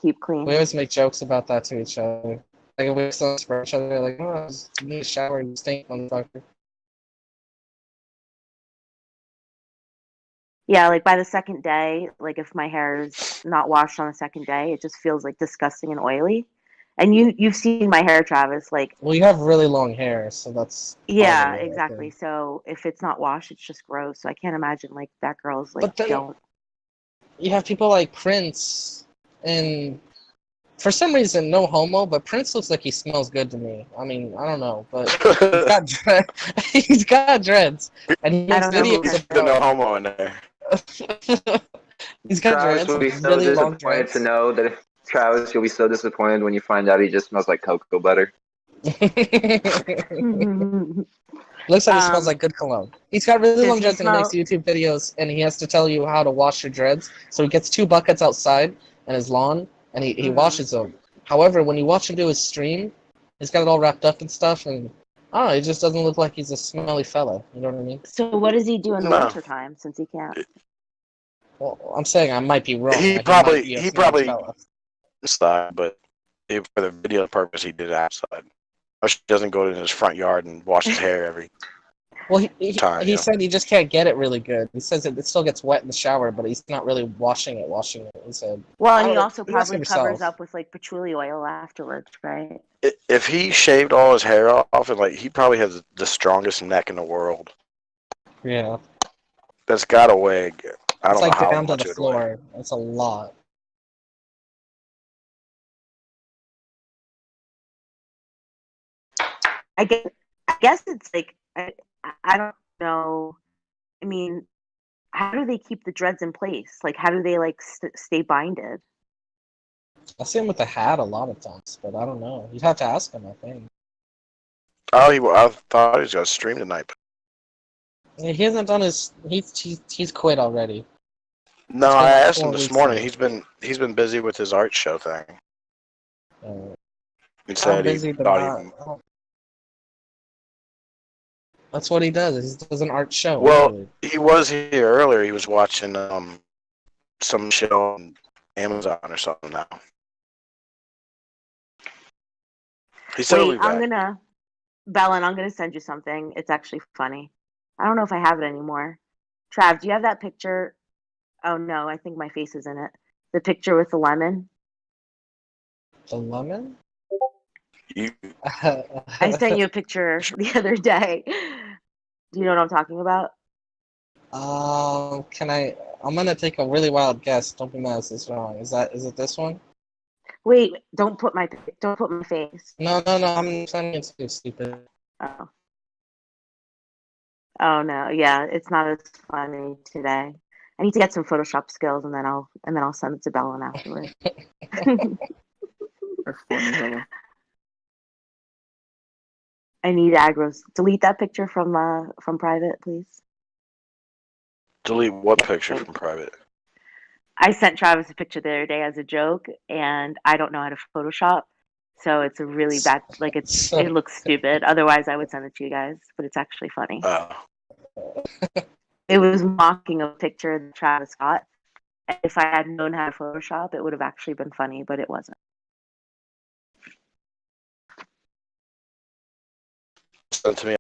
Keep clean. We always make jokes about that to each other. Like if we still spur each other, like, oh, I just need a shower and stink, motherfucker. Yeah, like by the second day, like if my hair is not washed on the second day, it just feels like disgusting and oily. And you've seen my hair, Travis. Like, Well, you have really long hair, so that's yeah, part of it, I exactly. think. So if it's not washed, it's just gross. So I can't imagine like that girl's like But then don't. you have people like Prince, and for some reason, no homo, but Prince looks like he smells good to me. I mean, I don't know, but he's got he's got dreads, and he makes don't know who videos There's no about. homo in there. He's got Travis dreads, would be like so really long disappointed dreads. to know that Travis, you'll be so disappointed when you find out he just smells like cocoa butter. Looks like he smells like good cologne. He's got really Does long he dreads and he makes smell- YouTube videos and he has to tell you how to wash your dreads. So he gets 2 buckets outside and his lawn and he Mhm. washes them. However, when you watch him do his stream, he's got it all wrapped up and stuff and I don't know, it just doesn't look like he's a smelly fella. You know what I mean? So what does he do in the No. wintertime since he can't? Well, I'm saying I might be wrong. He Like, might probably- be a he smelly probably- fella. Inside, but for the video purpose, he did it outside. Or she doesn't go in his front yard and wash his hair every. Well, he time, yeah. said he just can't get it really good. He says it still gets wet in the shower, but he's not really washing it. He said. Well, I and he don't know, also he asked probably himself. covers up with like patchouli oil afterwards, right? If he shaved all his hair off, and like he probably has the strongest neck in the world. Yeah. That's got to weigh. I It's don't like know how down to much the it would weigh. floor. It's a lot. I guess it's like I don't know. I mean, how do they keep the dreads in place? Like, how do they like stay binded? I see him with a hat a lot of times, but I don't know. You'd have to ask him, I think. Oh, I thought he was gonna stream tonight. Yeah, he hasn't done his. He's quit already. No, It's been I like asked 4 him this weeks morning. ago. He's been busy with his art show thing. He I'm said busy, he but thought not. I don't- That's what he does. He does an art show. Well, literally. he was here earlier. He was watching some show on Amazon or something now. He said he'll Wait, be back. Bellin, I'm gonna send you something. It's actually funny. I don't know if I have it anymore. Trav, do you have that picture? Oh no, I think my face is in it. The picture with the lemon. The lemon? You, I sent you a picture the other day. Do you know what I'm talking about? Can I? I'm gonna take a really wild guess. Don't be mad if it's wrong. Is it this one? Wait, don't put my face. No. I'm planning to be stupid. Oh. Oh no, yeah, it's not as funny today. I need to get some Photoshop skills and then I'll send it to Bellin afterwards. That's funny, Hella. I need aggros. Delete that picture from private, please. delete what picture from private? I sent Travis a picture the other day as a joke, and I don't know how to Photoshop, so it's a really bad. Like it looks stupid. Otherwise, I would send it to you guys, but it's actually funny. It was mocking a picture that Travis got. And if I had known how to Photoshop, it would have actually been funny, but it wasn't. Send it to me.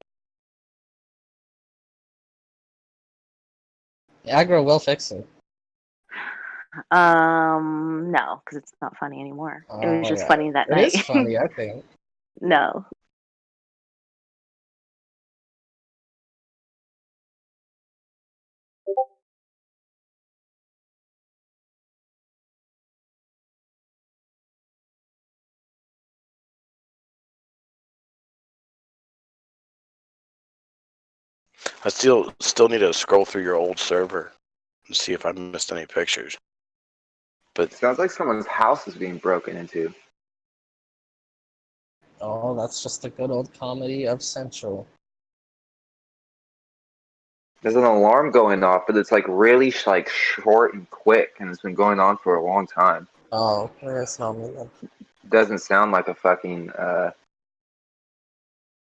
Aggro will fix it. No, because it's not funny anymore. It was just funny that night. It is funny, I think. No. I still need to scroll through your old server and see if I missed any pictures. But Sounds like someone's house is being broken into. Oh, that's just the good old comedy of Central. There's an alarm going off, but it's like really like short and quick, and it's been going on for a long time. Oh, that's not me then. Doesn't sound like a fucking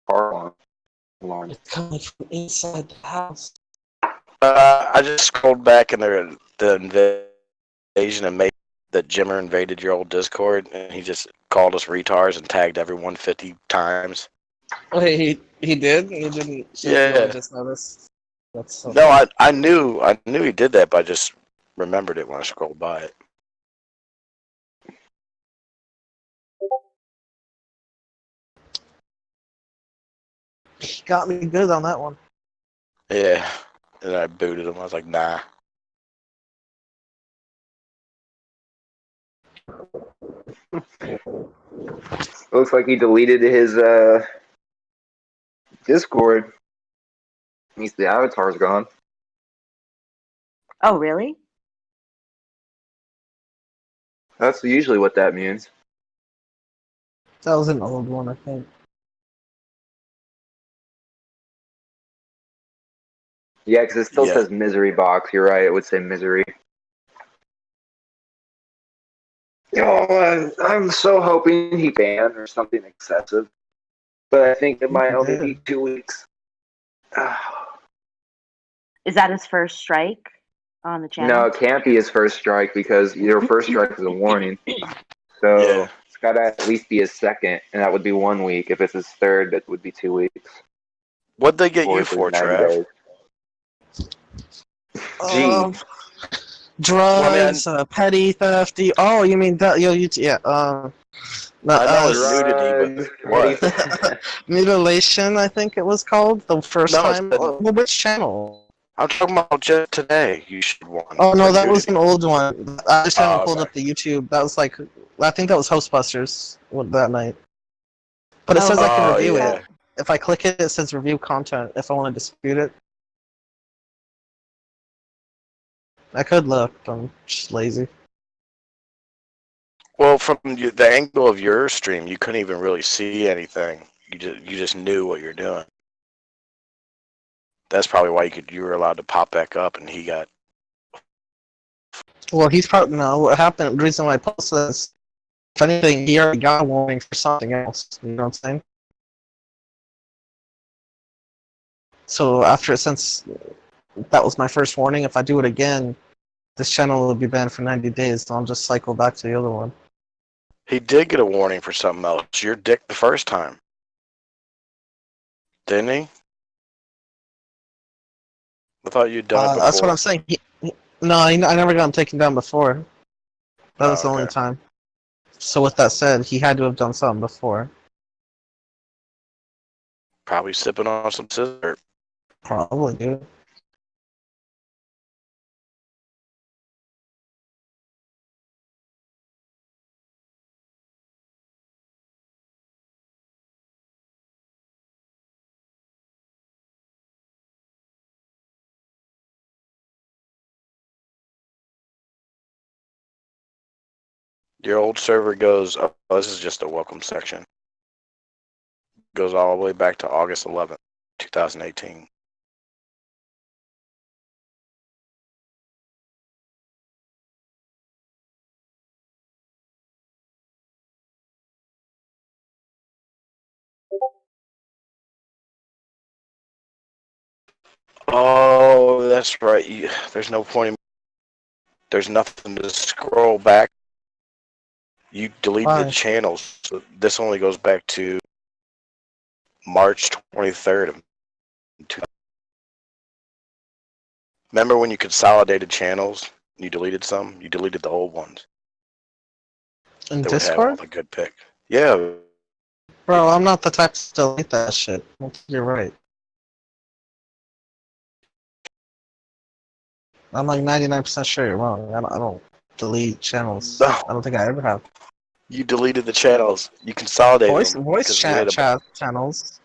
car alarm. It's coming from inside the house. I just scrolled back and the invasion and made that Jimmer invaded your old Discord and he just called us retards and tagged everyone 50 times. Wait, he did? He didn't? Yeah. I just noticed. That's so No, I knew he did that, but I just remembered it when I scrolled by it. He got me good on that one. Yeah. And I booted him. I was like, nah. Looks like he deleted his Discord. Means the avatar's gone. Oh, really? That's usually what that means. That was an old one, I think. Yeah, because it still Yeah. says misery box. You're right. It would say misery. I'm so hoping he banned or something excessive, but I think it might only be 2 weeks. Is that his first strike on the channel? No, it can't be his first strike because your first strike is a warning. So Yeah. it's got to at least be his second, and that would be 1 week. If it's his third, that would be 2 weeks. What'd they get you Fourth is for, 90 Trav? days. Gee, Drugs, petty theft. Oh, you mean that? Yeah. No, I know it's nudity, but drugs, what? mutilation. I think it was called the first No, time. it's Well, which channel? I'm talking about just today. You should one. Oh no, for that was nudity. an old one. I just haven't pulled okay. up the YouTube. That was like, I think that was Hostbusters that night. But it Oh, says I can Oh, review yeah. it. If I click it, it says review content. If I want to dispute it, I could look. I'm just lazy. Well, from the angle of your stream, you couldn't even really see anything. You just knew what you're doing. That's probably why you were allowed to pop back up, and he got. Well, he's probably no. What happened? The reason why I posted this, if anything, he already got a warning for something else. You know what I'm saying? So after, since that was my first warning, if I do it again, this channel will be banned for 90 days. So I'll just cycle back to the other one. He did get a warning for something else. Your dick the first time, didn't he? I thought you'd done it before. That's what I'm saying. No, I never got him taken down before. That was the only okay. time. So with that said, he had to have done something before. Probably sipping on some scissor. Probably, dude. Your old server goes. Oh, this is just a welcome section. Goes all the way back to August 11th, 2018. Oh, that's right. There's no point in. There's nothing to scroll back. You delete the Why? channels. So this only goes back to March 23rd of 2000. Remember when you consolidated channels? You deleted some. You deleted the old ones. In That would have all Discord? the good pick. Yeah. Bro, I'm not the type to delete that shit. You're right. I'm like 99% sure you're wrong. I don't delete channels. No. I don't think I ever have. You deleted the channels. You consolidated them. Voice because we had chat channels.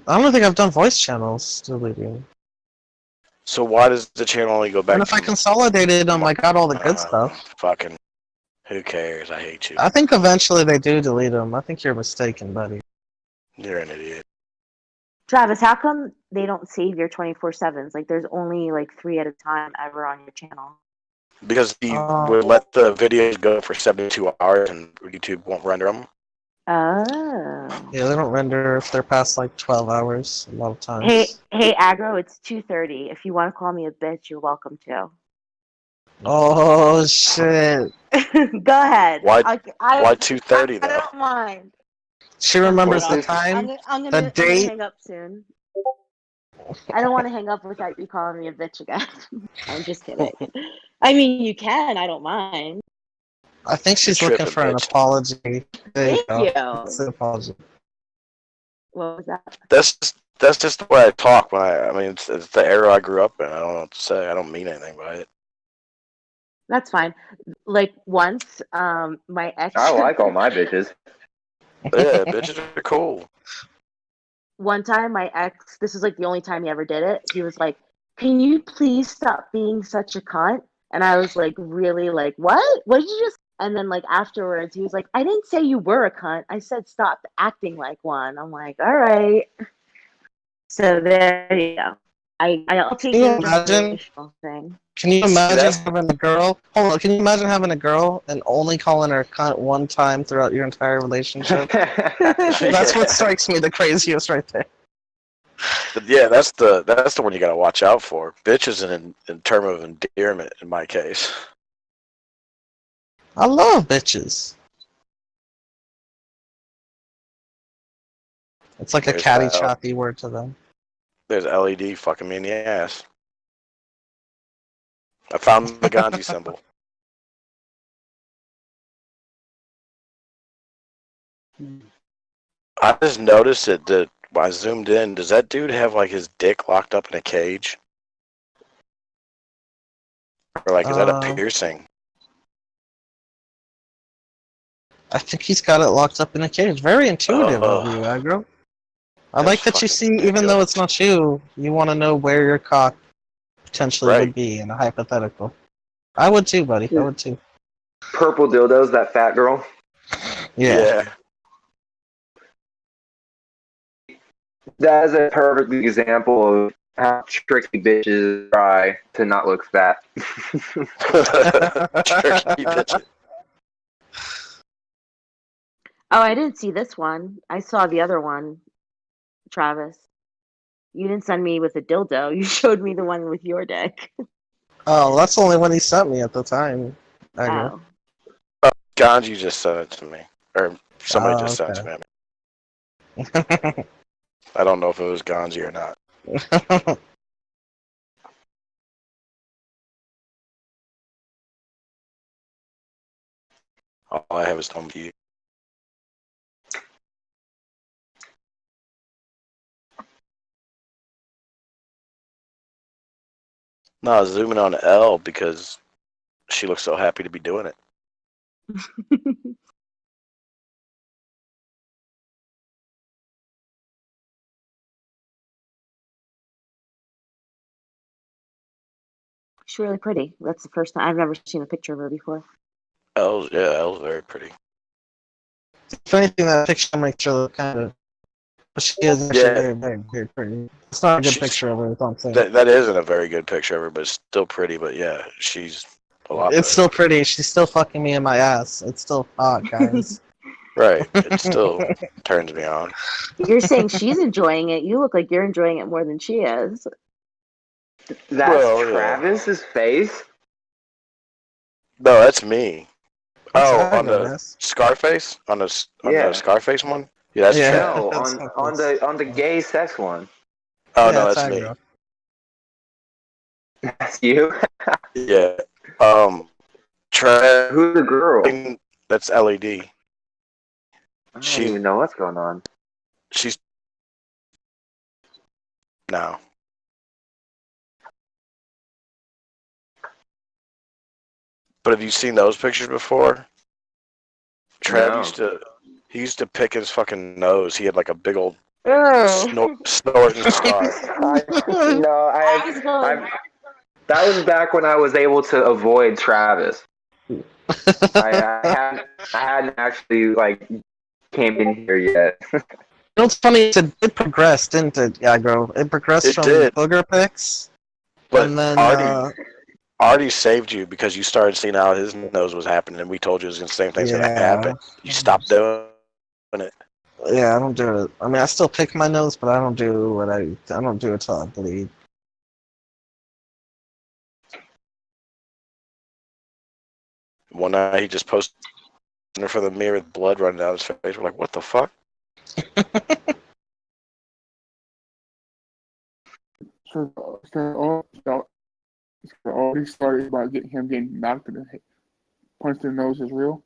I don't think I've done voice channels deleting. So why does the channel only go back And if to I consolidated them, I got all the good stuff. Fucking, who cares? I hate you. I think eventually they do delete them. I think you're mistaken, buddy. You're an idiot. Travis, how come they don't save your 24/7s? Like, there's only like 3 at a time ever on your channel. Because he would let the videos go for 72 hours and YouTube won't render them. Oh. Yeah, they don't render if they're past like 12 hours a lot of times. Hey, Aggro, it's 2:30. If you want to call me a bitch, you're welcome to. Oh shit! Go ahead. Why? I Why 2:30 I though? don't mind. She remembers the I'm time, gonna the date. hang up soon. I don't want to hang up without you calling me a bitch again. I'm just kidding. I mean, you can. I don't mind. I think she's You're looking tripping, for an bitch. apology. There you Thank go. you. That's an apology. What was that? That's just the way I talk. I mean, it's the era I grew up in. I don't know what to say. I don't mean anything by it. That's fine. Like once, my ex. I like all my bitches. Yeah, bitches are cool. One time, my ex. This is like the only time he ever did it. He was like, "Can you please stop being such a cunt?" And I was like, "Really? Like what? What did you just And then like afterwards, he was like, "I didn't say you were a cunt. I said stop acting like one." I'm like, "All right." So there you go. I'll take Can you your imagine? informational thing. Can you imagine that's- having a girl? Hold on. Can you imagine having a girl and only calling her cunt one time throughout your entire relationship? That's what strikes me the craziest right there. Yeah, that's the one you gotta watch out for. Bitch is in term of endearment in my case. I love bitches. It's like a There's catty L- choppy word to them. There's LED fucking me in the ass. I found the Gandhi symbol. I just noticed that when I zoomed in, does that dude have like his dick locked up in a cage? Or like is that a piercing? I think he's got it locked up in a cage. Very intuitive of you, Aggro. I That's like that you fucking see, even though it's not you, you want to know where your cock potentially Right. would be in a hypothetical. I would too, buddy. I would too. Purple dildos, that fat girl. Yeah. That is a perfect example of how tricky bitches try to not look fat. Tricky bitch. Oh, I didn't see this one. I saw the other one, Travis. You didn't send me with a dildo. You showed me the one with your dick. Oh, that's the only one he sent me at the time. Aggro. Oh. Ganji just sent it to me. Or somebody just sent it okay. to me. I don't know if it was Ganji or not. All I have is Tom View. No, I was zooming on L because she looks so happy to be doing it. She's really pretty. That's the first time I've never seen a picture of her before. L's very pretty. If anything, that picture makes her look kind of. But she is actually Yeah. very, very, very pretty. It's not a good She's- picture of her, is what I'm saying. That isn't a very good picture of her, but it's still pretty. But yeah, she's a lot. It's still pretty. She's still fucking me in my ass. It's still hot, guys. Right. It still turns me on. You're saying she's enjoying it. You look like you're enjoying it more than she is. That's Well, yeah. Travis's face? No, that's me. That's Oh, how I on go, the guys. Scarface, on the Yeah. Scarface one. Yeah, that's Yeah. Trav. No, That's on the gay sex one. Oh Yeah, no, that's that's me. aggro. That's you? Yeah. Trav. Who's the girl? That's LED. I don't She- even know what's going on. She's no. But have you seen those pictures before? Trav No. used to pick his fucking nose. He had like a big old Oh. snorting scar. No, that was back when I was able to avoid Travis. I hadn't actually like came in here yet. You know what's funny? It did progress, didn't it, Aggro? It progressed It from did. booger pics, But and then Artie saved you because you started seeing how his nose was happening, and we told you the same thing's gonna happen. You stopped doing it. Yeah, I don't do it. I mean, I still pick my nose, but I don't do I don't do it till I bleed. One night he just posted in front of the mirror with blood running down his face. We're like, what the fuck? So all these stories about him getting knocked in the head, punched in the nose is real.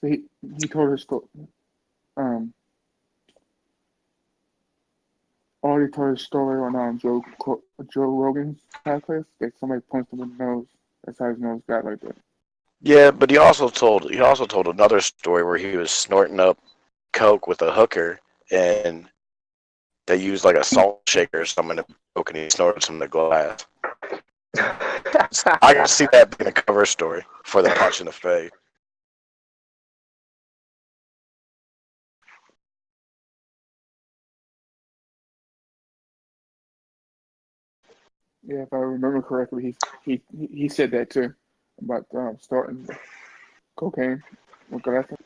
So he told his story. Already told his story on Joe Rogan's podcast that somebody punched him in the nose. That's how his nose got like that. Yeah, but he also told another story where he was snorting up coke with a hooker, and they used like a salt shaker or something to coke, and he snorted some of the glass. I can see that being a cover story for the punch in the face. Yeah, if I remember correctly, he said that too about starting cocaine with Galactus.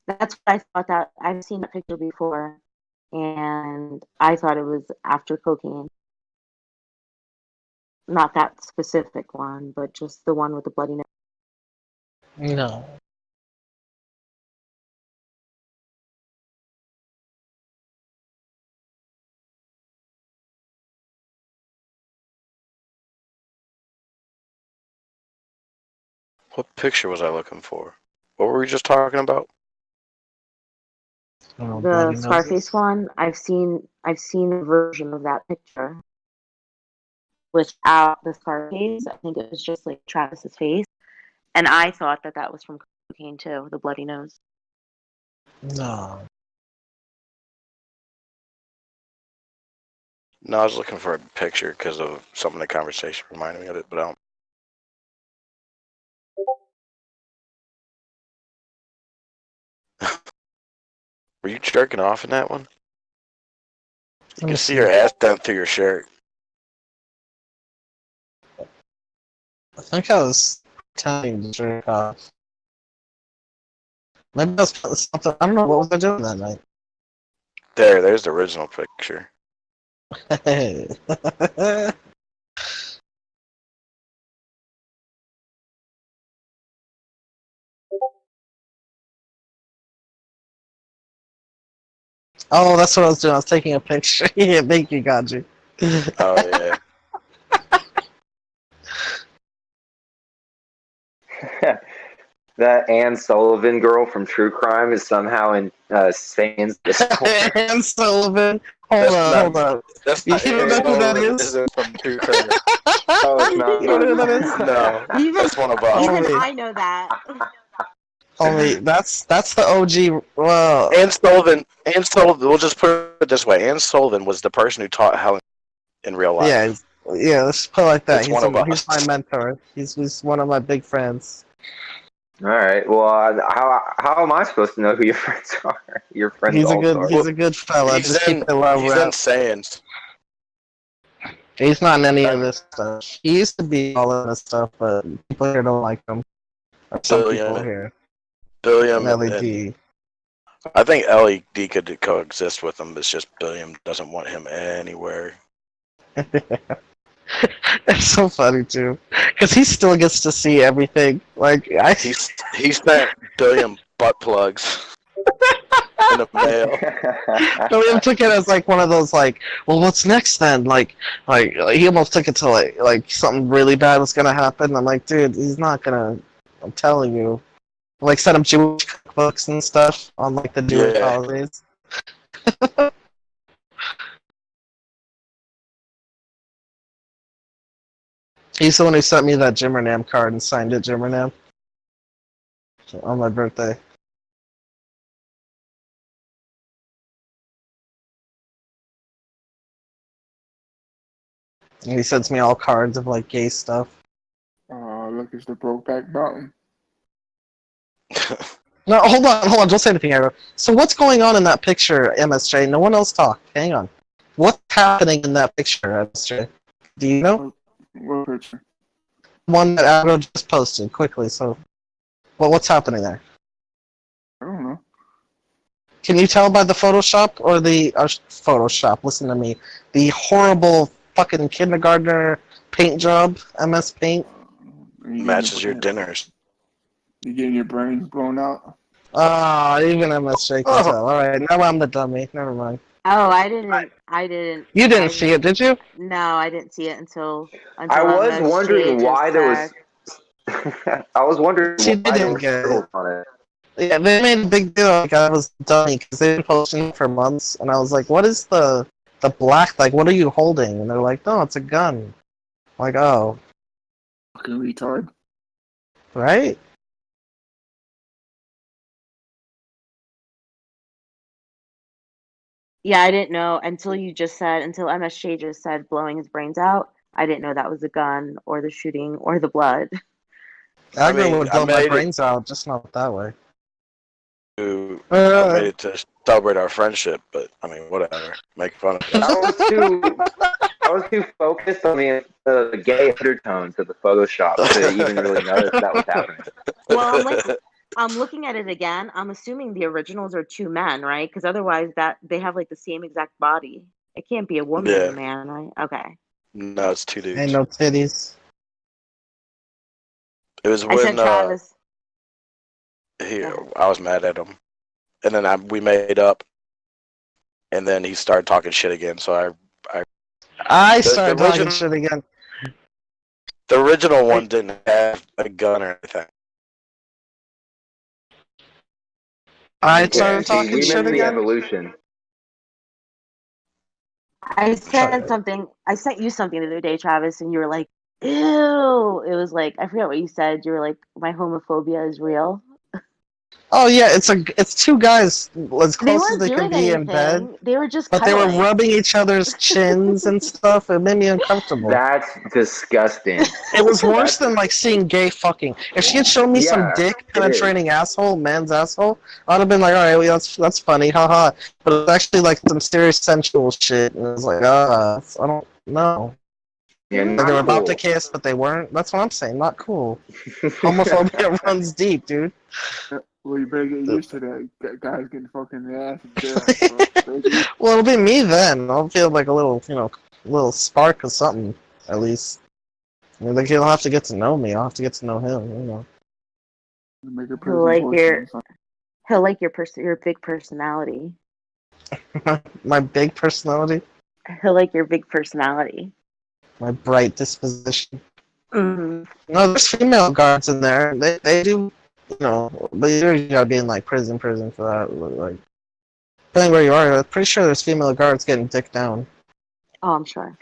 That's what I thought. That I've seen that picture before, and I thought it was after cocaine. Not that specific one, but just the one with the bloody nose. No. What picture was I looking for? What were we just talking about? Oh, The bloody Scarface noses. one, I've seen a version of that picture without the Scarface. I think it was just like Travis's face, and I thought that that was from cocaine too, the bloody nose. No. No, I was looking for a picture because of some of the conversation reminded me of it, but I don't. Were you jerking off in that one? You Let me can see see. your ass dent through your shirt. I think I was telling to jerk off. Maybe I was something. I don't know what was I doing that night. There's the original picture. Hey. Oh, that's what I was doing. I was taking a picture. Yeah, thank you, Gaji. Oh yeah. That Anne Sullivan girl from True Crime is somehow in Satan's Discord. Anne Sullivan. That's Hold not on. that's You not don't Ann know who that Sullivan, is? is it from True Crime? Oh, it's You don't know who that is? not. No, Even that's one of us. even Homie, I know that. homie, that's the OG. Well, Ann Sullivan. We'll just put it this way: Ann Sullivan was the person who taught Helen in real yeah, life. yeah. Let's put it like that. It's one of He's my us. mentor. He's one of my big friends. All right. Well, how am I supposed to know who your friends are? Your friends also are. He's a good fella. He's Just keep in it low he's in rap. Sayans. He's not in any of this stuff. He used to be all in this stuff, but people here don't like him. Or some people Billiam, here. Billiam, And and LED. I think LED could coexist with him. It's just Billiam doesn't want him anywhere. It's so funny too, because he still gets to see everything. Like He sent Billiam butt plugs in the mail. William took it as like one of those like, well, what's next then? Like he almost took it to like something really bad was gonna happen. I'm like, dude, he's not gonna. I'm telling you, like set up Jewish cookbooks and stuff on like the Jewish Yeah. holidays. He's the one who sent me that Jimmernam card and signed it Jimmernam on my birthday. And he sends me all cards of like gay stuff. Look, it's the Brokeback Mountain. No, hold on, don't say anything, Arrow. So what's going on in that picture, MSJ? No one else talked. Hang on. What's happening in that picture, MSJ? Do you know? What picture? One that Arrow just posted quickly, so what's happening there? I don't know. Can you tell by the Photoshop or the Photoshop? Listen to me. The horrible fucking kindergartner paint job, MS Paint. Matches your dinners. You getting your brains blown out? Ah, even MSJ can tell. Alright, now I'm the dummy. Never mind. Oh, I didn't. You didn't see it, did you? No, I didn't see it until I was MSJ wondering just why there was. said- I was wondering See, why they there didn't was get it. scribbles on it. Yeah, they made a big deal like I was a dummy because they've been posting it for months, and I was like, what is the black, like, what are you holding? And they're like, no, it's a gun. I'm like, oh. Fucking retard. Right? Yeah, I didn't know until MSJ just said blowing his brains out. I didn't know that was the gun or the shooting or the blood. I Agro mean, would blow my brains out, just not that way. I made it to celebrate our friendship, but I mean, whatever. Make fun of it. I was too focused on the gay undertones of the Photoshop to even really notice that was happening. Well, I'm looking at it again. I'm assuming the originals are two men, right? Because otherwise, that they have like the same exact body. It can't be a woman and a Yeah. man, right? Okay. No, it's two dudes. Ain't no titties. It was I when sent Travis. I was mad at him, and then we made up, and then he started talking shit again. So I The started talking original- shit again. the original one didn't have a gun or anything. I Yeah, started see, talking we shit missed the again. evolution. I sent something. I sent you something the other day, Travis, and you were like, "Ew!" It was like I forget what you said. You were like, "My homophobia is real." Oh yeah, it's two guys as They close as weren't they can doing be in bed, anything. They were just but they were cuddling. rubbing each other's chins and stuff. It made me uncomfortable. That's disgusting. It was worse than like seeing gay fucking. If she had shown me some Yeah, dick it is. penetrating asshole, man's asshole, I'd have been like, all right, well, that's funny, haha. But it's actually like some serious sensual shit, and it was like, I don't know. Yeah, Like they were not about to cool. kiss, but they weren't. That's what I'm saying. Not cool. Homophobia runs deep, dude. Well, you better get used to that. Guys getting fucked in the ass and death. So, Well, it'll be me then. I'll feel like a little, little spark of something, at least. I mean, like he'll have to get to know me. I'll have to get to know him. make a He'll prison like portion your or something. he'll like your big personality. My big personality, He'll like your big personality. my bright disposition. Mm-hmm. No, there's female guards in there. They do, but you gotta be in like prison for that. Like, depending where you are, I'm pretty sure there's female guards getting dick down. Oh, I'm sure.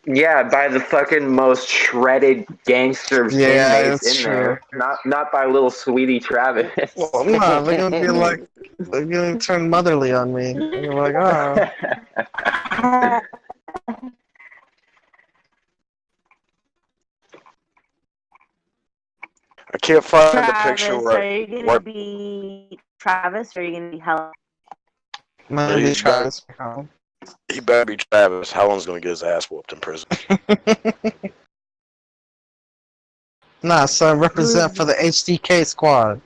Yeah, by the fucking most shredded gangster Yeah, inmates that's in true. there. Not by little sweetie Travis. Well, no, they're gonna be like, they're gonna turn motherly on me. And you're like, oh. I can't find the Travis, picture are where you gonna be Travis or are you gonna be Helen? Maybe he's Travis. he better be Travis. Helen's gonna get his ass whooped in prison. Nah, so I represent for the HDK squad.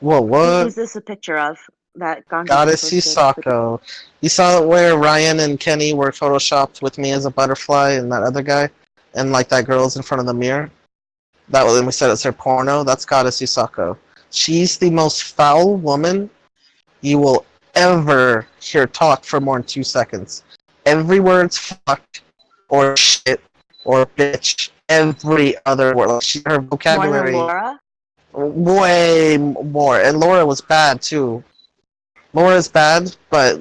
Whoa, what? Who's this a picture of? That Gandhi Goddess posted? Sisako. You saw where Ryan and Kenny were photoshopped with me as a butterfly and that other guy? And like that girl's in front of the mirror? That was, and we said it's her porno? That's Goddess Sisako. She's the most foul woman you will ever hear talk for more than 2 seconds. Every word's fuck, or shit, or bitch. Every other word. Like her vocabulary. More than Laura? Way more. And Laura was bad too. Laura's bad, but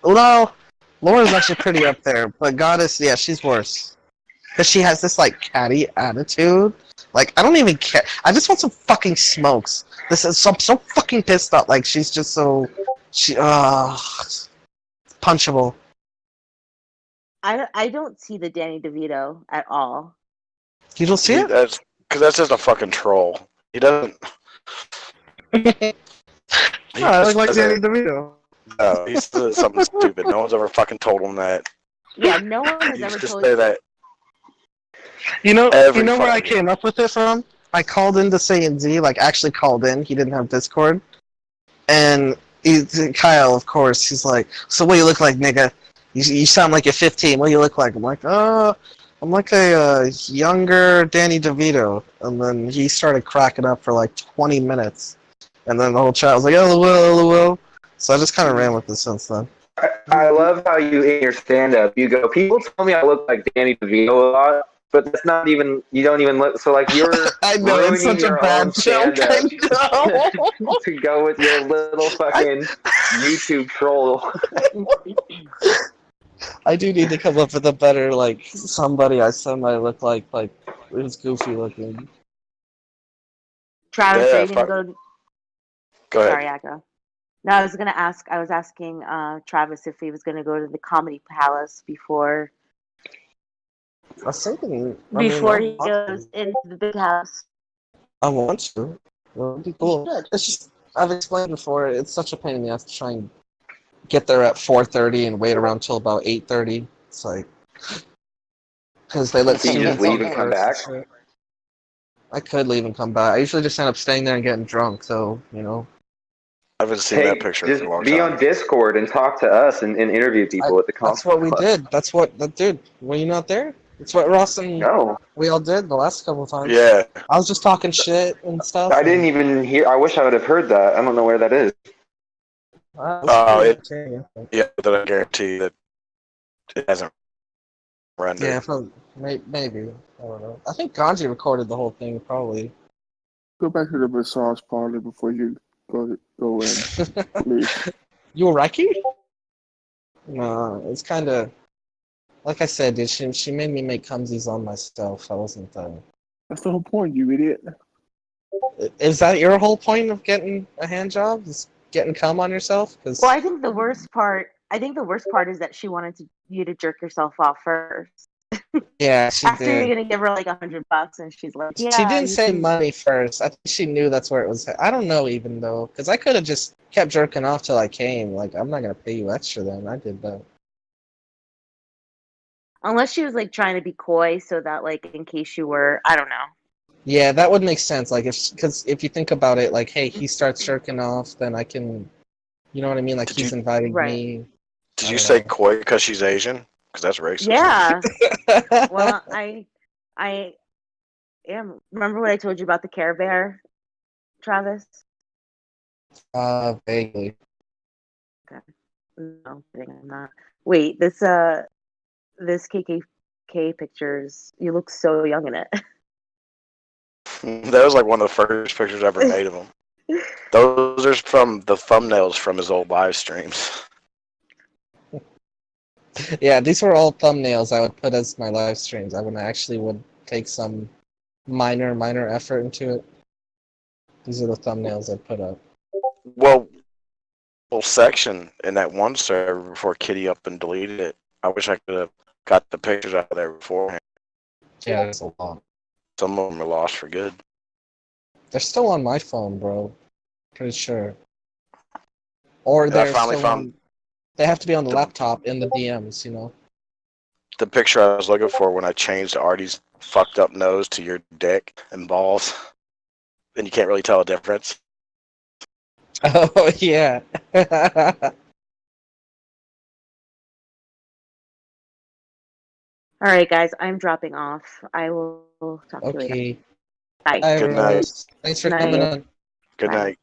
well, Laura's actually pretty up there. But Goddess, yeah, she's worse. Because she has this like catty attitude. Like I don't even care. I just want some fucking smokes. This is so fucking pissed off. Like she's just so punchable. I don't see the Danny DeVito at all. You don't see it? That's because that's just a fucking troll. He doesn't. He I just look like Danny doesn't- DeVito. No, he's something stupid. No one's ever fucking told him that. Yeah, no one has He ever used to told say you. that You know every where I fucking- came up with it from? I called into Z, like actually called in. He didn't have Discord. And Kyle, of course, he's like, so what do you look like, nigga? You sound like you're 15. What do you look like? I'm like, I'm like a younger Danny DeVito. And then he started cracking up for like 20 minutes. And then the whole chat was like, LOL. So I just kind of ran with it since then. I love how you in your stand-up you go. People tell me I look like Danny DeVito a lot, but that's not even. You don't even look. So like you're I know, it's ruining such a your bad own joke. stand-up I know. to go with your little fucking YouTube troll. I do need to come up with a better, like, somebody I look like who's goofy looking. Travis, Yeah, are you gonna go? go ahead. Sorry, Agro. No, I was gonna ask. I was asking Travis if he was gonna go to the Comedy Palace I was thinking, I mean, before he goes into the big house. I want to. It would be cool. You should. It's just, I've explained before, it's such a pain in the ass to try and get there at 4:30 and wait around till about 8:30. It's like, because they let Can you just students leave in and come first. back? I could leave and come back. I usually just end up staying there and getting drunk, so, you know. I haven't seen Hey, that picture just for a long be time. on Discord and talk to us and interview people at the That's conference. what we did. That's what, dude, were you not there? That's what Ross and No, we all did the last couple of times. Yeah, I was just talking shit and stuff. I didn't even hear. I wish I would have heard that. I don't know where that is. yeah, but I guarantee that it hasn't rendered. Yeah, maybe. I don't know. I think Ganji recorded the whole thing, probably. Go back to the massage parlor before you go in, please. You were Reiki? No, it's kind of like I said, dude. She made me make cumsies on myself. I wasn't. That's the whole point, you idiot. Is that your whole point of getting a hand job? Is getting cum on yourself? Cause Well, I think the worst part. I think the worst part is that she wanted you to jerk yourself off first. yeah, she After did. you're gonna give her like $100, and she's like, "Yeah." She didn't you say can- money first. I think she knew that's where it was. I don't know even though, because I could have just kept jerking off till I came. Like I'm not gonna pay you extra then. I did that. Unless she was like trying to be coy, so that like in case you were, I don't know. Yeah, that would make sense. Like because if you think about it, like hey, he starts jerking off, then I can, you know what I mean? Like Did he's you- inviting Right. me. Did I you don't say know. coy because she's Asian? Because that's racist. Yeah. Well, I am. Remember what I told you about the Care Bear, Travis? Vaguely. No, I'm kidding. I'm not. Wait, this KKK pictures. You look so young in it. That was like one of the first pictures I ever made of him. Those are from the thumbnails from his old live streams. Yeah, these were all thumbnails I would put as my live streams. I would take some minor effort into it. These are the thumbnails I'd put up. Well, whole section in that one server before Kitty up and deleted it. I wish I could have got the pictures out of there beforehand. Yeah, there's a lot. Some of them are lost for good. They're still on my phone, bro. Pretty sure. Or And I they're finally still found on. They have to be on the the- laptop in the DMs, you know. the picture I was looking for when I changed Artie's fucked up nose to your dick and balls. And you can't really tell a difference. Oh yeah. All right, guys, I'm dropping off. I will talk to you later. Okay. Bye. Hi, Good everyone. night. Thanks for Night. coming on. Good Bye. night.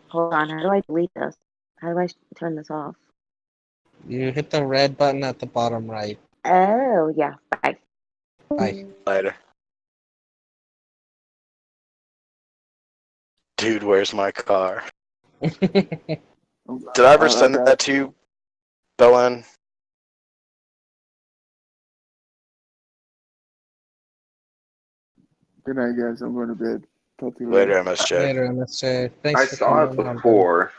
Hold on. How do I delete this? How do I turn this off? You hit the red button at the bottom right. Oh, yeah. Bye. Bye. Later. Dude, where's my car? Did I ever send that to you, Belen? Good night, guys. I'm going to bed. Talk to you later. Later, MSJ. Later, MSJ. Thanks I for saw coming it on, buddy. before.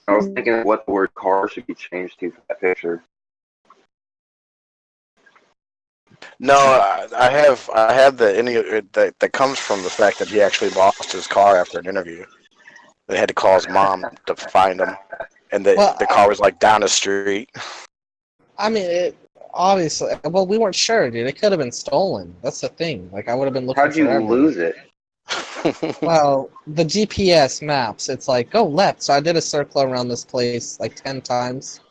I was thinking of what the word car should be changed to for that picture. No, I have that comes from the fact that he actually lost his car after an interview. They had to call his mom to find him, and the car was like down the street. I mean, obviously, well, we weren't sure, dude. It could have been stolen. That's the thing. Like, I would have been looking How'd you forever. lose it? Well, the GPS maps, it's like, go left. So I did a circle around this place like 10 times.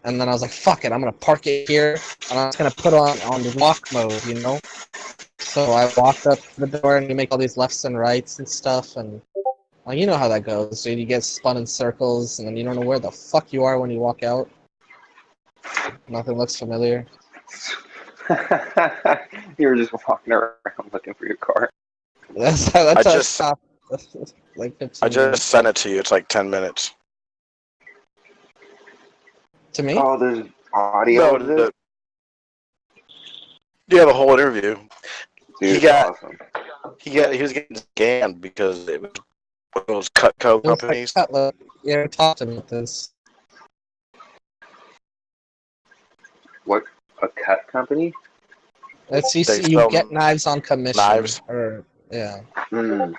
And then I was like, fuck it, I'm going to park it here. And I'm just going to put on the walk mode, you know? So I walked up to the door and you make all these lefts and rights and stuff. And well, you know how that goes, dude. You get spun in circles and then you don't know where the fuck you are when you walk out. Nothing looks familiar. You were just walking around looking for your car. That's how I just- stopped. Like 15 I minutes. just sent it to you. It's like 10 minutes. To me? Oh, there's audio No, of it? yeah, the whole interview. Dude's got awesome. he was getting scammed because it was one of those Cutco It was like companies. Cutler. Yeah, we talked about this. What, a cut company? It's you They see, you sell get knives on commission, knives. or yeah, Mm.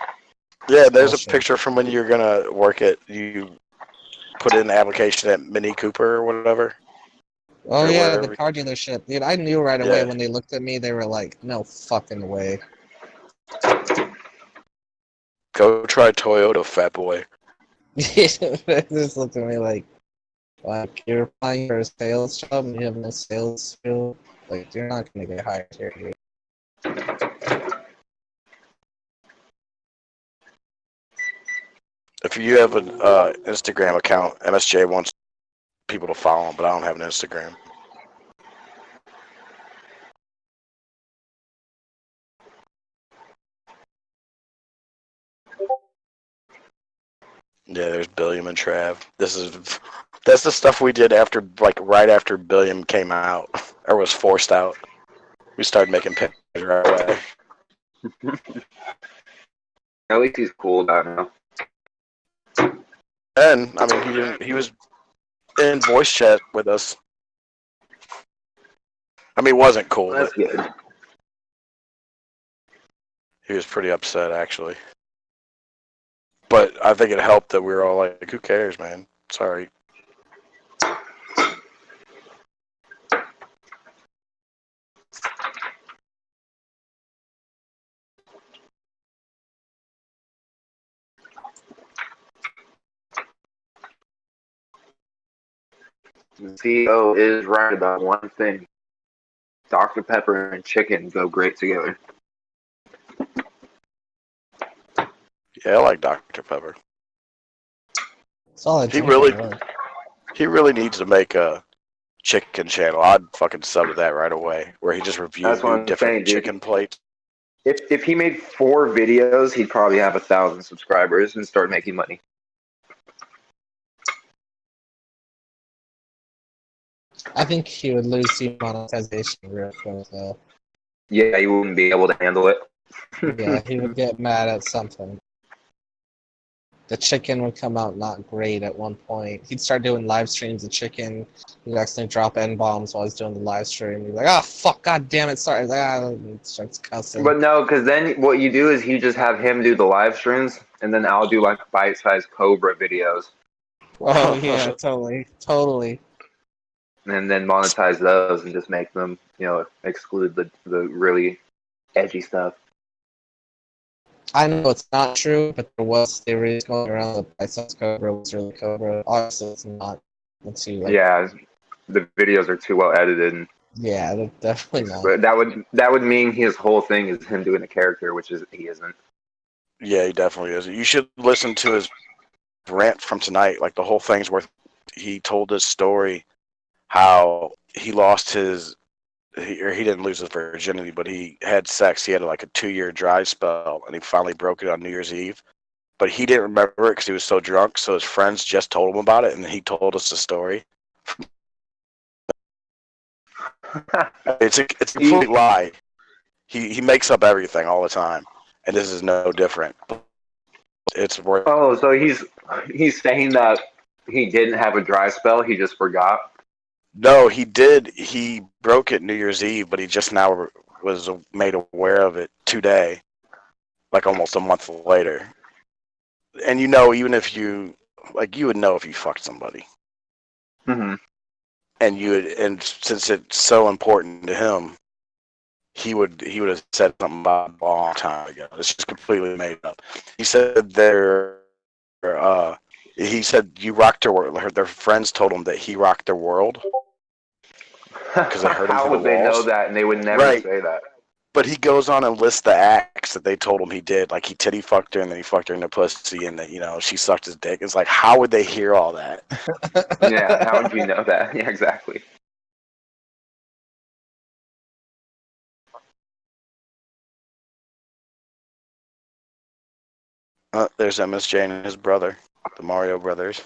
Yeah, there's a bullshit. picture from when you're gonna work it. You put in the application at Mini Cooper or whatever. Oh Or yeah, the wherever. car dealership, dude. I knew right away Yeah. when they looked at me. They were like, "No fucking way." Go try Toyota, fat boy. They just looked at me like you're applying for a sales job and you have no sales skill. Like you're not gonna get hired here, dude. If you have an Instagram account, MSJ wants people to follow him, but I don't have an Instagram. Yeah, there's Billiam and Trav. That's the stuff we did after, like, right after Billiam came out or was forced out. We started making pictures right away. At least he's cool about it now. And I mean, he was in voice chat with us. I mean, it wasn't cool, but That's good. he was pretty upset actually. But I think it helped that we were all like, "Who cares, man? Sorry." The CEO is right about one thing. Dr. Pepper and chicken go great together. Yeah, I like Dr. Pepper. Solid He drink, really, really. he really needs to make a chicken channel. I'd fucking sub to that right away, where he just That's what reviewed I'm different saying, dude. chicken plates. If he made 4 videos, he'd probably have 1,000 subscribers and start making money. I think he would lose demonetization real quick, though. Yeah, he wouldn't be able to handle it. Yeah, he would get mad at something. The chicken would come out not great at one point. He'd start doing live streams of chicken. He'd accidentally drop N-bombs while he's doing the live stream. He'd be like, "Ah, fuck, god damn it, sorry." And he starts cussing. But no, because then what you do is you just have him do the live streams, and then I'll do like bite-sized Cobra videos, Oh, yeah, totally. and then monetize those and just make them, exclude the really edgy stuff. I know it's not true, but there was theories going around that Bison's Cobra was really Cobra. Obviously, it's not. Let's see, Yeah, the videos are too well edited. And yeah, they're definitely not. but that would mean his whole thing is him doing a character, which is he isn't. Yeah, he definitely is. You should listen to his rant from tonight. Like the whole thing's worth. He told his story, how he lost he didn't lose his virginity, but he had sex. He had like a 2-year dry spell, and he finally broke it on New Year's Eve. But he didn't remember it because he was so drunk. So his friends just told him about it, and he told us the story. It's a complete lie. He makes up everything all the time, and this is no different. It's worth. Oh, so he's saying that he didn't have a dry spell, he just forgot. No, he did. He broke it New Year's Eve, but he just now was made aware of it today, like almost a month later. And even if you you would know if you fucked somebody, Mm-hmm. and since it's so important to him, he would have said something about it a long time ago. It's just completely made up. He said he said you rocked their world. Their friends told him that he rocked their world. Because I heard him How through would the they know walls. that? And they would never Right. say that. But he goes on and lists the acts that they told him he did. Like he titty fucked her, and then he fucked her in the pussy, and that she sucked his dick. It's like, how would they hear all that? Yeah, how would you know that? Yeah, exactly. There's MSJ and his brother, the Mario brothers.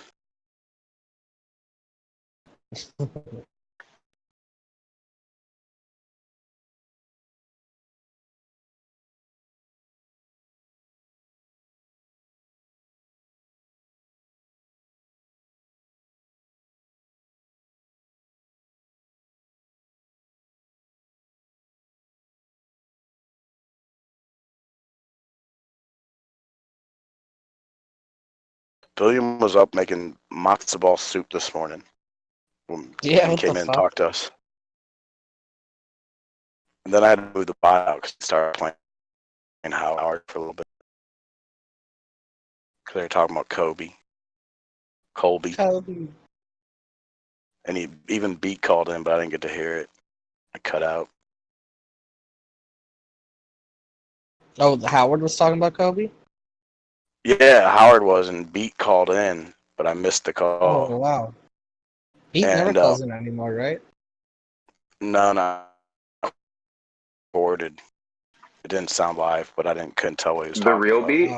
Billiam was up making matzo ball soup this morning when Yeah, he what the came in and fuck? talked to us. And then I had to move the bot out because he started playing Howard for a little bit. Because they were talking about Colby. Kobe. And he even Beat called in, but I didn't get to hear it. I cut out. Oh, Howard was talking about Kobe? Yeah, Howard was, and Beat called in, but I missed the Oh, call. wow. Pete never And calls in anymore, right? no, recorded. It didn't sound live, but couldn't tell what he was The talking real about. beat?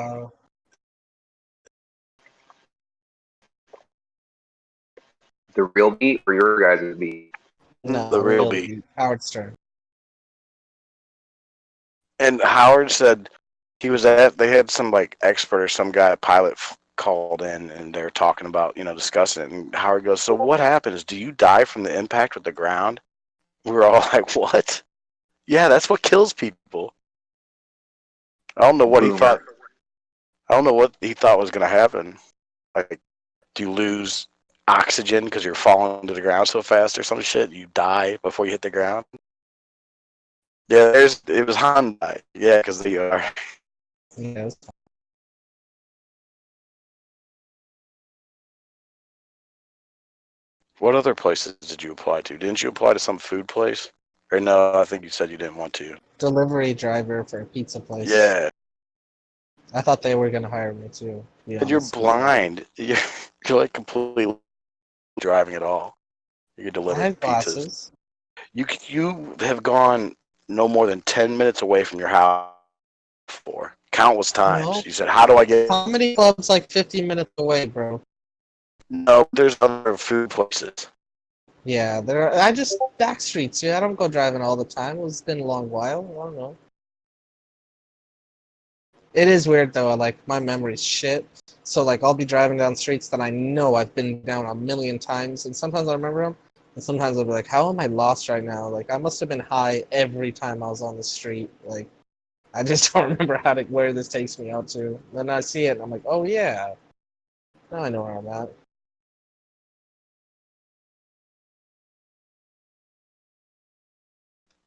The real beat or your guys' beat? No, The real Beat. Howard's turn. And Howard said he was they had some like expert or some guy, pilot called in, and they were talking about, discussing it. And Howard goes, "So what happens? Do you die from the impact with the ground?" We were all like, "What?" Yeah, that's what kills people. I don't know what he thought. Boomer. I don't know what he thought was going to happen. Like, do you lose oxygen because you're falling to the ground so fast or some shit? You die before you hit the ground? Yeah, it was Hyundai. Yeah, because they are. Yes. What other places did you apply to? Didn't you apply to some food place? Or no, I think you said you didn't want to. Delivery driver for a pizza place. Yeah, I thought they were gonna hire me too. To be and you're honest with you. blind. You're like completely driving at all. You can I deliver have pizzas. glasses. You have gone no more than 10 minutes away from your house before. Countless times. No. You said, "How do I get?" Comedy club's like 50 minutes away, bro. No, there's other food places. Yeah, I just back streets. Yeah, I don't go driving all the time. It's been a long while. I don't know. It is weird though. Like my memory's shit. So like I'll be driving down streets that I know I've been down a million times, and sometimes I remember them, and sometimes I'll be like, "How am I lost right now? Like I must have been high every time I was on the street. Like I just don't remember where this takes me out to." Then I see it, and I'm like, "Oh yeah, now I know where I'm at."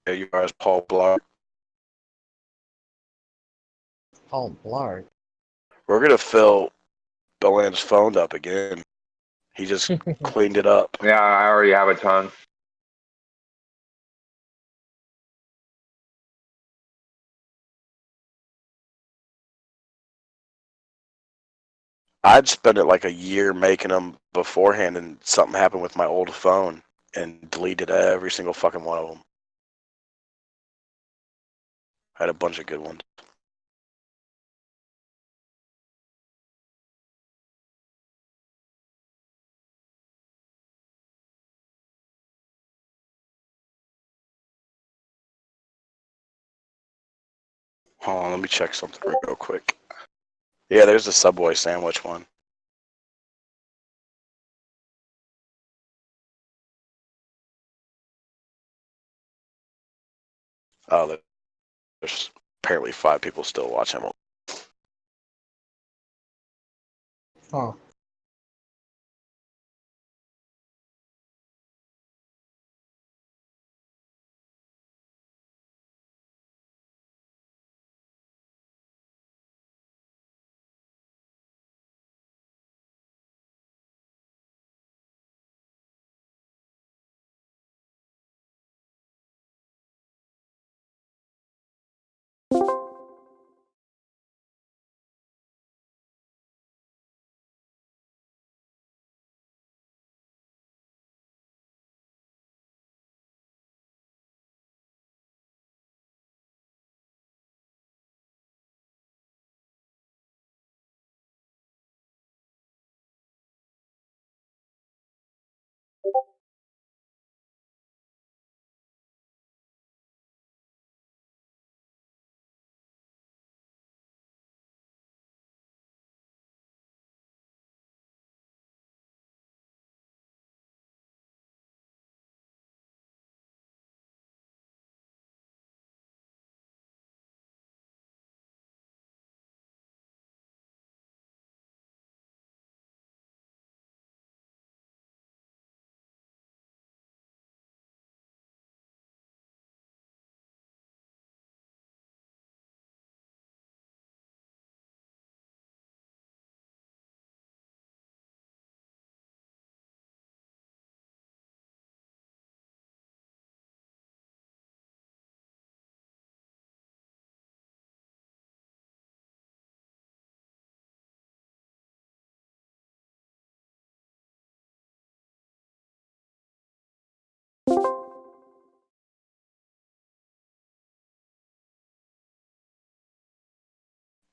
There you are as Paul Blart. Paul Blart. We're going to fill Billand's phone up again. He just cleaned it up. Yeah, I already have a ton. I'd spend it like a year making them beforehand, and something happened with my old phone and deleted every single fucking one of them. I had a bunch of good ones. Hold on, let me check something real quick. Yeah, there's the Subway sandwich one. Oh, there's apparently 5 people still watching. Huh.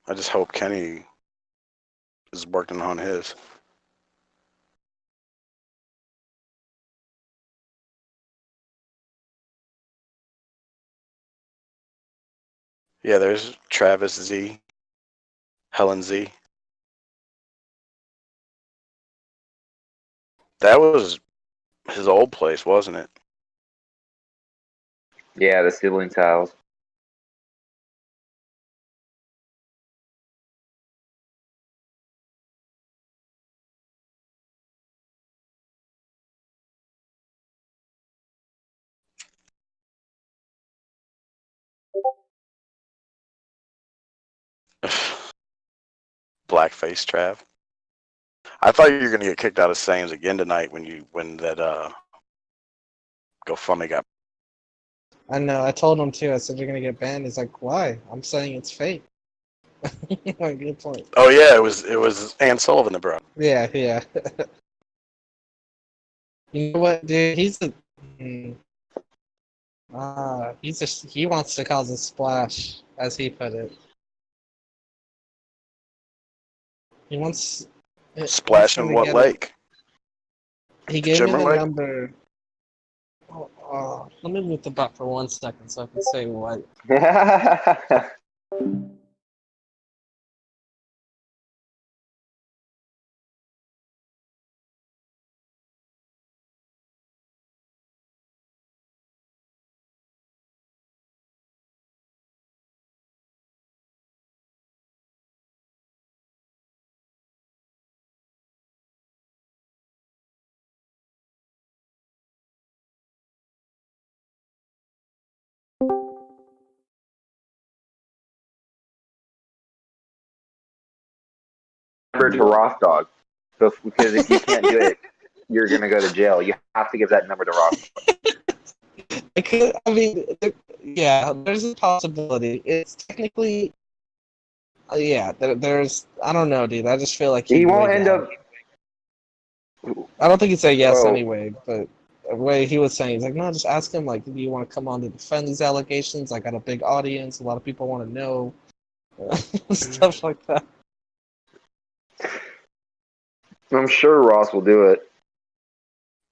I just hope Kenny is working on his. Yeah, there's Travis Z, Helen Z. That was his old place, wasn't it? Yeah, the ceiling tiles. Blackface Trav. I thought you were gonna get kicked out of Sam's again tonight when that GoFundMe got. I know. I told him too. I said you're gonna get banned. He's like, why? I'm saying it's fake. Good point. Oh yeah, it was Ann Sullivan that brought. Yeah, yeah. You know what, dude? He wants to cause a splash, as he put it. He wants. Splash him in to what get lake? He gave me Jimmer the Lake? number. Let me mute the bot for 1 second so I can say what. Number to Ross Dog. So because if you can't do it, you're gonna go to jail. You have to give that number to Ross. Yeah, there's a possibility. It's technically, yeah. There's, I don't know, dude. I just feel like He he'd won't wig end out. up. I don't think he'd say yes Oh, anyway, but the way he was saying, he's like, no, just ask him, like, do you want to come on to defend these allegations? I got a big audience. A lot of people want to know. Stuff like that. I'm sure Ross will do it.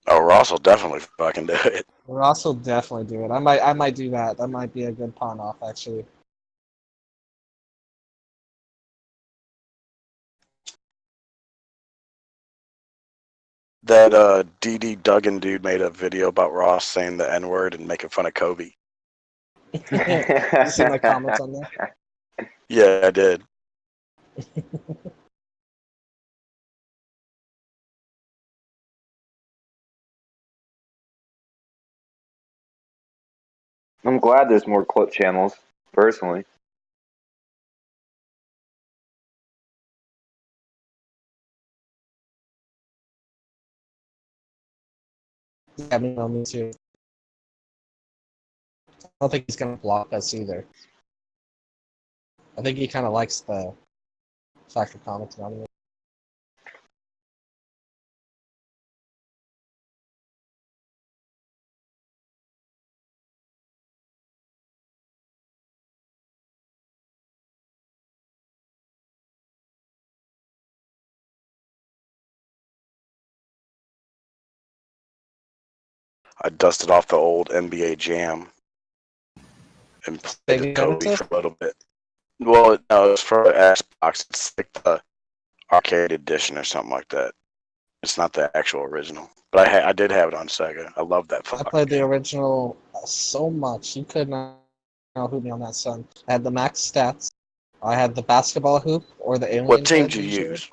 Oh, Ross will definitely fucking do it. Ross will definitely do it. I might do that. That might be a good pawn off, actually. That DD Duggan dude made a video about Ross saying the N word and making fun of Kobe. You see my comments on that? Yeah, I did. I'm glad there's more clip channels, personally. Yeah, me too. I don't think he's gonna block us either. I think he kind of likes the fact of commenting on it. I dusted off the old NBA Jam and played Baby Kobe Yoda? for a little bit. Well, no, it's for Xbox. It's like the arcade edition or something like that. It's not the actual original, but I did have it on Sega. I love that I fucking played the game. original so much. You could not hoop me on that, son. I had the max stats. I had the basketball hoop or the alien What team head did you usually. use?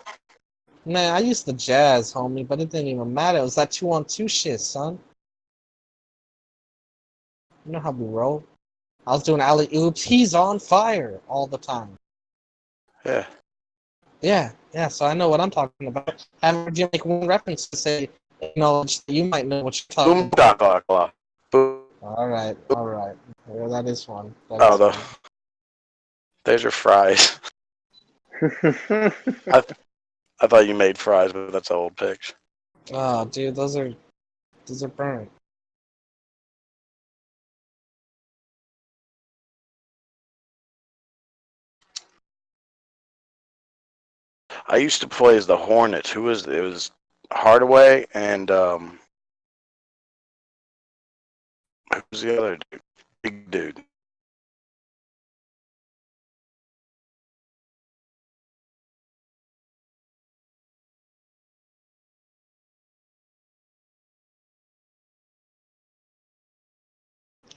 Man, I used the Jazz, homie, but it didn't even matter. It was that 2-on-2 shit, son. You know how we roll. I was doing alley oops. He's on fire all the time. Yeah. Yeah. So I know what I'm talking about. I haven't heard you make one reference to say acknowledge that you might know what you're talking Boom about. da ba Boom. All right. Yeah, that is one. Oh, there's your fries. I thought you made fries, but that's an old picture. Oh, dude, those are burnt. I used to play as the Hornets. Who was it? Was Hardaway and who was the other dude? Big dude.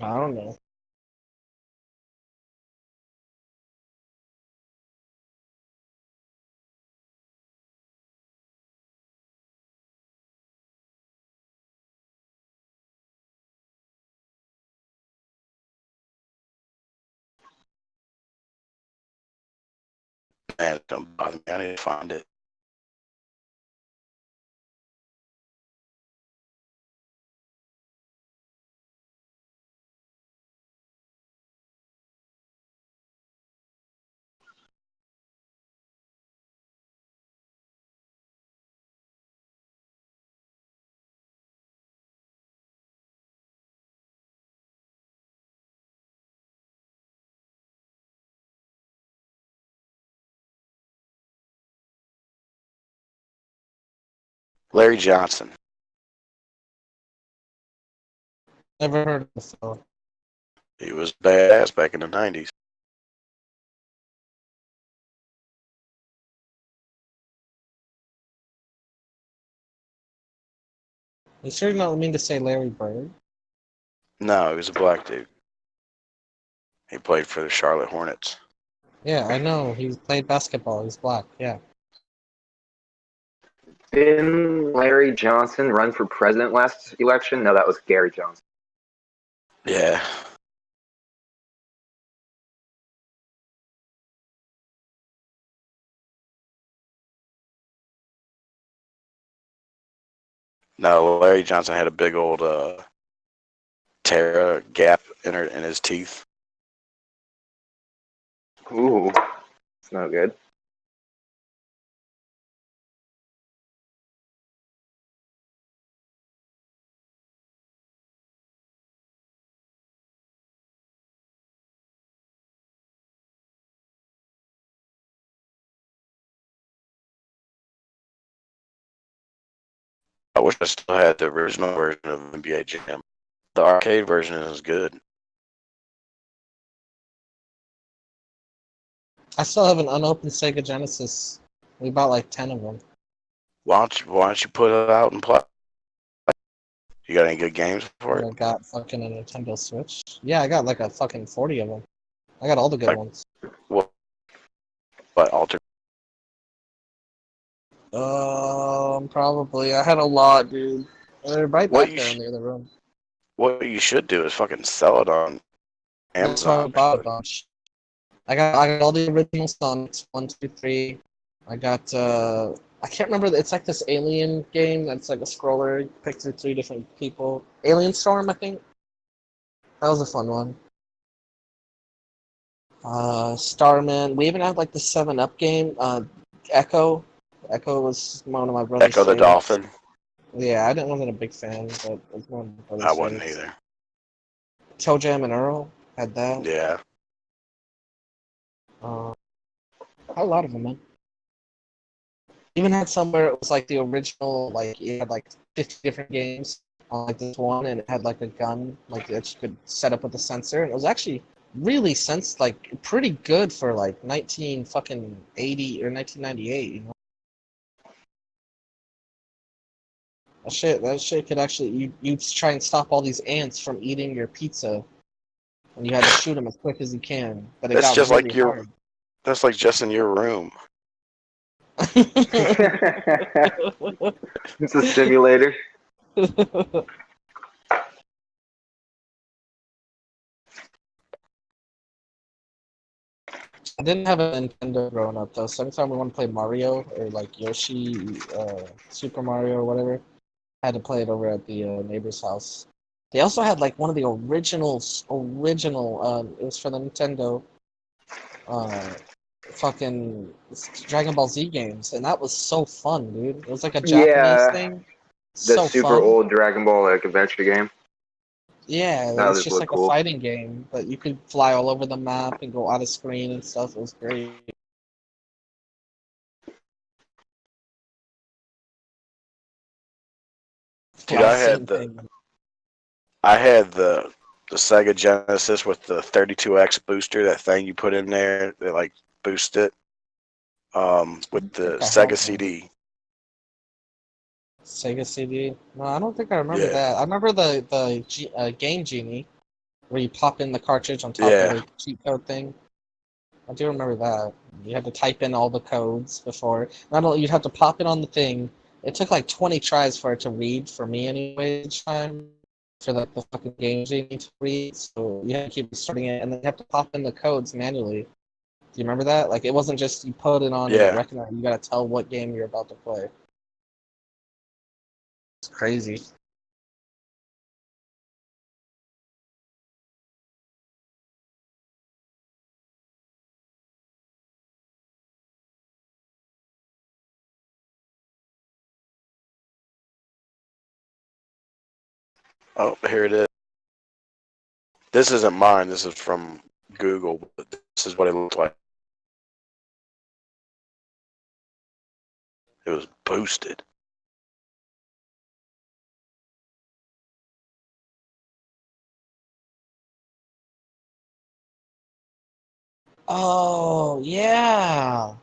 I don't know. Man, it don't bother me. I need to find it. Larry Johnson. Never heard of this fellow. He was badass back in the 90s. You sure you don't mean to say Larry Bird? No, he was a black dude. He played for the Charlotte Hornets. Yeah, I know. He played basketball. He's black. Yeah. Didn't Larry Johnson run for president last election? No, that was Gary Johnson. Yeah. No, Larry Johnson had a big old tear gap in his teeth. Ooh, it's not good. I wish I still had the original version of NBA Jam. The arcade version is good. I still have an unopened Sega Genesis. We bought like 10 of them. Why don't you put it out and play? You got any good games for I it? got fucking a Nintendo Switch. Yeah, I got like a fucking 40 of them. I got all the good Like- ones. What alter? Probably. I had a lot, dude. They're right What back you there sh- in the other room. What you should do is fucking sell it on That's why I Amazon. bought a bunch. I got all the original Sonics, 1, 2, 3. I got I can't remember. It's like this alien game that's like a scroller. You pick through 3 different people. Alien Storm, I think. That was a fun one. Starman. We even had like the 7-Up game. Echo. Echo was one of my brother's Echo the favorites. Dolphin. Yeah, wasn't a big fan, but it was one of my brother's I wasn't favorites. either. Toe Jam and Earl had that. Yeah. A lot of them, man. Even had some where it was like the original, like it had like 50 different games on like this one, and it had like a gun, like that you could set up with a sensor, and it was actually really like pretty good for like 19 fucking 80 or 1998. You know, that shit could actually you try and stop all these ants from eating your pizza, and you had to shoot them as quick as you can, but it That's got just really like your. hard. That's like just in your room. It's a simulator. I didn't have a Nintendo growing up though, so anytime we want to play Mario or like Yoshi, Super Mario or whatever, I had to play it over at the neighbor's house. They also had like one of the original, it was for the Nintendo, uh, fucking Dragon Ball Z games, and that was so fun, dude. It was like a Japanese Yeah, thing. the So super fun. old Dragon Ball like adventure game. Yeah, That it's just just looked like a cool. fighting game, but you could fly all over the map and go out of screen and stuff. It was great. Dude, Last seen thing. I had the Sega Genesis with the 32X booster, that thing you put in there that like boost it. With the I have Sega one. CD. Sega CD? No, I don't think I remember Yeah. that. I remember the Game Genie, where you pop in the cartridge on top Yeah. of the cheat code thing. I do remember that. You had to type in all the codes before. Not only you'd have to pop it on the thing. It took like 20 tries for it to read, for me anyway, each time. For the fucking Game Genie to read. So you had to keep starting it, and then you have to pop in the codes manually. Do you remember that? Like, it wasn't just you put it on and it Yeah. recognized. You gotta tell what game you're about to play. It's crazy. Oh, here it is. This isn't mine. This is from Google. But this is what it looked like. It was boosted. Oh, yeah.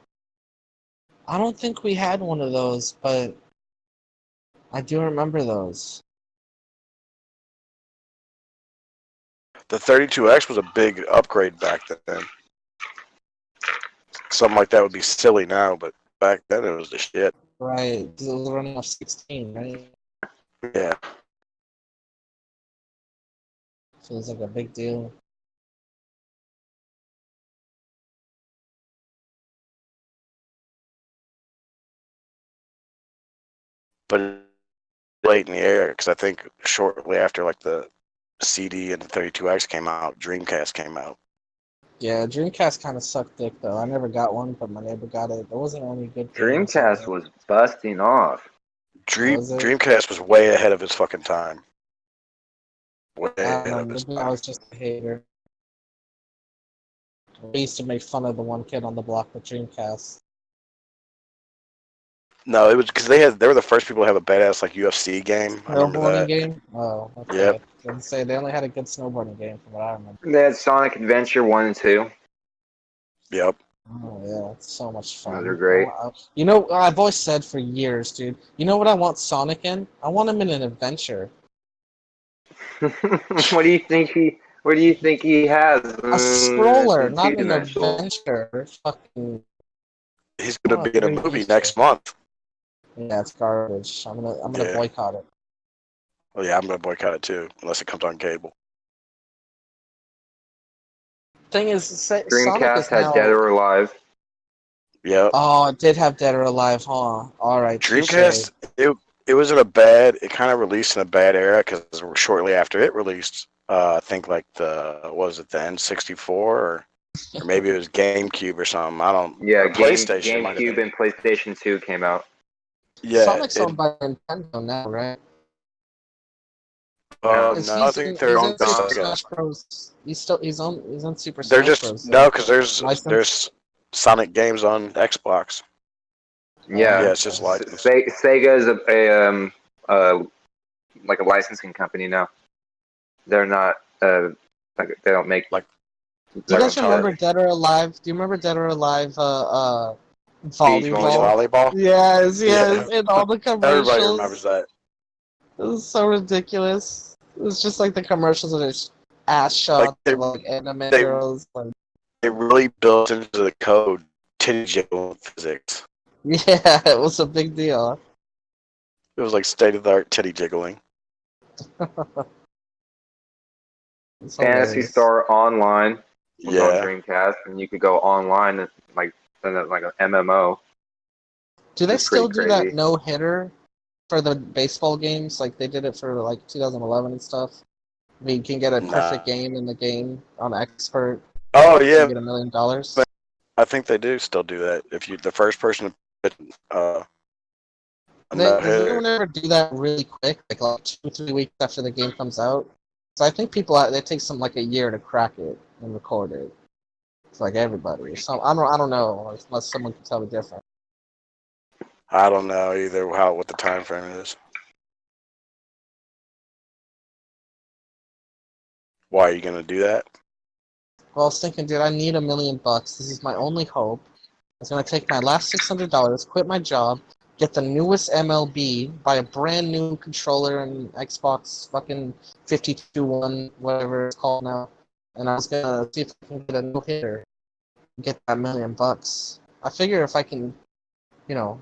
I don't think we had one of those, but I do remember those. The 32X was a big upgrade back then. Something like that would be silly now, but back then it was the shit. Right. 'Cause it was running off 16, right? Yeah. Feels like a big deal. But late in the air, because I think shortly after like the CD and the 32X came out, Dreamcast came out. Yeah, Dreamcast kind of sucked dick, though. I never got one, but my neighbor got it. There wasn't any good games on Dreamcast it. was busting off. Was it? Dreamcast was way ahead of its fucking time. Way I ahead don't of know. its Maybe I time. was just a hater. We used to make fun of the one kid on the block with Dreamcast. No, it was because they were the first people to have a badass like UFC game. I remember Snowboarding that. game? Oh, okay. Yep. I was say they only had a good snowboarding game from what I remember. They had Sonic Adventure 1 and 2. Yep. Oh yeah, it's so much fun. Those are great. You know, I've always said for years, dude. You know what I want Sonic in? I want him in an adventure. What do you think he has? A stroller, Something not an two-dimensional. adventure. Fucking. He's I gonna want be in a 3D movie shit. next month. Yeah, it's garbage. I'm gonna Yeah. boycott it. Oh yeah, I'm gonna boycott it too, unless it comes on cable. Thing is, Sonic Dreamcast is had Dead now. or Alive. Yep. Oh, it did have Dead or Alive, huh? All right, touche. Dreamcast, it was in a bad. It kind of released in a bad era because shortly after it released, I think like what was it, the N64 or maybe it was GameCube or something. I don't. Yeah, Or PlayStation might have GameCube been. and PlayStation 2 came out. Yeah. Sonic's owned by Nintendo now, right? No, Because No, I think they're he's on in Super Sonic. Sega. Smash Bros. He's in Super They're Smash just Bros. no, So because license. there's Sonic games on Xbox. Yeah, Yeah, it's just Okay. licensed. Sega is like a licensing company now. They're not like they don't make Like Do you like guys remember Atari. Dead or Alive? Do you remember Dead or Alive? beach Beach Volleyball. volleyball. volleyball. Yes, Yeah. yes, and all the Everybody remembers commercials. that. It was so ridiculous. It was just like the commercials of just ass Like shots of like anime they girls. Like, they really built into the code titty jiggle physics. yeah, it was a big deal. It was like state of the art titty jiggling. It's Fantasy hilarious. Star Online was on Yeah. Dreamcast, and you could go online and like an MMO. Do they It's still pretty do that crazy. no hitter for the baseball games? Like they did it for like 2011 and stuff. I mean, you can get a perfect Nah. game in the game on expert. Oh You yeah, get $1 million. I think they do still do that. If you the first person to put a no Does anyone hitter. ever do that really quick, like 2 or 3 weeks after the game comes out? So I think people they take some like a year to crack it and record it. It's like everybody or some. I don't know unless someone can tell me different. I don't know either what the time frame is. Why are you gonna do that? Well, I was thinking, dude, I need $1 million. This is my only hope. I was gonna take my last $600, quit my job, get the newest MLB, buy a brand new controller and Xbox fucking 52-1, whatever it's called now, and I was gonna see if I can get a no hitter, get that $1 million. I figure if I can, you know,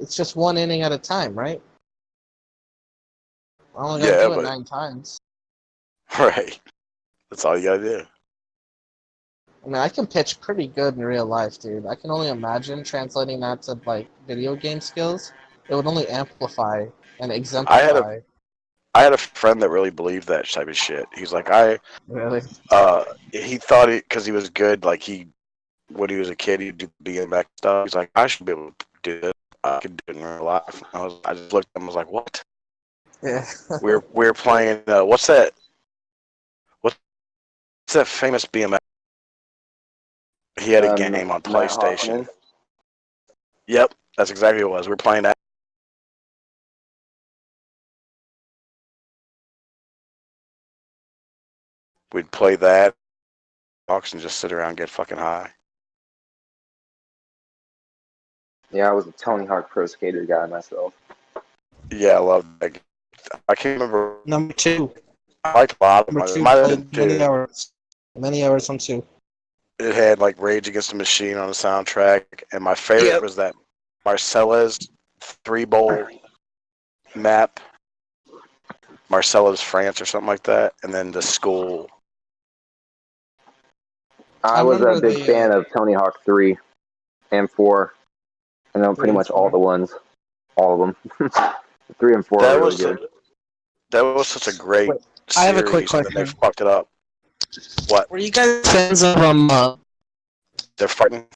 it's just one inning at a time, right? I only gotta Yeah, do it but 9 times. right. That's all you gotta do. I mean, I can pitch pretty good in real life, dude. I can only imagine translating that to, like, video game skills. It would only amplify and I had a exemplify. I had a friend that really believed that type of shit. He's like, Really? he thought it because he was good. Like when he was a kid, he'd do BMX stuff. He's like, I should be able to do this. I could do it in real life. I just looked at him. I was like, what? Yeah. We're playing. What's that? What's that famous BMX? He had a game on Matt PlayStation. Hoffman. Yep, that's exactly what it was. We're playing that. We'd play that, and just sit around and get fucking high. Yeah, I was a Tony Hawk Pro Skater guy myself. Yeah, I love that. I can't remember. Number 2. I liked a lot of them. Number It 2 might have been played many 2. hours. Many hours on 2. It had like Rage Against the Machine on the soundtrack, and my favorite was that Marcella's 3-bowl map, Marcella's France or something like that, and then the school. I was a big fan of Tony Hawk 3 and 4. And then pretty much all the ones. All of them. 3 and 4 That are really was good. that was such a great Wait, series, I have a quick and then they question. fucked it up. What? Were you guys fans of They're fighting.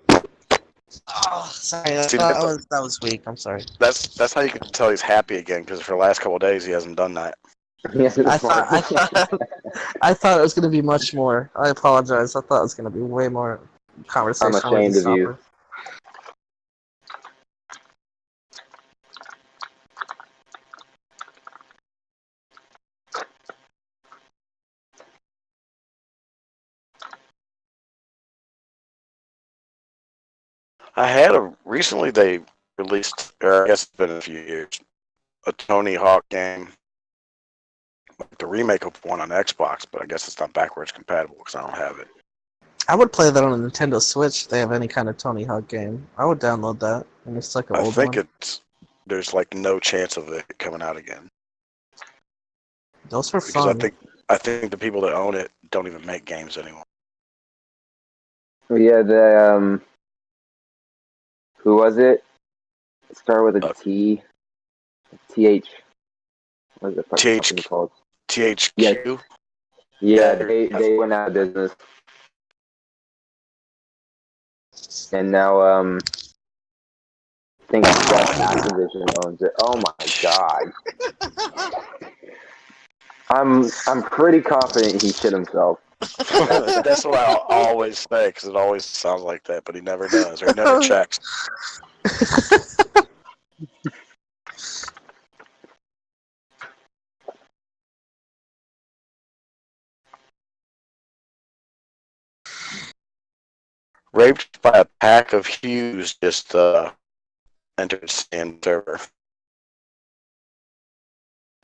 Oh, sorry, See, that was weak. I'm sorry. That's how you can tell he's happy again, because for the last couple of days he hasn't done that. Yes, I thought it was gonna be much more. I apologize. I thought it was gonna be way more conversation. I'm ashamed of you. I had recently they released, or I guess it's been a few years, a Tony Hawk game, like the remake of one on Xbox, but I guess it's not backwards compatible because I don't have it. I would play that on a Nintendo Switch if they have any kind of Tony Hawk game. I would download that, and it's like an I old think one. there's like no chance of it coming out again Those were because fun. I think the people that own it don't even make games anymore. Yeah, the who was it? It started with a T. TH. What is it fucking company called? THQ. Yeah, they went out of business, and now I think Activision owns it. Oh my god. I'm pretty confident he shit himself. That's what I always say because it always sounds like that, but he never does or he never checks. Raped by a pack of Hughes just entered stand server.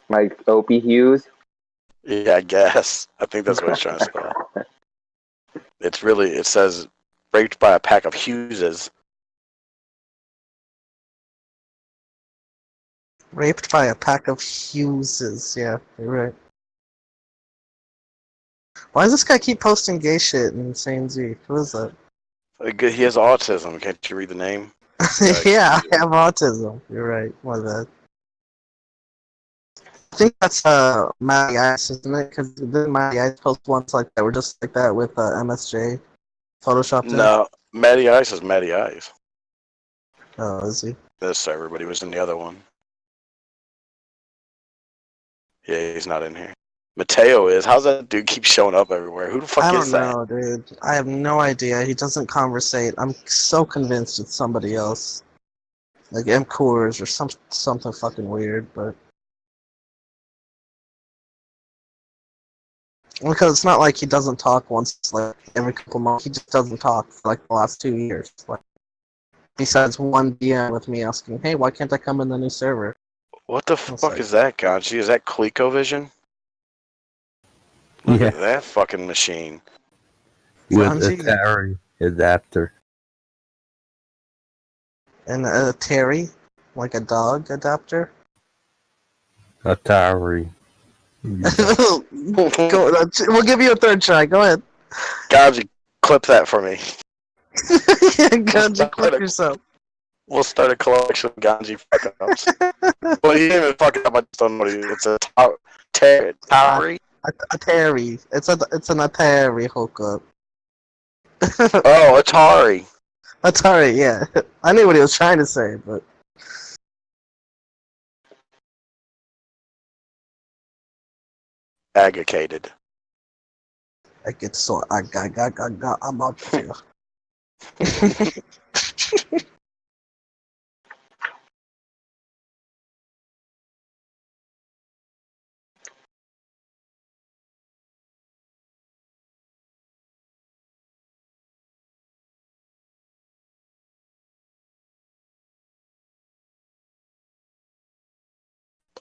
Like Opie Hughes? Yeah, I guess. I think that's what he's trying to spell. It says raped by a pack of Hugheses. Raped by a pack of Hugheses. Yeah, you're right. Why does this guy keep posting gay shit in Insane Z? Who is that? He has autism. Can't you read the name? Yeah, I have autism. You're right. My bad. I think that's Matty Ice, isn't it? Because didn't Matty Ice post once like that? We're just like that with MSJ photoshopped in? No, Matty Ice is Matty Ice. Oh, is he? This server, but he was in the other one. Yeah, he's not in here. Mateo is. How's that dude keep showing up everywhere? Who the fuck is that? I don't know, dude. I have no idea. He doesn't conversate. I'm so convinced it's somebody else. Like M. Coors or something fucking weird, but... Because it's not like he doesn't talk once, like, every couple months. He just doesn't talk for, like, the last 2 years. Like, besides one DM with me asking, hey, why can't I come in the new server? What the It's fuck like, is that, Ganji? Is that ColecoVision? Look Yeah, at that fucking machine. with Ganji? Atari adapter. And a Terry? Like a dog adapter? Atari. Go, we'll give you a third try. Go ahead. Ganji, clip that for me. Ganji, clip yourself. We'll start a collection of Ganji fuck-ups. Well, he didn't even fuck it up. I just don't know what it is. It's a Atari? Atari. It's an Atari hookup. Oh, Atari. Atari, yeah. I knew what he was trying to say, but Agitated. I get so I'm out here.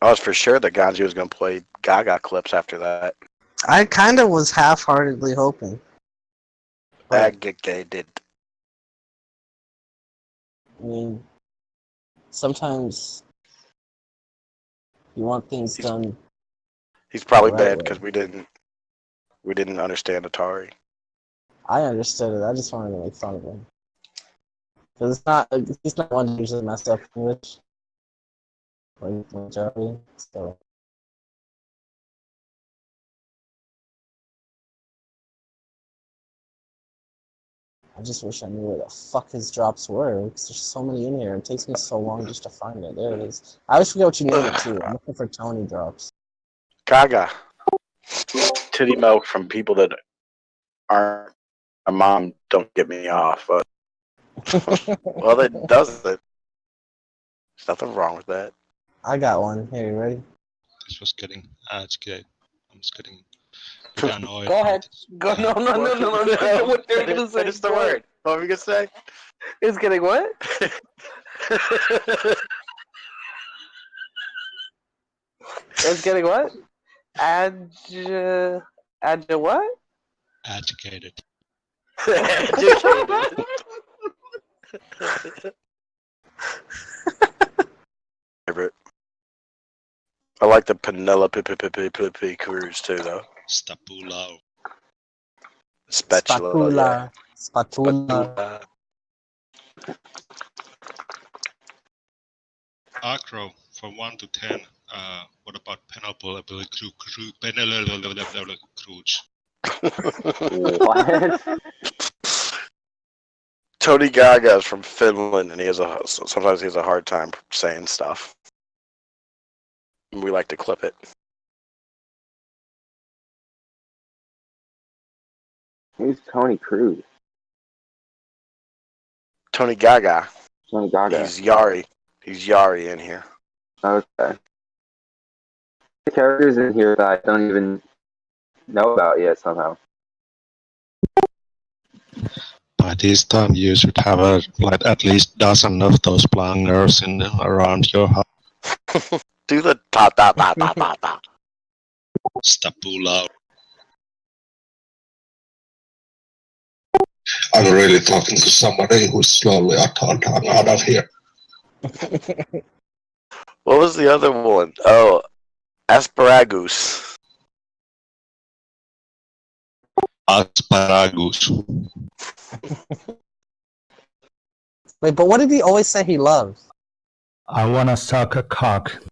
I was for sure that Ganji was going to play Gaga clips after that. I kind of was half-heartedly hoping. But, Agitated. I mean, sometimes you want things done He's probably the right mad way. because we didn't understand Atari. I understood it. I just wanted to make fun of him. Because he's not one to usually mess up English. Like majority, so. I just wish I knew where the fuck his drops were, because there's so many in here. It takes me so long just to find it. There it is. I always forget what you name it too. I'm looking for Tony drops. Gaga. Titty milk from people that aren't my mom. Don't get me off. But well, it doesn't. There's nothing wrong with that. I got one. Here, you ready? This was getting agitated. I'm just getting annoyed. Go ahead. Go. No. What you're gonna say? Finish the Go ahead. word. What were you gonna say? It's getting what? It's getting what? What? Agitated. Educated. Favorite. I like the Penelope Cruz too, though. Stapula. Spatula. Yeah. Spatula. Acro, from 1 to 10. What about Penelope Cruz? What? Tony Gaga is from Finland, and sometimes he has a hard time saying stuff. We like to clip it. Who's Tony Cruz? Tony Gaga. Tony Gaga. He's Yari. He's Yari in here. Okay. The characters in here that I don't even know about yet somehow. By this time, you should have at least dozen of those plangers around your house. Do the ta ta ta ta ta ta. Stapula. I'm really talking to somebody who's slowly talking out of here. What was the other one? Oh, asparagus. Asparagus. Wait, but what did he always say he loves? I wanna suck a cock.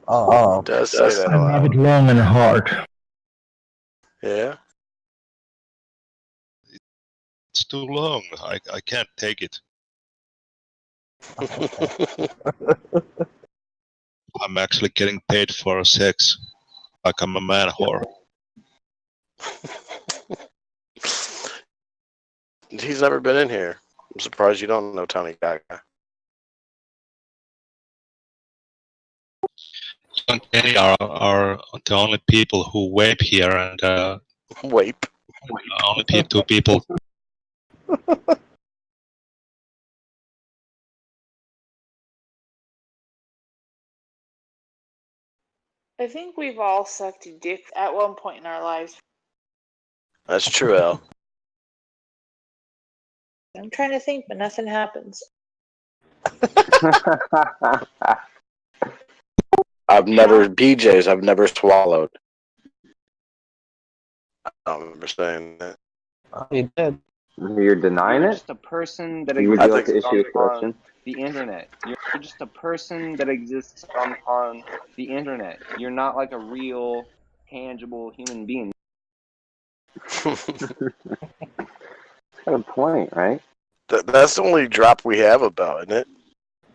Oh. It does say that I a love lot. it long and hard. Yeah. It's too long. I can't take it. I'm actually getting paid for sex. Like I'm a man whore. He's never been in here. I'm surprised you don't know Tony Gaga. and Kenny are the only people who vape here, and Wape. only two people. I think we've all sucked dick at one point in our lives. That's true, Al. I'm trying to think, but nothing happens. I've never BJ's. I've never swallowed. I don't remember saying that. Oh, you did. You're denying You're it? just a person that Would you like exists to issue a correction? on the internet. You're just a person that exists on the internet. You're not like a real, tangible human being. Got a point, right? That's the only drop we have about, isn't it?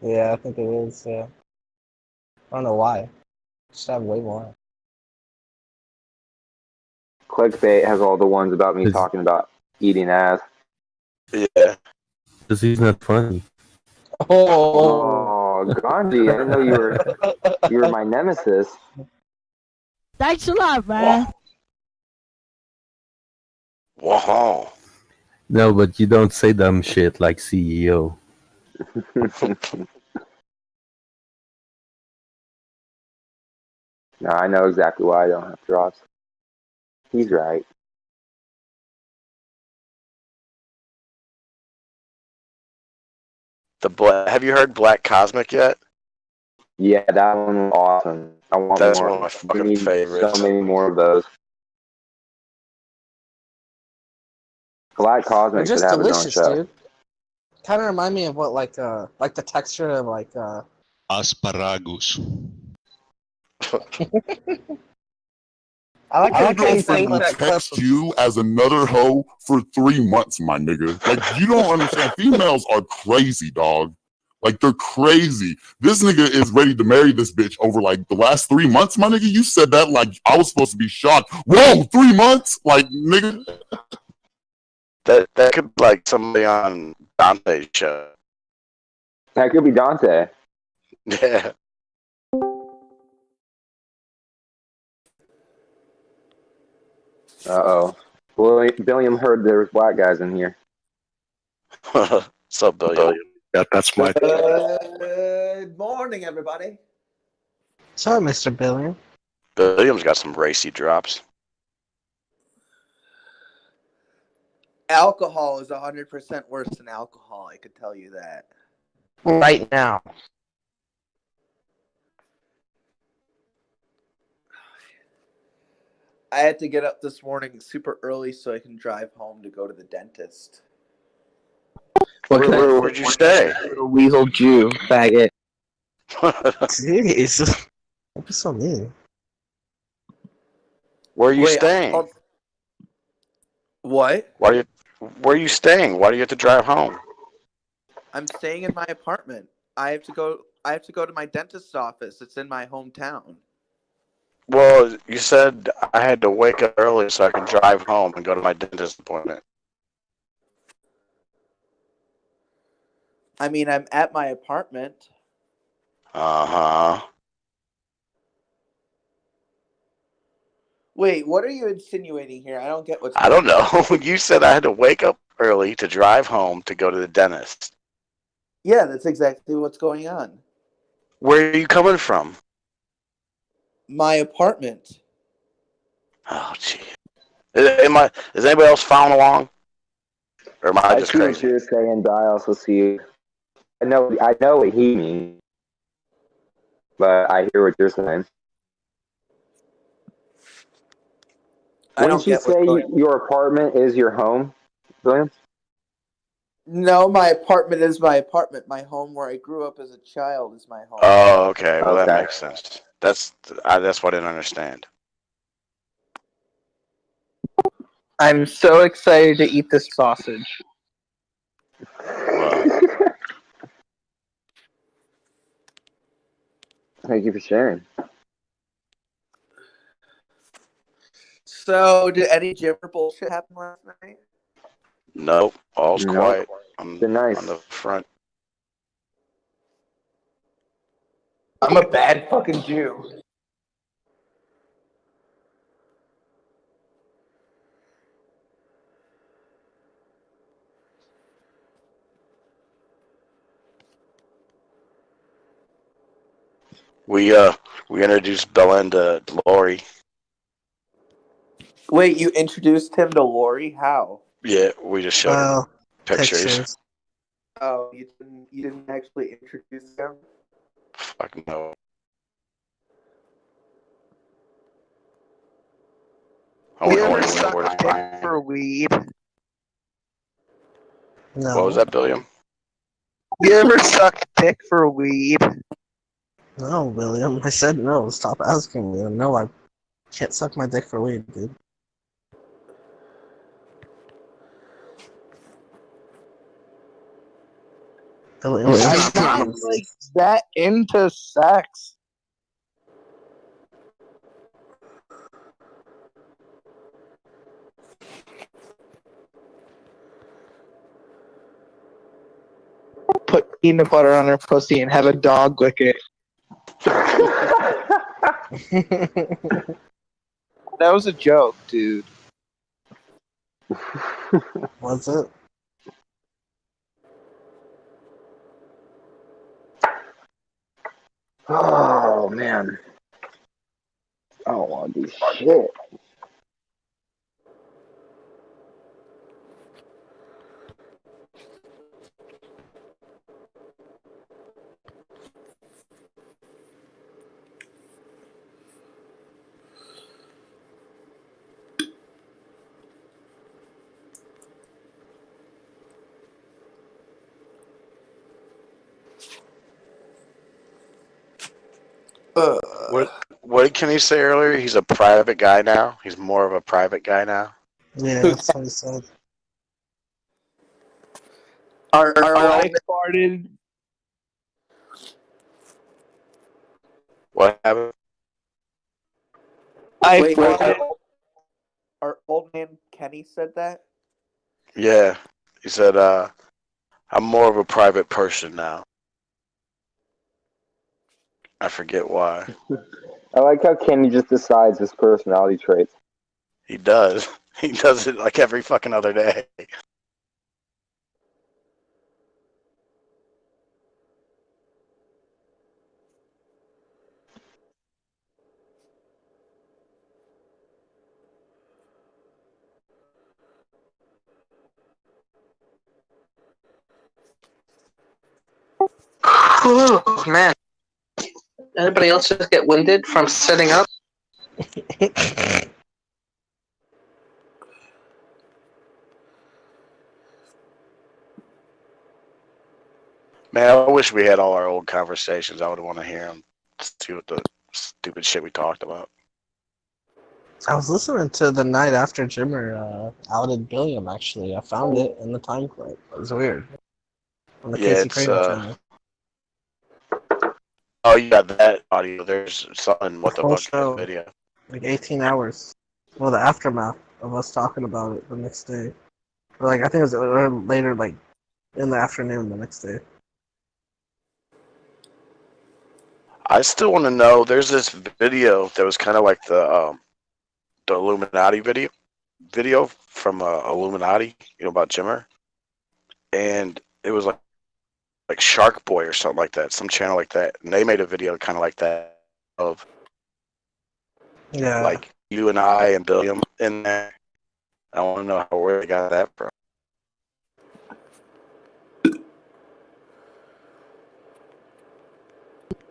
Yeah, I think it is. Yeah. I don't know why. Just have way more. Clickbait has all the ones about me talking about eating ass. Yeah. Because he's not funny. Oh, Gandhi, I didn't know you were my nemesis. Thanks a lot, man. Wow. No, but you don't say dumb shit like CEO. No, I know exactly why I don't have drops. He's right. Have you heard Black Cosmic yet? Yeah, that one was awesome. I want That's more. one of my fucking We need favorites. so many more of those. Black they're Cosmic should just have his own delicious, show. dude. Kind of remind me of what like the texture of like Asparagus. I like how you Girlfriend think will that text you as another hoe for 3 months, my nigga. Like, you don't understand. Females are crazy, dog. Like, they're crazy. This nigga is ready to marry this bitch over, like, the last 3 months, my nigga. You said that like I was supposed to be shocked. Whoa, 3 months? Like, nigga. That could be like somebody on Dante's show. That could be Dante. Yeah. Uh-oh. William heard there was black guys in here. What's up, Billy? Yeah, that's my. Good morning, everybody. Sorry, Mr. Billion. William's got some racy drops. Alcohol is 100% worse than alcohol. I could tell you that. Right now. I had to get up this morning super early so I can drive home to go to the dentist. Where'd you stay? Weasel Jew, faggot. Jeez. Don't be so mean. Where are you staying? What? Where are you staying? Why do you have to drive home? I'm staying in my apartment. I have to go to my dentist's office. It's in my hometown. Well, you said I had to wake up early so I could drive home and go to my dentist appointment. I mean, I'm at my apartment. Uh-huh. Wait, what are you insinuating here? I don't get what's I don't going on. know. You said I had to wake up early to drive home to go to the dentist. Yeah, that's exactly what's going on. Where are you coming from? My apartment. Oh, gee. Is anybody else following along? Or am I just see what crazy? you're saying, but I also see. I know what he means, but I hear what you're saying. I don't Wouldn't you get what's say going on. your apartment is your home, William? No, my apartment is my apartment. My home where I grew up as a child is my home. Oh, okay. Well, Okay. that makes sense. That's what I didn't understand. I'm so excited to eat this sausage. Well, Thank you for sharing. So, did any Jimmer bullshit happen last night? nope. All's Nope. quiet. I'm Been nice. on the front. I'm a bad fucking Jew. we introduced Belen to Lori. Wait, you introduced him to Lori? How? Yeah, we just showed her pictures. Oh, you didn't actually introduce him? Fuck no. I You went ever away suck where dick for weed? No. What was that, Billiam? You ever suck dick for weed? No, William. I said no. Stop asking me. No, I can't suck my dick for weed, dude. William, I'm not like that into sex. Put peanut butter on her pussy and have a dog lick it. That was a joke, dude. Was it? Oh man, I don't want to do shit. What did Kenny say earlier? He's a private guy now. He's more of a private guy now. Yeah, that's what he said. Our I farted. What happened? Wait, our old man Kenny said that? Yeah, he said, "I'm more of a private person now." I forget why. I like how Kenny just decides his personality traits. He does. He does it like every fucking other day. Oh, man. Anybody else just get winded from sitting up? Man, I wish we had all our old conversations. I would want to hear them. See what the stupid shit we talked about. I was listening to the night after Jimmer outed Billiam, actually. I found it in the time clip. It was weird. On the Yeah, Casey it's Crater channel. Oh, you got that audio. There's something. What the Whole fuck? show. Video. Like 18 hours. Well, the aftermath of us talking about it the next day. Or like, I think it was later, like, in the afternoon the next day. I still want to know. There's this video that was kind of like the Illuminati video from Illuminati. You know about Jimmer, and it was like Shark Boy or something like that, some channel like that, and they made a video kind of like that of Yeah. like you and I and Billiam in there. I want to know where they got that from.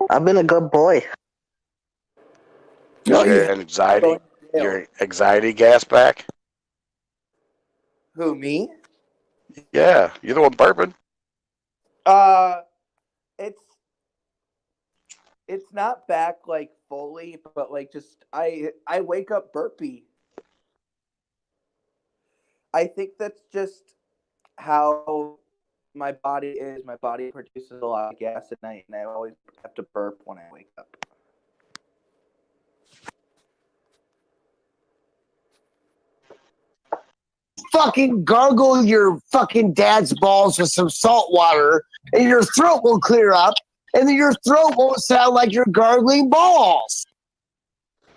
I've been a good boy. Is your anxiety gas back? Who, me? Yeah, you're the one burping. It's not back like fully, but like just I wake up burpy. I think that's just how my body is. My body produces a lot of gas at night, and I always have to burp when I wake up. Fucking gargle your fucking dad's balls with some salt water, and your throat will clear up, and then your throat won't sound like you're gargling balls.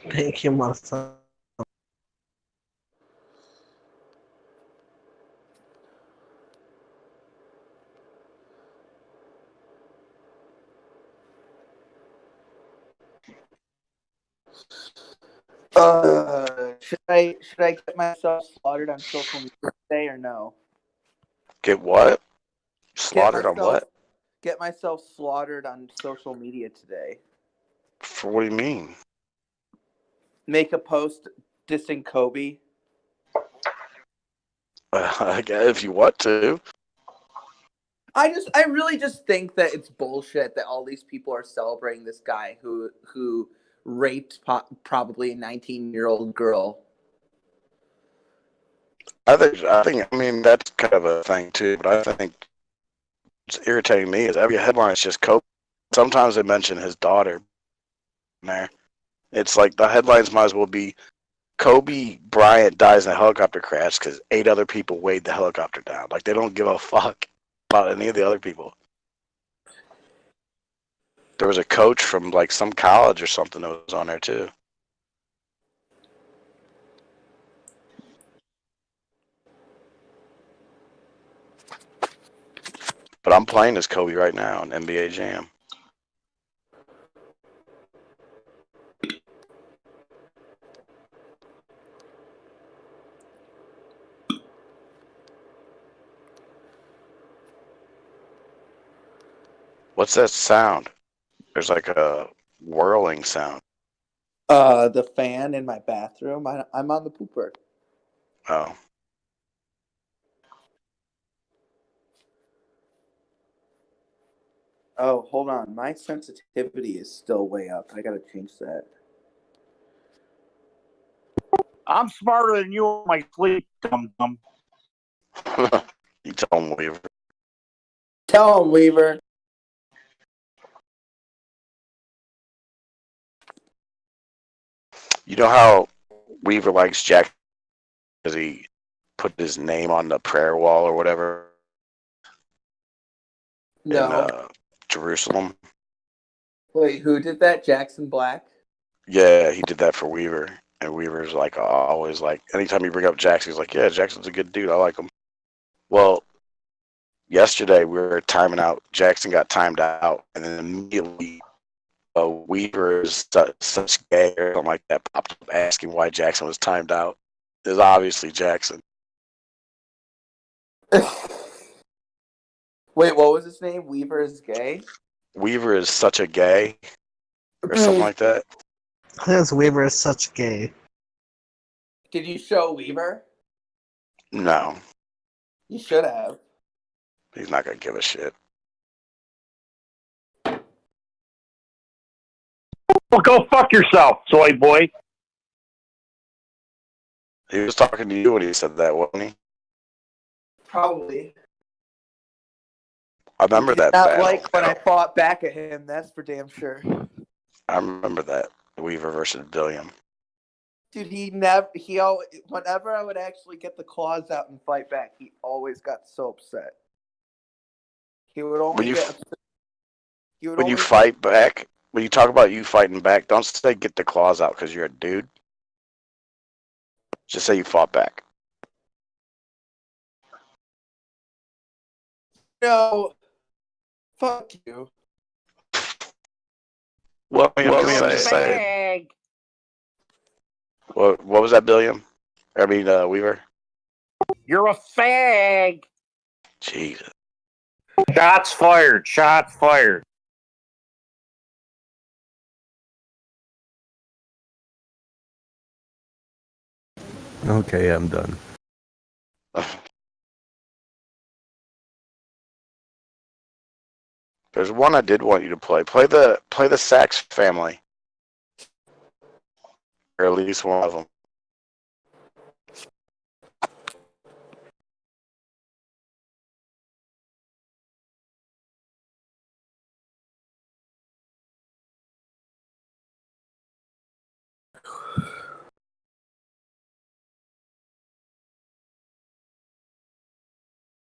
Thank you, motherfucker. Should I get myself slaughtered on social media today or no? Get what? Get Slaughtered on myself what? get myself slaughtered on social media today. For what do you mean? Make a post dissing Kobe. I guess if you want to. I really just think that it's bullshit that all these people are celebrating this guy who raped probably a 19-year-old girl. I mean, that's kind of a thing too. But I think what's irritating me is every headline is just Kobe. Sometimes they mention his daughter in there. It's like the headlines might as well be Kobe Bryant dies in a helicopter crash because 8 other people weighed the helicopter down. Like they don't give a fuck about any of the other people. There was a coach from like some college or something that was on there too. But I'm playing as Kobe right now in NBA Jam. What's that sound? There's like a whirling sound. The fan in my bathroom. I'm on the pooper. Oh. Oh, hold on. My sensitivity is still way up. I gotta change that. I'm smarter than you in my sleep, dum-dum. You tell him, Weaver. Tell him, Weaver. You know how Weaver likes Jack because he put his name on the prayer wall or whatever No. in Jerusalem? Wait, who did that? Jackson Black? Yeah, he did that for Weaver. And Weaver's like always like, anytime you bring up Jackson, he's like, yeah, Jackson's a good dude. I like him. Well, yesterday we were timing out. Jackson got timed out, and then immediately Weaver is such gay or something like that popped up asking why Jackson was timed out. It's obviously Jackson. Wait, what was his name? Weaver is gay? Weaver is such a gay or something like that. Because Weaver is such gay. Did you show Weaver? No, You should have. he's not gonna give a shit. Well, go fuck yourself, soy boy. He was talking to you when he said that, wasn't he? Probably. I remember that Not battle. like when I fought back at him, that's for damn sure. I remember that Weaver versus Billiam. Dude, whenever I would actually get the claws out and fight back, he always got so upset. He would only get upset. When you fight back, when you talk about you fighting back, don't say get the claws out because you're a dude. Just say you fought back. No. Fuck you. What say? What was that, Billiam? I mean, Weaver? You're a fag. Jesus. Shots fired. Shots fired. Okay, I'm done. There's one I did want you to play. Play the Sax family. Or at least one of them.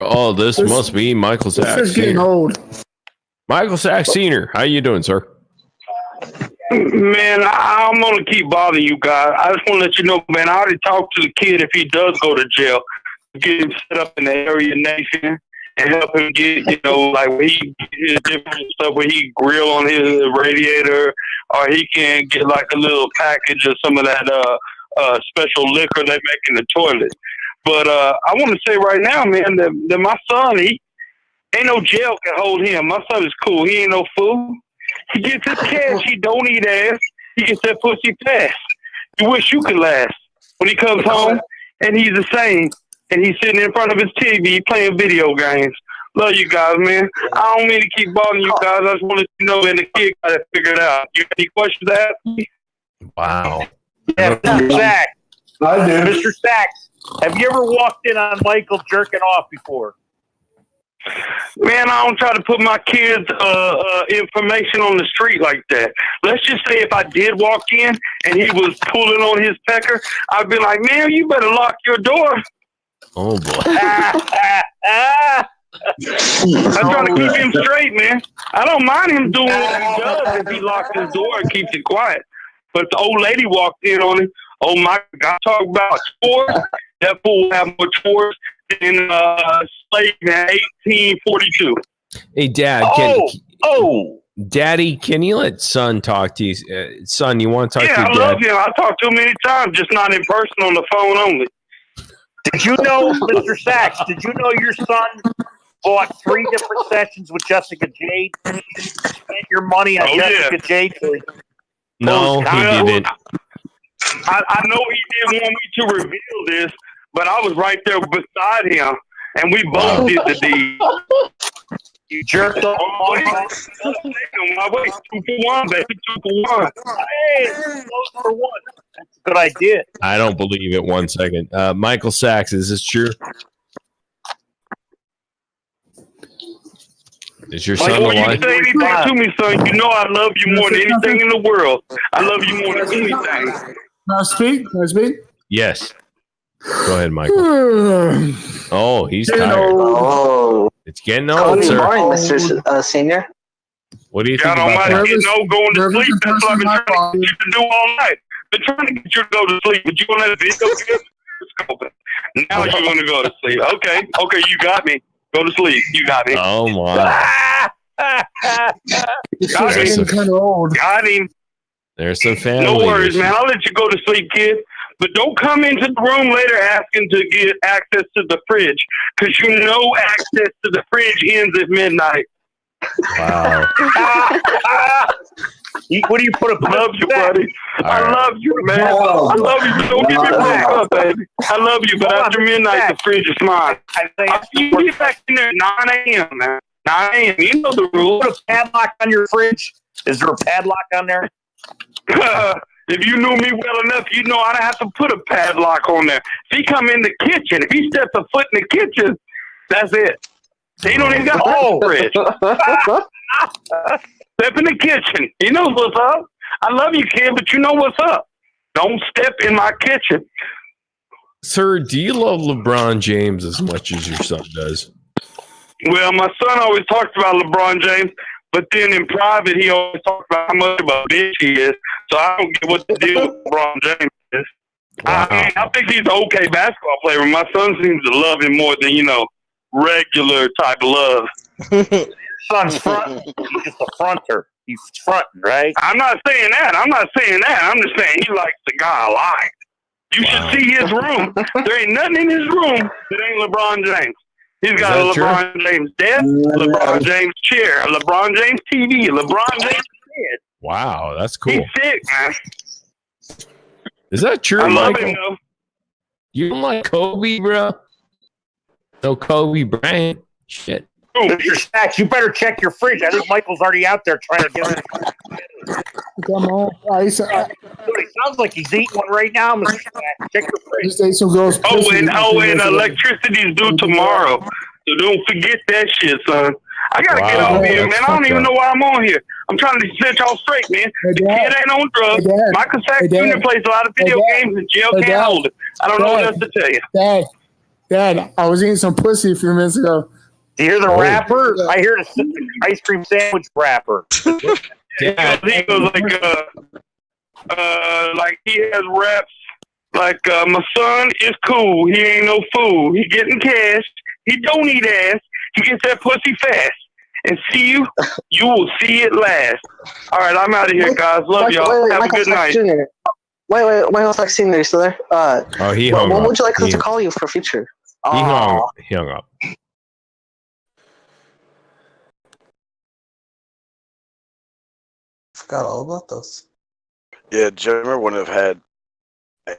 Oh, this must be Michael Sachs. This is getting Sr. old. Michael Sachs Sr. How you doing, sir? Man, I'm gonna keep bothering you guys. I just want to let you know, man. I already talked to the kid if he does go to jail, get him set up in the area nation and help him get, like where he his different stuff where he grill on his radiator or he can get like a little package of some of that special liquor they make in the toilet. But I want to say right now, man, that my son, he ain't no jail can hold him. My son is cool. He ain't no fool. He gets his cash. He don't eat ass. He gets that pussy fast. You wish you could last. When he comes home and he's the same, and he's sitting in front of his TV playing video games. Love you guys, man. I don't mean to keep bothering you guys. I just want to let you know that the kid got it figured out. You got any questions to ask me? Wow. Yeah, Mr. Sachs. I did. Mr. Sachs, have you ever walked in on Michael jerking off before? Man, I don't try to put my kids' information on the street like that. Let's just say if I did walk in and he was pulling on his pecker, I'd be like, man, you better lock your door. Oh, boy. I'm trying to keep him straight, man. I don't mind him doing what he does if he locks his door and keeps it quiet. But the old lady walked in on him. Oh, my God, talk about chores. That fool will have more chores than slave in 1842. Hey, Dad. Daddy, can you let Son talk to you? Son, you want to talk to your dad? Yeah, I love him. I talked to him many times, just not in person, on the phone only. Did you know, Mr. Sachs, did you know your son bought 3 different sessions with Jessica Jade? Spent your money on Jessica Jade? No, he didn't. I know he didn't want me to reveal this, but I was right there beside him, and we both did the deed. You jerked off on my way. 2 for 1, baby. 2 for 1. Hey, close for 1. That's a good idea. I don't believe it 1 second. Michael Sachs, is this true? Is your son Before alive? you say anything to me, son, you know I love you more than anything in the world. I love you more than anything. Can I speak? Yes. Go ahead, Michael. Oh, he's tired. Oh. It's getting old, Good sir. morning, Mr. Senior. What do you think God about almighty, that? getting old, going to sleep. That's what I've been trying to get you to do all night. Been trying to get you to go to sleep, but you want to let a video game? Now you want to go to sleep. Okay, you got me. Go to sleep. You got me. Oh, my. Got him. Kind of old. Got him. There's some family. No worries, issues. man. I'll let you go to sleep, kid. But don't come into the room later asking to get access to the fridge, because you know access to the fridge ends at midnight. Wow. What do you put up? I love you, buddy. I love you, man. I love you. Don't get me back up, baby. I love you, but after midnight, the fridge is mine. You get back in there at 9 a.m., man. 9 a.m. You know the rules. Put a padlock on your fridge? Is there a padlock on there? If you knew me well enough, you know I'd have to put a padlock on there. If he come in the kitchen, if he steps a foot in the kitchen, that's it. He don't even got the fridge. Step in the kitchen. He knows what's up. I love you, kid, but you know what's up. Don't step in my kitchen. Sir, do you love LeBron James as much as your son does? Well, my son always talks about LeBron James, but then in private, he always talks about how much of a bitch he is. So I don't get what the deal with LeBron James is. Wow. I think he's an okay basketball player. My son seems to love him more than, regular type love. Your son's front. He's just a fronter. He's fronting, right? I'm not saying that. I'm just saying he likes the guy I like. You should see his room. There ain't nothing in his room that ain't LeBron James. He's got a LeBron James desk, LeBron James chair, a LeBron James TV, a LeBron James bed. Wow, that's cool. He's sick, man. Is that true, I love Michael? him, though. You don't like Kobe, bro? No Kobe Bryant? Shit. Mr. Sachs, you better check your fridge. I think Michael's already out there trying to get it. Come on. It sounds like he's eating one right now, Mr. Sachs. Check your fridge. Just ate some girls. And electricity's due tomorrow. So don't forget that shit, son. I gotta get off here, man. I don't even know why I'm on here. I'm trying to set y'all straight, man. The kid ain't on drugs. Michael Sachs Jr. plays a lot of video games and jail can't hold it. I don't know what else to tell you. Dad, I was eating some pussy a few minutes ago. Do you hear the rapper? I hear the ice cream sandwich rapper. He goes like he has raps like my son is cool. He ain't no fool. He getting cash. He don't eat ass. He gets that pussy fast. and see you, you will see it last. All right, I'm out of here, guys. Love y'all. Wait, Have a Michael good Sack night. Jr. Michael Sack Sr. You still there? Oh, he what hung up. would you like us He to call you for future? hung Aw. up. Forgot all about those. Yeah, Jimmer wouldn't have had.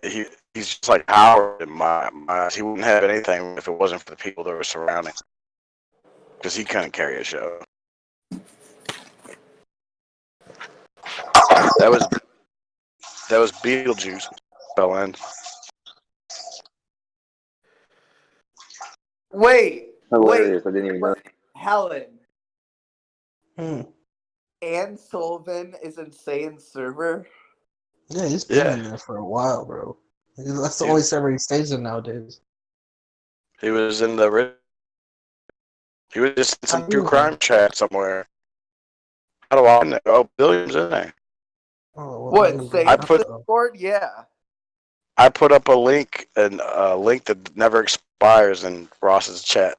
He's just like Howard in my eyes. He wouldn't have anything if it wasn't for the people that were surrounding. Because he couldn't carry a show. That was Beetlejuice fell in. Wait, Hilarious. I didn't even know. Helen. Hmm. Ann Sullivan is insane server. Yeah, he's been in there for a while, bro. That's the only server he stays in nowadays. He was in the. He was just in some true crime chat somewhere. How do I know? Oh, Billiam's in there. Oh, What? Say I it's put Discord? Yeah. I put up a link that never expires in Ross's chat.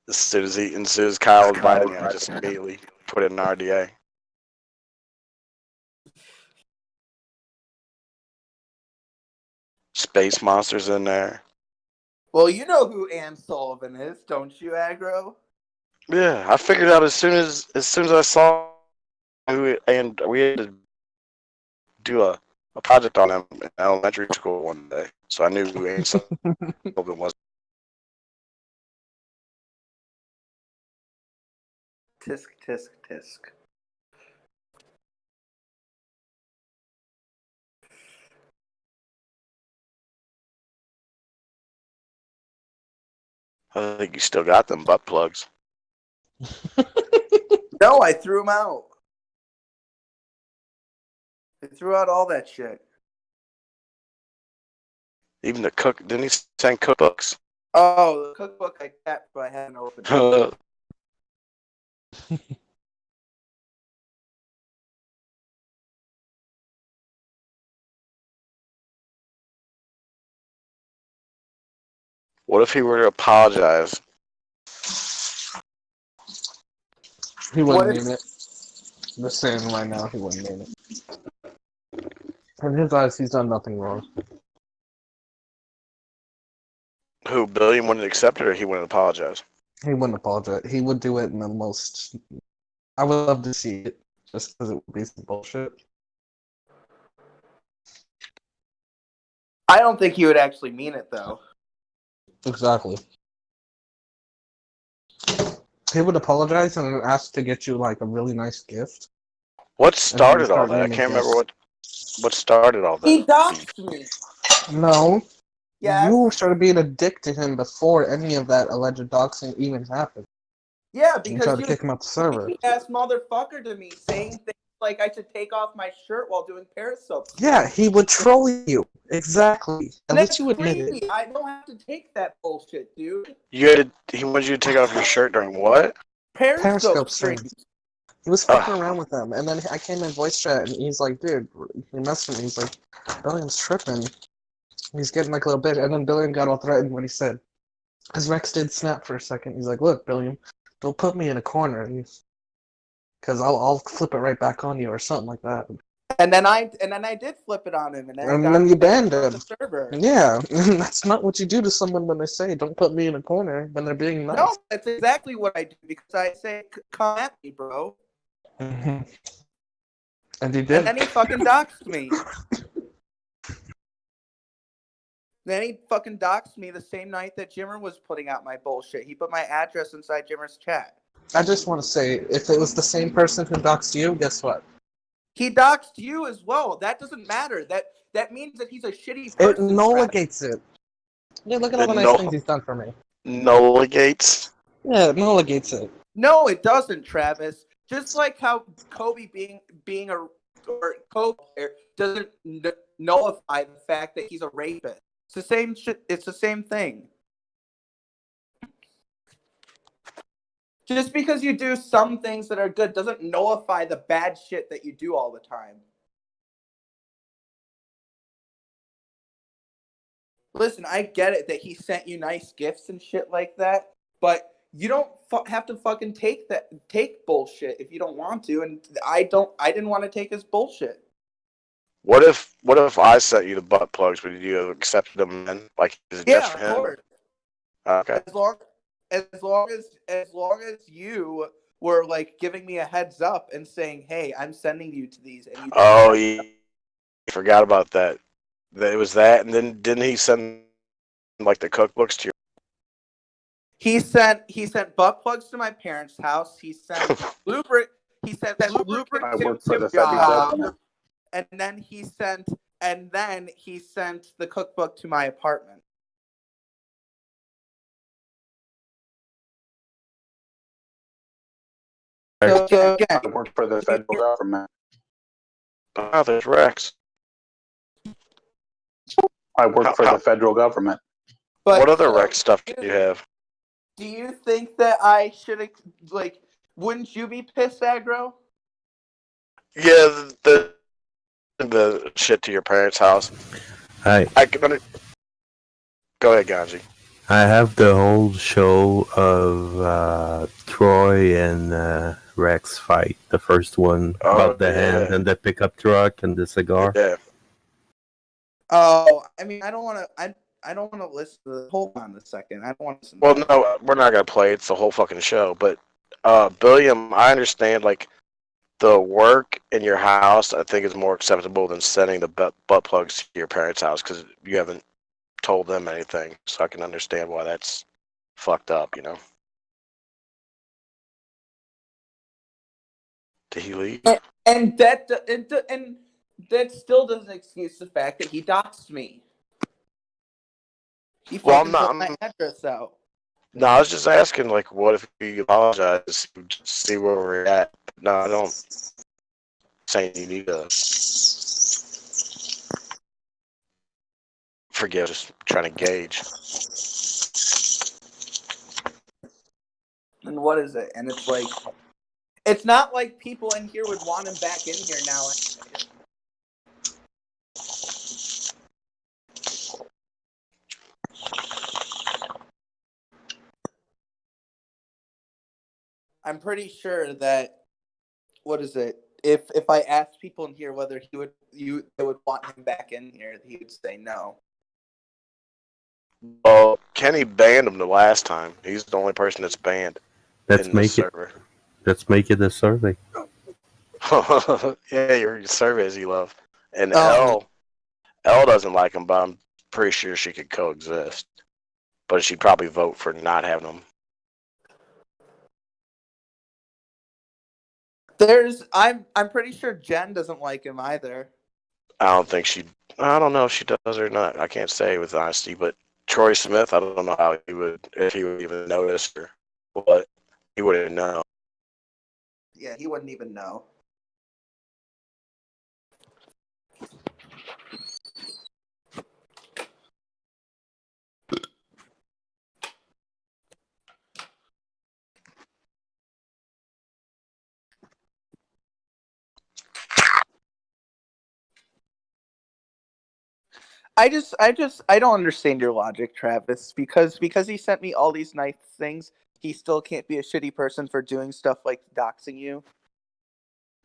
As soon as Kyle invited me, I just immediately put it in RDA. Space Monsters in there. Well, you know who Ann Sullivan is, don't you, Aggro? Yeah, I figured out as soon as I saw who, and we had to do a project on him in elementary school one day, so I knew who Ann Sullivan was. Tisk, tisk, tisk. I think you still got them butt plugs. No, I threw them out. I threw out all that shit. Even the cook, didn't he send cookbooks? Oh, the cookbook I kept, but I hadn't opened it. What if he were to apologize? He wouldn't mean it. Just saying right now, he wouldn't mean it. In his eyes, he's done nothing wrong. Who, Billiam wouldn't accept it, or he wouldn't apologize? He wouldn't apologize. He would do it in the most. I would love to see it, just because it would be some bullshit. I don't think he would actually mean it, though. Exactly. He would apologize and ask to get you like a really nice gift. What started all that? I can't remember what started all that. He doxed me. No. Yes. You started being a dick to him before any of that alleged doxing even happened. Yeah, You because tried he to was kick him out the server. a ass motherfucker to me, saying things like I should take off my shirt while doing Periscope. Yeah, he would troll you. Exactly. At And least that's you admit it. free. I don't have to take that bullshit, dude. He wanted you to take off your shirt during what? Periscope streams. streams. He was fucking around with them, and then I came in voice chat, and he's like, dude, he messed with me. He's like, Billiam's tripping. He's getting like a little bit, and then Billiam got all threatened when he said, because Rex did snap for a second. He's like, look, Billiam, don't put me in a corner, because I'll flip it right back on you, or something like that. And then I did flip it on him, and And then you banned him. the server. Yeah, that's not what you do to someone when they say, don't put me in a corner, when they're being nice. No, that's exactly what I do, because I say, come at me, bro. Mm-hmm. And he did. And then he fucking doxed me. Then he fucking doxed me the same night that Jimmer was putting out my bullshit. He put my address inside Jimmer's chat. I just want to say, if it was the same person who doxed you, guess what? He doxed you as well. That doesn't matter. That means that he's a shitty It person. nulligates it. Yeah, look at all the nice things he's done for me. Nulligates? Yeah, it nulligates it. No, it doesn't, Travis. Just like how Kobe being a Kobe player doesn't nullify the fact that he's a rapist. It's the same shit. It's the same thing. Just because you do some things that are good doesn't nullify the bad shit that you do all the time. Listen, I get it that he sent you nice gifts and shit like that, but you don't have to fucking take bullshit if you don't want to, and I didn't want to take his bullshit. What if I sent you the butt plugs? Would you have accepted them then? Like, is it just Yeah, for of him? course. Okay. As long as you were like giving me a heads up and saying, "Hey, I'm sending you to these," and you didn't Oh, accept yeah. I forgot about that. It was that, and then didn't he send like the cookbooks to your? He sent butt plugs to my parents' house. He sent lubricant. He sent lubricant I work for to the federal job, government. and then he sent the cookbook to my apartment. So again, I work for the federal government. Oh, there's Rex. I work for the federal government. But what other so, Rex stuff do you have? do you think that I should like? Wouldn't you be pissed, aggro? Yeah, the shit to your parents' house. I Go ahead, Ganji. I have the whole show of Troy and Rex fight. The first one about the hand and the pickup truck and the cigar. Yeah. Oh, I mean, I don't want to. I don't want to listen to the. Hold on a second. I don't want to listen. Well, no, we're not gonna play. It's the whole fucking show. But, Billiam, I understand like the work in your house. I think is more acceptable than sending the butt plugs to your parents' house because you haven't told them anything. So I can understand why that's fucked up. You know. Did he leave? And that still doesn't excuse the fact that he doxed me. He Well, fucking put my address out. No, I was just asking, like, what if we apologize? See where we're at. No, I don't. Saying you need to forgive. Just trying to gauge. And what is it? And it's like, it's not like people in here would want him back in here now. I'm pretty sure that, what is it? If I asked people in here whether they would want him back in here, he would say no. Well, Kenny banned him the last time. He's the only person that's banned Let's in the make server. Let's make it a survey. Yeah, your surveys you love. And L doesn't like him, but I'm pretty sure she could coexist. But she'd probably vote for not having him. I'm pretty sure Jen doesn't like him either. I don't know if she does or not. I can't say with honesty, but Troy Smith, I don't know how if he would even notice or what. He wouldn't know. Yeah, he wouldn't even know. I don't understand your logic, Travis, because he sent me all these nice things, he still can't be a shitty person for doing stuff like doxing you.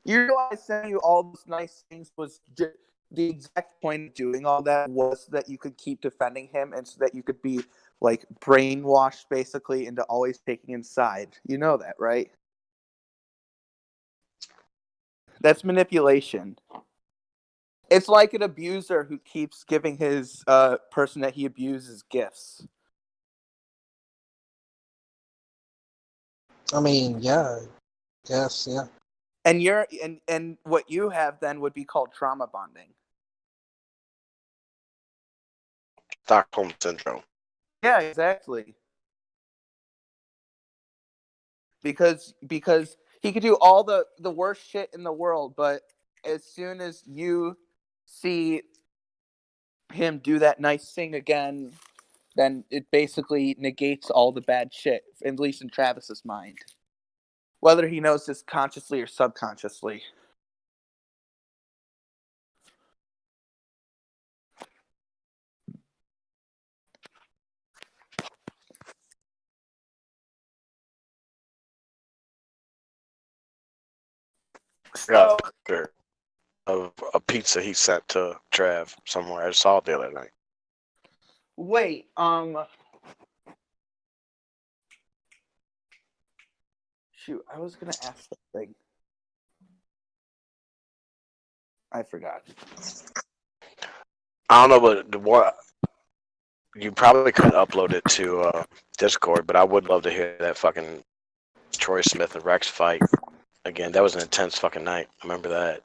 You realize sending you all these nice things was the exact point of doing all that was so that you could keep defending him and so that you could be like brainwashed basically into always taking his side. You know that, right? That's manipulation. It's like an abuser who keeps giving his person that he abuses gifts. I mean, yeah. Yes, yeah. And and what you have then would be called trauma bonding. Stockholm syndrome. Yeah, exactly. Because he could do all the worst shit in the world, but as soon as you see him do that nice thing again, then it basically negates all the bad shit, at least in Travis's mind. Whether he knows this consciously or subconsciously. got a picture of a pizza he sent to Trav somewhere. I saw it the other night. Wait, shoot, I was gonna ask something. I forgot. I don't know, but what you probably couldn't upload it to Discord, but I would love to hear that fucking Troy Smith and Rex fight again. That was an intense fucking night. I remember that.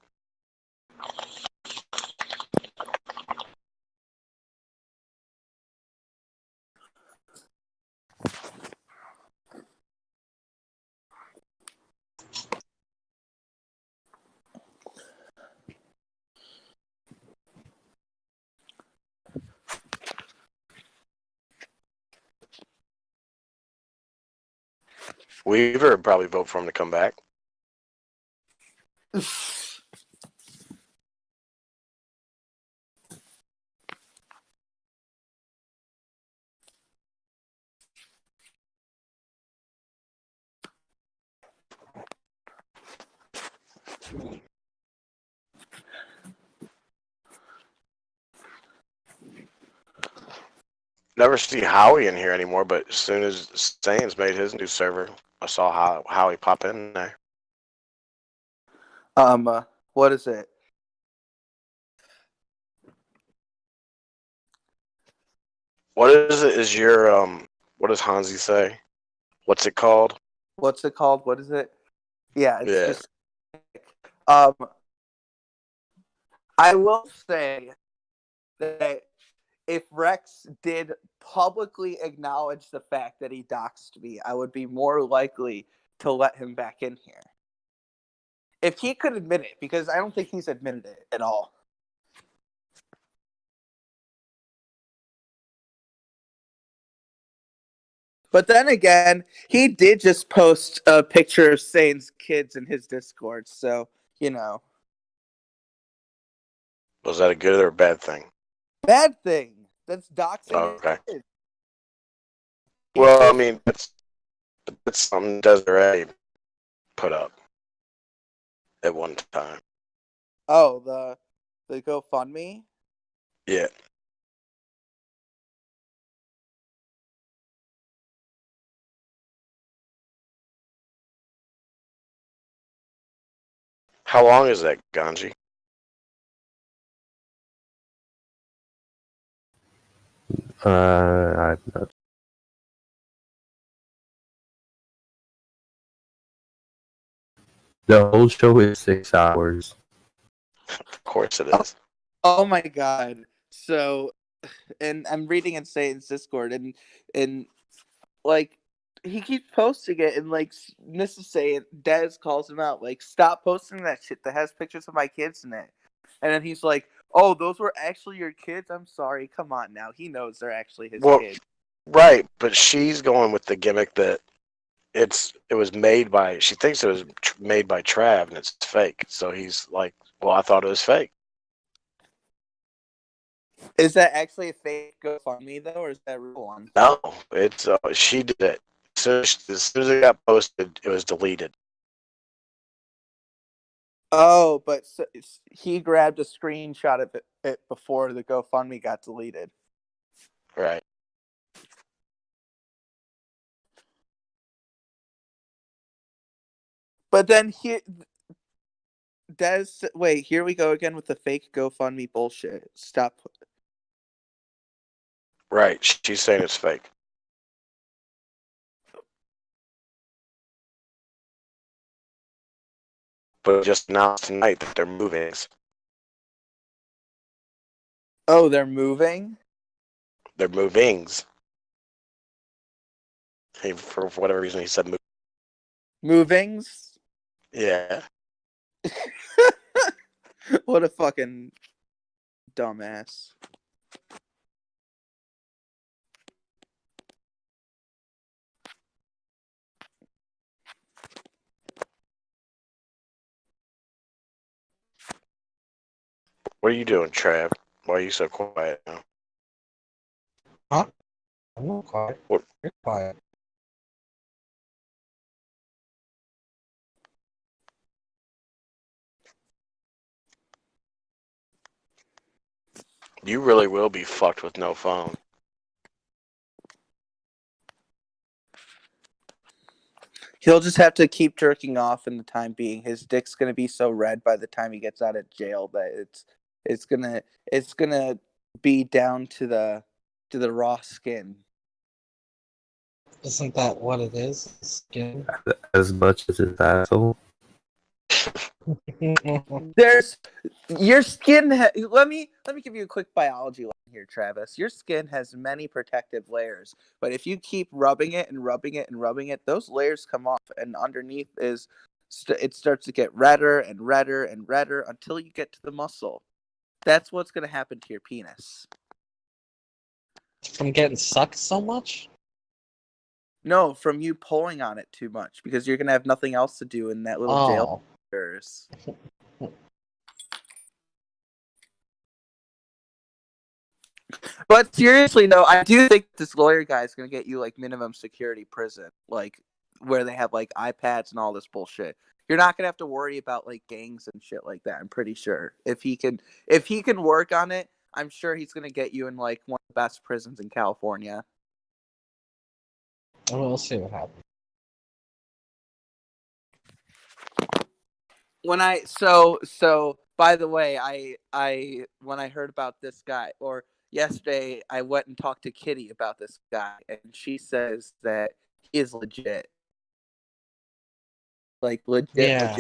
Weaver would probably vote for him to come back. Never see Howie in here anymore, but as soon as Saiyans made his new server, I saw Howie pop in there. What is it? What is it? Is your what does Hansi say? What's it called? What's it called? What is it? Yeah, it's Yeah. just I will say that if Rex did publicly acknowledge the fact that he doxed me, I would be more likely to let him back in here. If he could admit it, because I don't think he's admitted it at all. But then again, he did just post a picture of Sane's kids in his Discord, so, you know. Was that a good or a bad thing? Bad thing. That's doxing Okay. his kids. Well, I mean, that's something Desiree put up at one time. Oh, the GoFundMe? Yeah. How long is that, Ganji? I'm not. The whole show is 6 hours. Of course it is. Oh my god. So, and I'm reading in Satan's Discord, and like, he keeps posting it, and like, Mrs. Satan, Dez calls him out, like, stop posting that shit that has pictures of my kids in it. And then he's like, oh, those were actually your kids? I'm sorry, come on now. He knows they're actually his kids. Right, but she's going with the gimmick that it was made by, she thinks it was made by Trav and it's fake. So he's like, well, I thought it was fake. Is that actually a fake GoFundMe though, or is that a real one? No, it's she did it. As soon as it got posted, it was deleted. Oh, but he grabbed a screenshot of it before the GoFundMe got deleted. Right. But then wait, here we go again with the fake GoFundMe bullshit. Stop. Right, she's saying it's fake. But just announced tonight that they're moving. Oh, they're moving? They're movings. For whatever reason, he said movings. Yeah. What a fucking dumbass. What are you doing, Trav? Why are you so quiet now? Huh? I'm not quiet. What? You're quiet. You really will be fucked with no phone. He'll just have to keep jerking off in the time being. His dick's gonna be so red by the time he gets out of jail that it's gonna be down to the raw skin. Isn't that what it is? Skin. As much as his asshole. There's your skin. Let me give you a quick biology lesson here, Travis. Your skin has many protective layers, but if you keep rubbing it and rubbing it and rubbing it, those layers come off, and underneath it starts to get redder and redder and redder until you get to the muscle. That's what's gonna happen to your penis. From getting sucked so much? No, from you pulling on it too much because you're gonna have nothing else to do in that little jail. But seriously, though, I do think this lawyer guy is gonna get you like minimum security prison, like where they have like iPads and all this bullshit. You're not gonna have to worry about like gangs and shit like that. I'm pretty sure if he can work on it, I'm sure he's gonna get you in like one of the best prisons in California. We'll see what happens. When by the way, I when I heard about this guy, or yesterday I went and talked to Kitty about this guy, and she says that he is legit. Like legit. Yeah,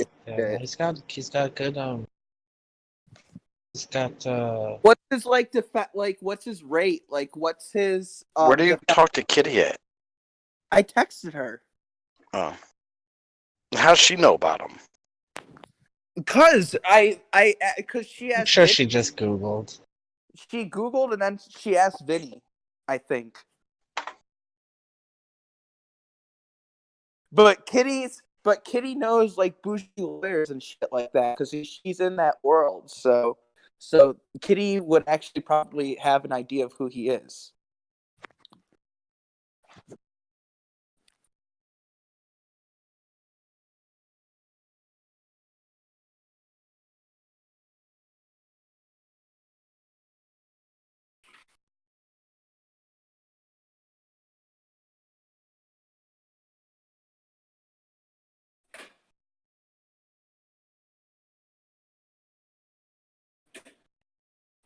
he's got good he's got What's his what's his rate? Like what's his Where do you talk to Kitty at? I texted her. Oh. How's she know about him? Because because she asked. I'm sure she just Googled. She Googled and then she asked Vinny, I think. But Kitty knows like bougie lawyers and shit like that because she's in that world. So Kitty would actually probably have an idea of who he is.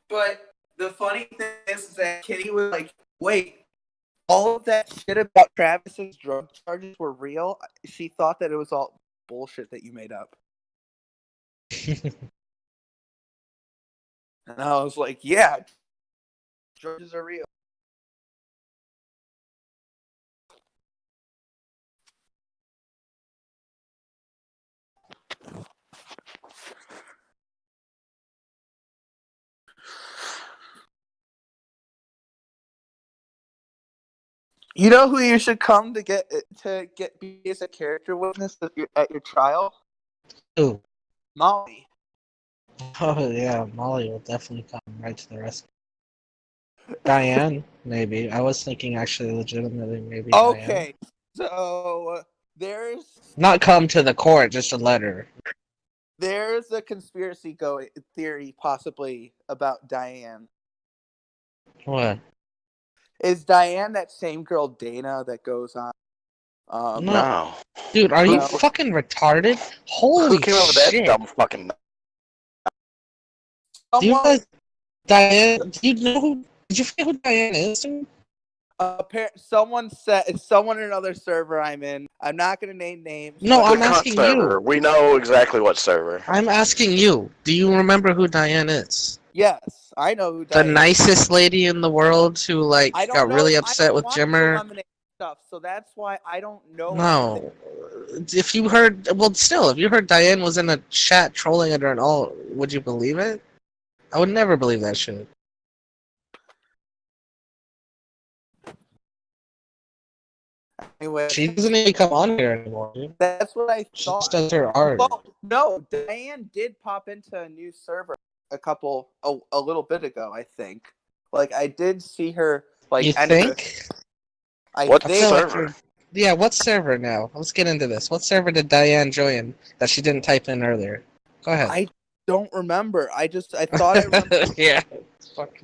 But the funny thing is that Kitty was like, wait, all of that shit about Travis's drug charges were real? She thought that it was all bullshit that you made up. And I was like, yeah, charges are real. You know who you should come to get be as a character witness at your trial? Who? Molly. Oh yeah, Molly will definitely come right to the rescue. Diane, maybe. I was thinking actually legitimately maybe Okay, Diane. so there's Not come to the court, just a letter. There's a conspiracy theory possibly about Diane. What? Is Diane that same girl Dana that goes on? No. Dude, are you fucking retarded? Holy Who came up with that dumb fucking? Do you guys, Diane? Do you know who? Did you forget who Diane is? Someone in another server I'm in. I'm not gonna name names. No, but I'm asking server. you. We know exactly what server. I'm asking you. Do you remember who Diane is? Yes, I know who The Diane is. nicest lady in the world who like got really upset with Jimmer. Stuff, so that's why I don't know. No, if you heard, well, still, if you heard Diane was in a chat trolling at her and all, would you believe it? I would never believe that shit. Anyway, she doesn't even come on here anymore. Dude. That's what I thought. She just does her art. Well, no, Diane did pop into a new server a little bit ago. I think. Like I did see her. Like you think? What server? Yeah, what server now? Let's get into this. What server did Diane join that she didn't type in earlier? Go ahead. don't remember. I thought I remember. Yeah.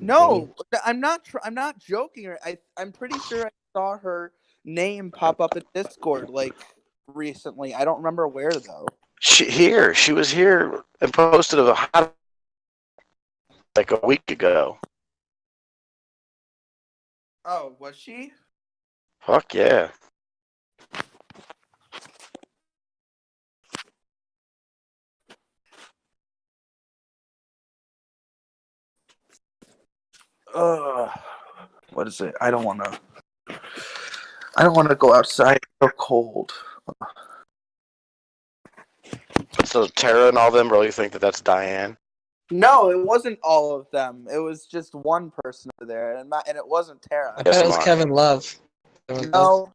No, I'm not. I'm not joking. I'm pretty sure I saw her name pop up in Discord like recently. I don't remember where though. She was here and posted a hot like a week ago. Oh, was she? Fuck yeah. What is it? I don't want to. I don't want to go outside. It's so cold. So Tara and all them really think that that's Diane? No, it wasn't all of them. It was just one person over there, and it wasn't Tara. I bet it was Kevin Love. Kevin Love.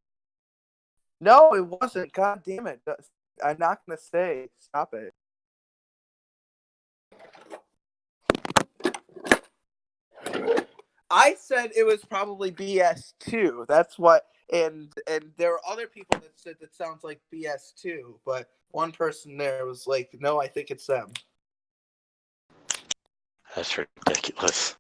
No, no, it wasn't. God damn it! I'm not gonna say. Stop it. I said it was probably BS too. That's what, and there were other people that said that sounds like BS too. But one person there was like, "No, I think it's them." That's ridiculous.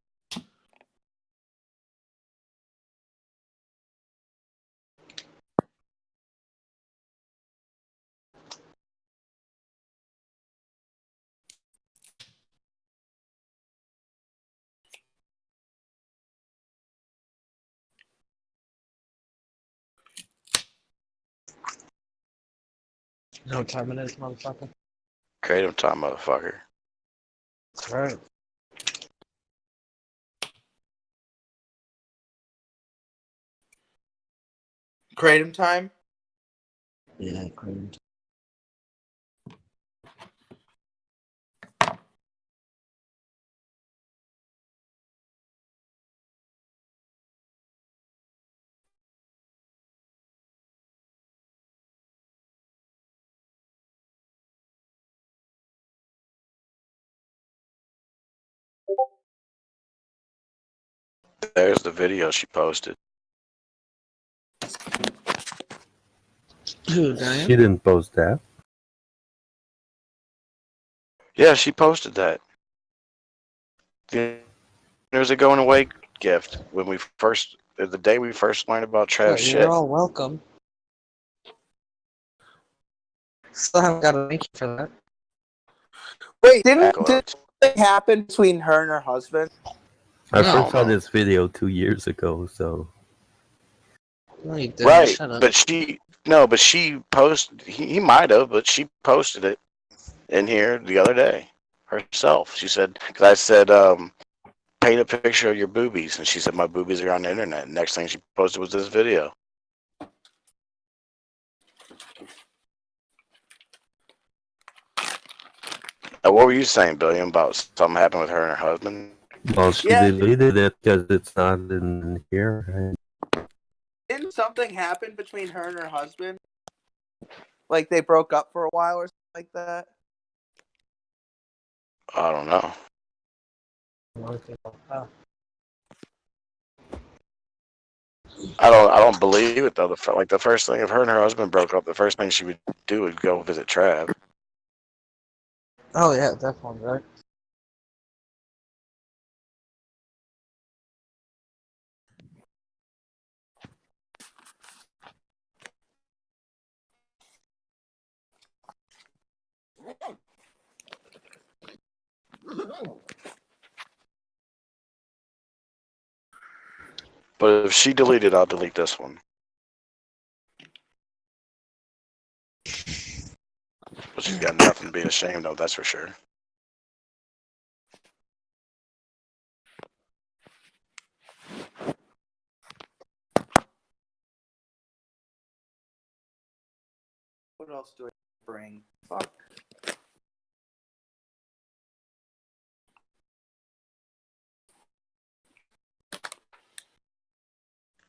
You know what time it is, motherfucker? Kratom time, motherfucker. That's right. Kratom time. Yeah, Kratom. There's the video she posted. Who, Diane? She didn't post that. Yeah, she posted that. There was a going away gift when the day we first learned about Trav's Well, shit. you're all welcome. Still haven't got a thank you for that. Wait, didn't it happen between her and her husband? I No. first saw this video 2 years ago, so No, you didn't. Right, Shut up. but she posted. He might have, but she posted it in here the other day herself. She said, because I said, paint a picture of your boobies, and she said my boobies are on the internet. And next thing she posted was this video. What were you saying, Billiam, about something happened with her and her husband? well, she deleted it because it's not in here. Didn't something happen between her and her husband? Like they broke up for a while or something like that? I don't know. I don't believe it though. The first thing, if her and her husband broke up, the first thing she would do would go visit Trav. Oh yeah, definitely, right? But if she deleted, I'll delete this one. But she's got nothing to be ashamed of, that's for sure. What else do I bring? Fuck.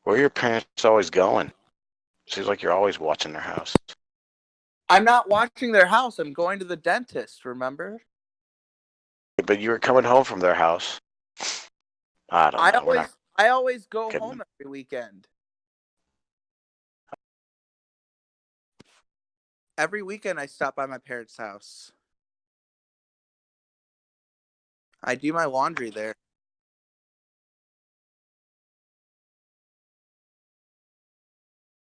Where are your parents always going? Seems like you're always watching their house. I'm not watching their house. I'm going to the dentist, remember? But you were coming home from their house. I don't know. I always go Getting- home every weekend. Every weekend I stop by my parents' house. I do my laundry there.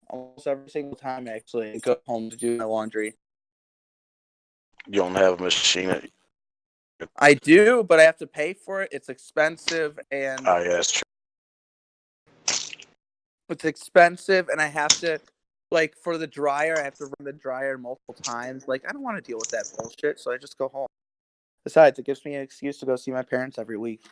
Almost every single time, actually, I go home to do my laundry. You don't have a machine. I do, but I have to pay for it. It's expensive, and Oh, yeah, that's true. it's expensive, and I have to, like, for the dryer, I have to run the dryer multiple times. Like, I don't want to deal with that bullshit, so I just go home. Besides, it gives me an excuse to go see my parents every week.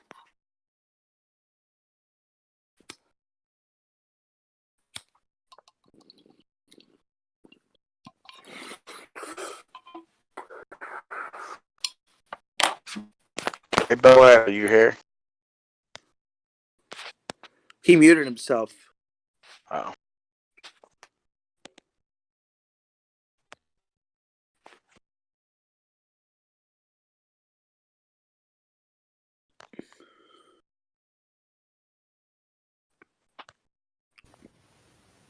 Hey, Bella, are you here? He muted himself. Oh.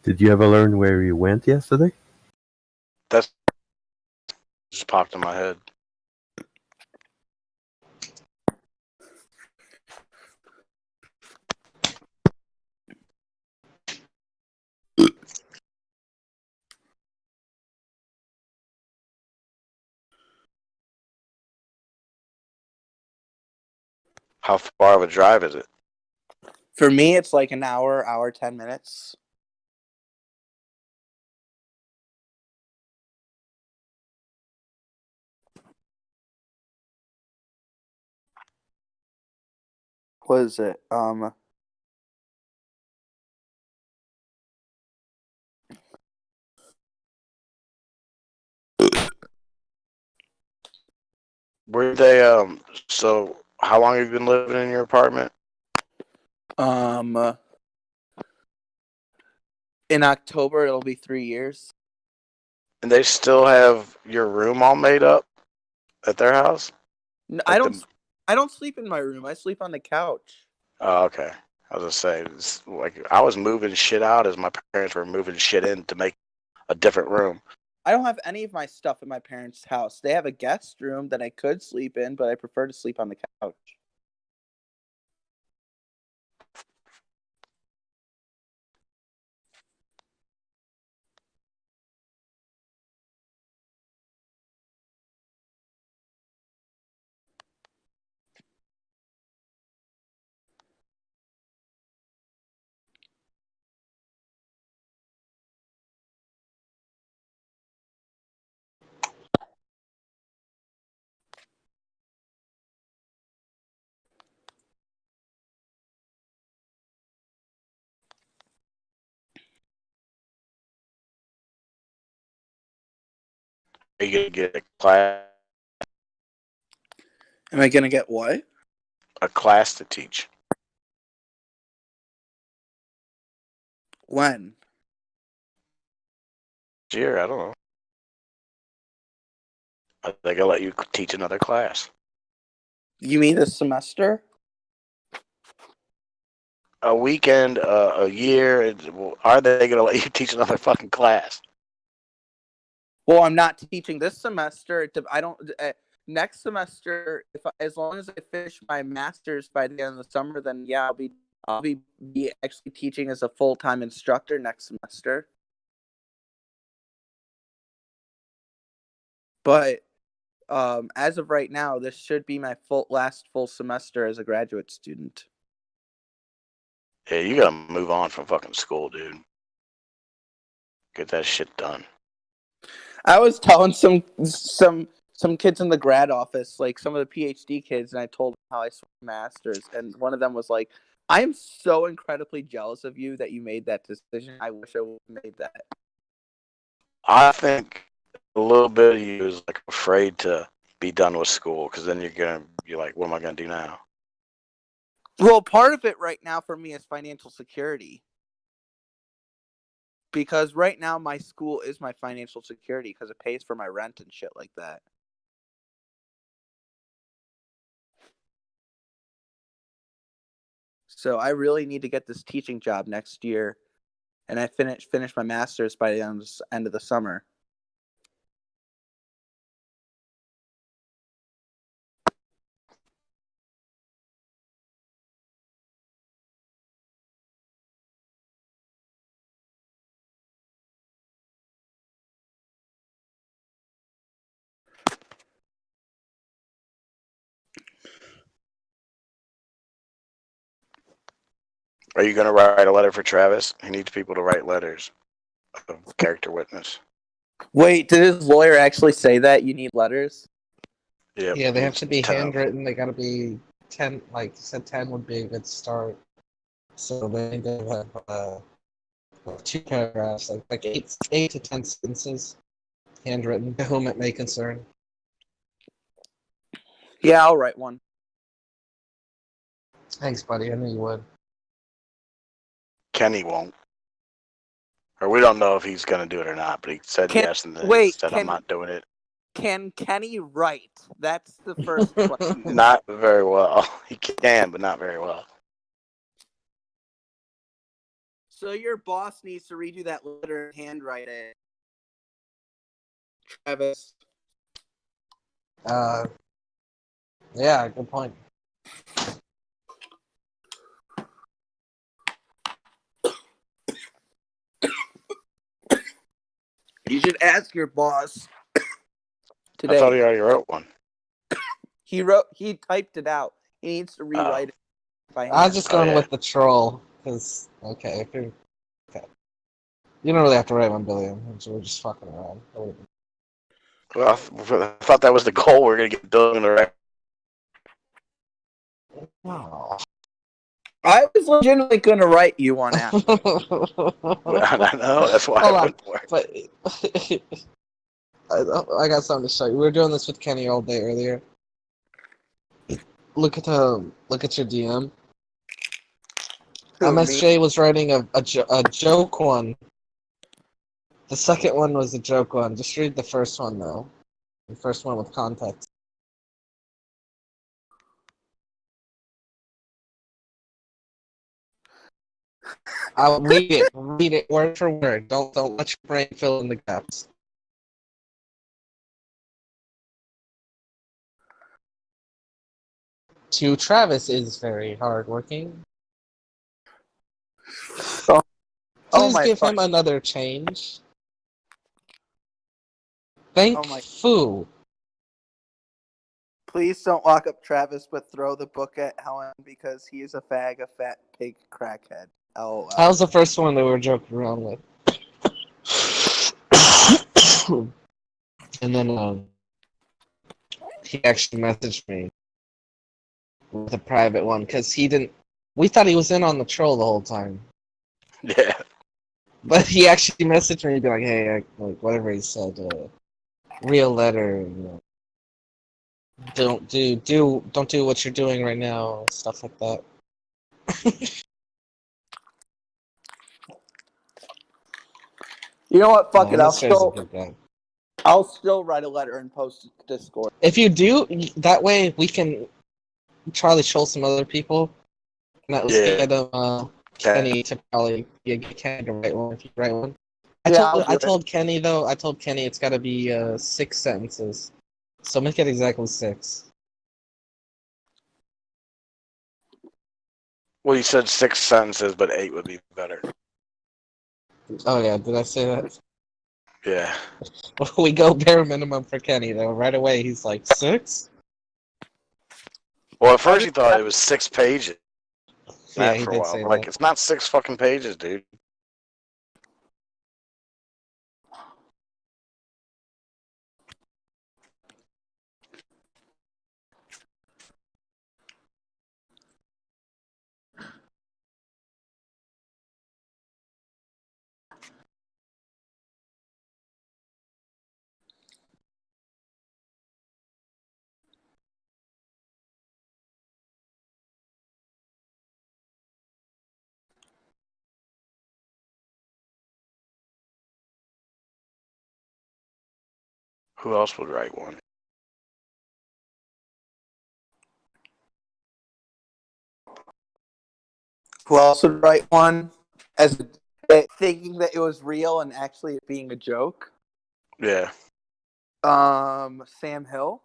Did you ever learn where you went yesterday? That's just popped in my head. How far of a drive is it? For me, it's like an hour, 10 minutes. What is it? Were they, so how long have you been living in your apartment? In October, it'll be 3 years. And they still have your room all made up at their house? No, Like I don't sleep in my room. I sleep on the couch. Oh, okay. I was gonna say, it's like I was moving shit out as my parents were moving shit in to make a different room. I don't have any of my stuff in my parents' house. They have a guest room that I could sleep in, but I prefer to sleep on the couch. Are you gonna get a class? Am I gonna get what? A class to teach? When? Year, I don't know. Are they gonna let you teach another class? You mean this semester? A weekend, a year? Are they gonna let you teach another fucking class? Well, I'm not teaching this semester. I don't. Next semester, as long as I finish my master's by the end of the summer, then yeah, I'll be actually teaching as a full-time instructor next semester. But as of right now, this should be my last full semester as a graduate student. Yeah, you gotta move on from fucking school, dude. Get that shit done. I was telling some kids in the grad office, like some of the PhD kids, and I told them how I switched masters, and one of them was like, "I am so incredibly jealous of you that you made that decision. I wish I would have made that." I think a little bit of you is like afraid to be done with school because then you're like, what am I gonna do now? Well, part of it right now for me is financial security. Because right now my school is my financial security because it pays for my rent and shit like that. So I really need to get this teaching job next year, and I finish my master's by the end of the summer. Are you going to write a letter for Travis? He needs people to write letters of character witness. Wait, did his lawyer actually say that you need letters? Yep, Yeah, they have to be 10 of them. handwritten. They got to be 10. Like you said, 10 would be a good start. So they need to have 2 paragraphs, like 8 to 10 sentences, handwritten, to whom it may concern. Yeah, I'll write one. Thanks, buddy. I knew you would. Kenny won't. Or we don't know if he's going to do it or not, but he said yes, and then he said, I'm not doing it. Can Kenny write? That's the first question. Not very well. He can, but not very well. So your boss needs to read you that letter and handwrite it. Travis. Yeah, good point. You should ask your boss today. I thought he already wrote one. He typed it out. He needs to rewrite it by hand. I was just going with the troll, because, okay, you don't really have to write 1 billion, we're just fucking around. Well, I thought that was the goal. We're going to get Dylan in the right. Wow. I was legitimately going to write you one out. I know, that's why I went for it. But I got something to show you. We were doing this with Kenny all day earlier. Look at your DM. Who, MSJ was writing a joke one. The second one was a joke one. Just read the first one though. The first one with context. I'll read it word for word. Don't let your brain fill in the gaps. To Travis is very hardworking. Please give him another change. Thank Fu. Please don't lock up Travis, but throw the book at Helen because he is a fag, a fat pig crackhead. Oh, That was the first one that we were joking around with. And then he actually messaged me with a private one because we thought he was in on the troll the whole time. Yeah. But he actually messaged me and be like, hey, like whatever he said, real letter, don't do what you're doing right now, stuff like that. You know what? Fuck it. MSJ's I'll still write a letter and post it to Discord. If you do, that way we can Charlie troll some other people, and at least get Kenny to probably get Kenny to write one if you write one. I told Kenny it's got to be 6 sentences, so make it exactly 6. Well, you said 6 sentences, but 8 would be better. Oh yeah, did I say that? Yeah. We go bare minimum for Kenny though. Right away he's like 6. Well, at first he thought it was 6 pages. Yeah, he for a did while. say Like, that. it's not 6 fucking pages, dude. Who else would write one? Who else would write one as thinking that it was real and actually it being a joke? Yeah. Sam Hill.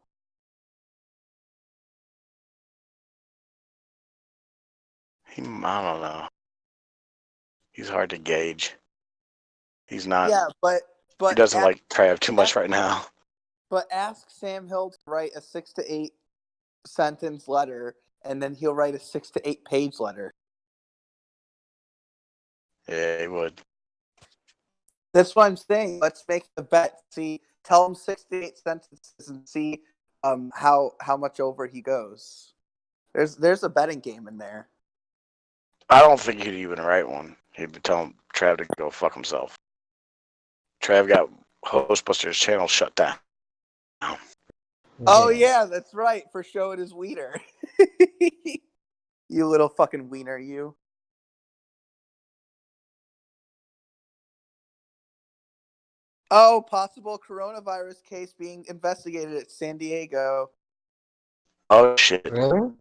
I don't know. He's hard to gauge. He's not. Yeah, but he doesn't like Trav too much right now. But ask Sam Hill to write a 6 to 8 sentence letter, and then he'll write a 6 to 8 page letter. Yeah, he would. That's what I'm saying. Let's make a bet. See, tell him 68 sentences and see how much over he goes. There's a betting game in there. I don't think he'd even write one. He'd be telling Trav to go fuck himself. Trav got Hostbusters channel shut down. Oh yeah, that's right. For showing his wiener. You little fucking wiener, you. Oh, possible coronavirus case being investigated at San Diego. Oh shit. Really?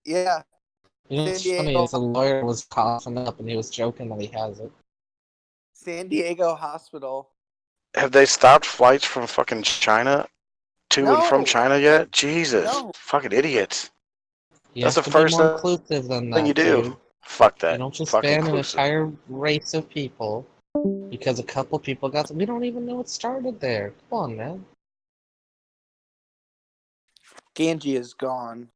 Yeah. You know what's funny is the lawyer was coughing up and he was joking that he has it. San Diego Hospital. Have they stopped flights from fucking China to and from No. China yet? Jesus. No. Fucking idiots. You That's have the to be first more inclusive than thing you that, do. dude. Fuck that. You don't just Fuck ban an inclusive. entire race of people because a couple people got. We don't even know what started there. Come on, man. Ganji is gone.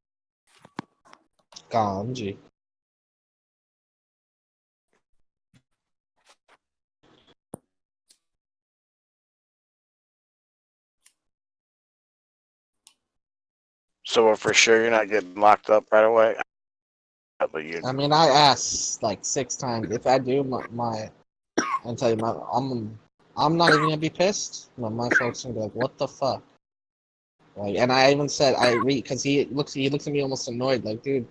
Ganji. So we're for sure you're not getting locked up right away? But you... I mean, I asked like 6 times. If I do, I'll tell you, I'm not even gonna be pissed. But my folks are gonna be like, "What the fuck?" Like, and I even said because he looks at me almost annoyed, like, dude.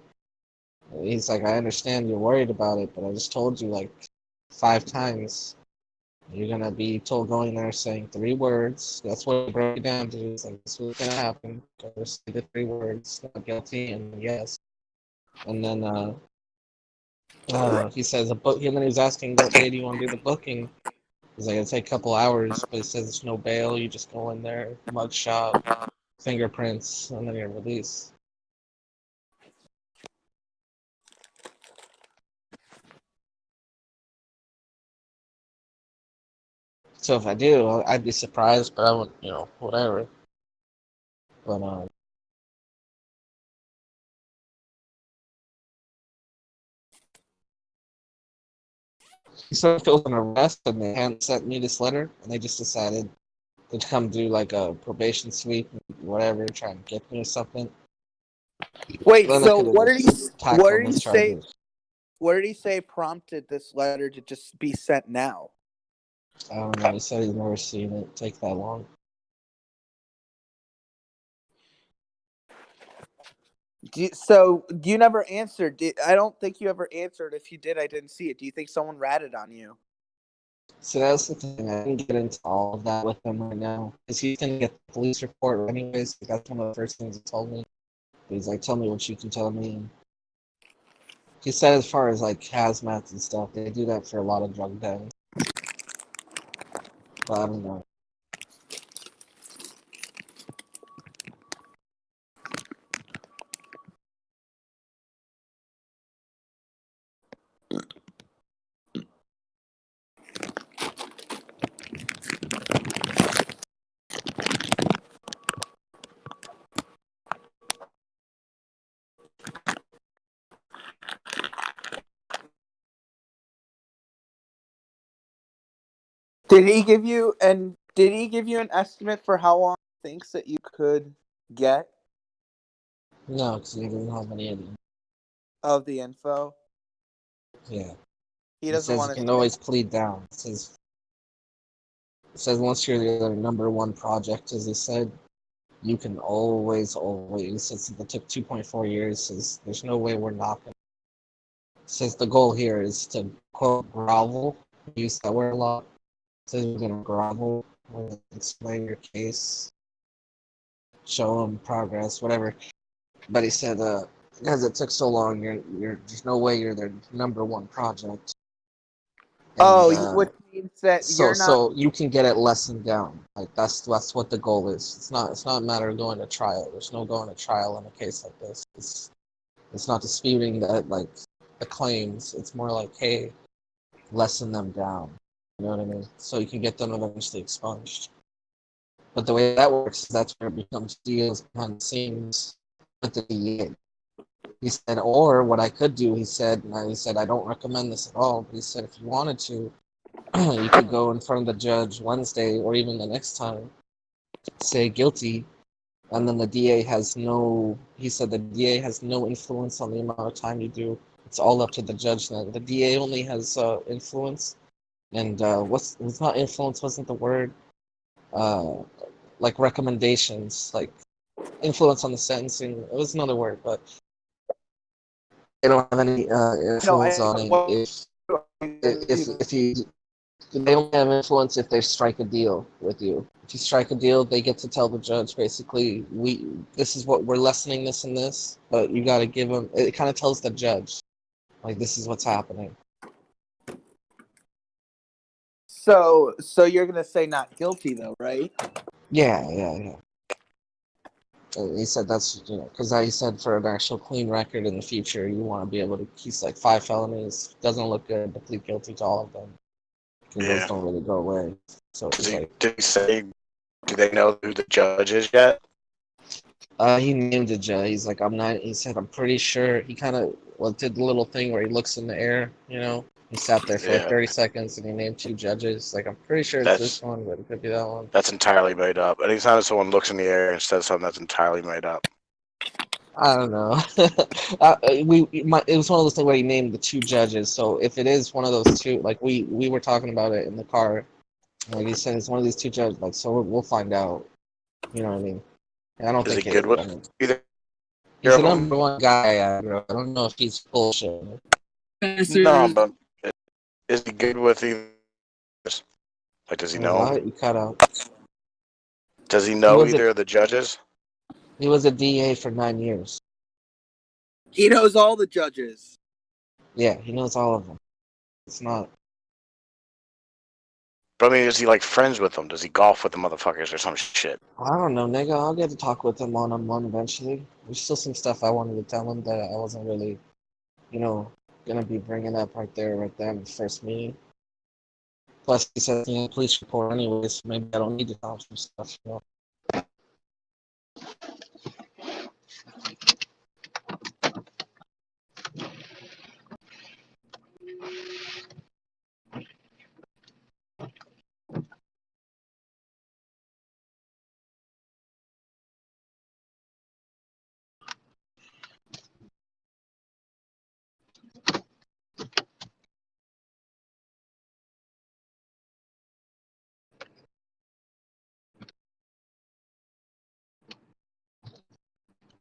He's like, I understand you're worried about it, but I just told you like 5 times. You're gonna be told going there saying 3 words. That's what it broke it down to. It's like, this was gonna happen. Just say the 3 words, not guilty and yes. And then he says a book. And then he was asking what day do you want to do the booking? He's like, it'll take a couple hours, but he says there's no bail. You just go in there, mugshot, fingerprints, and then you're released. So if I do, I'd be surprised, but I wouldn't, whatever. But he said if it was an arrest and they hadn't sent me this letter, and they just decided to come do like a probation sweep, whatever, try and get me or something. Wait, then so I what did he say? charges. What did he say prompted this letter to just be sent now? I don't know. He said he's never seen it take that long. So you never answered. I don't think you ever answered. If you did, I didn't see it. Do you think someone ratted on you? So that's the thing. I didn't get into all of that with him right now because he's gonna get the police report anyways. That's one of the first things he told me. He's like, "Tell me what you can tell me." He said, as far as like hazmats and stuff, they do that for a lot of drug dens. But I don't know. Did he give you an estimate for how long he thinks that you could get No, because he doesn't have any of the info? Yeah. He doesn't says want you to can say. always plead down. It says once you're the number one project, as he said, you can always, since it took 2.4 years, says there's no way we're not going to. Says the goal here is to, quote, grovel. Use that word a lot. Says we're going to grovel, we're going to explain your case, show them progress, whatever. But he said, because it took so long, there's no way you're their number one project. And, which means that you're not. So you can get it lessened down. Like that's what the goal is. It's not a matter of going to trial. There's no going to trial in a case like this. It's not disputing that like the claims. It's more like, hey, lessen them down. You know what I mean? So you can get them eventually expunged. But the way that works, that's where it becomes deals behind the scenes with the DEA. He said, or what I could do, he said, I don't recommend this at all, but he said if you wanted to, you could go in front of the judge Wednesday or even the next time, say guilty, and then the DA has no, he said the DA has no influence on the amount of time you do. It's all up to the judge then. The DA only has influence, and it's not influence, wasn't the word, like recommendations, like influence on the sentencing. It was another word, but they don't have any influence on it if you. They only have influence if they strike a deal with you. If you strike a deal, they get to tell the judge basically, this is what we're lessening this and this, but you got to give them. It kind of tells the judge, like, this is what's happening. So you're gonna say not guilty though, right? Yeah. He said that's, because he said for an actual clean record in the future, you want to be able to. He's like 5 felonies. Doesn't look good to plead guilty to all of them. And those don't really go away. So Did he say? Do they know who the judge is yet? He named a judge. He's like, I'm not. He said, I'm pretty sure. He kind of did the little thing where he looks in the air. He sat there for like 30 seconds and he named 2 judges. Like, I'm pretty sure it's this one, but it could be that one. That's entirely made up. Anytime someone looks in the air and says something that's entirely made up. I don't know. It was one of those things where he named the 2 judges. So if it is one of those 2, like we were talking about it in the car, like he said, it's one of these 2 judges. Like, so we'll find out. You know what I mean? And I don't Is think he good with either? He's the number 1 guy. I don't know if he's bullshit. No, but is he good with either? Like, does he know? You cut out. Does he know either of the judges? He was a DA for 9 years. He knows all the judges. Yeah, he knows all of them. It's not. But I mean, is he like friends with them? Does he golf with the motherfuckers or some shit? I don't know, nigga. I'll get to talk with him one-on-one eventually. There's still some stuff I wanted to tell him that I wasn't really, gonna be bringing up right there in the first meeting. Plus, he said, police report anyways. Maybe I don't need to tell him some stuff.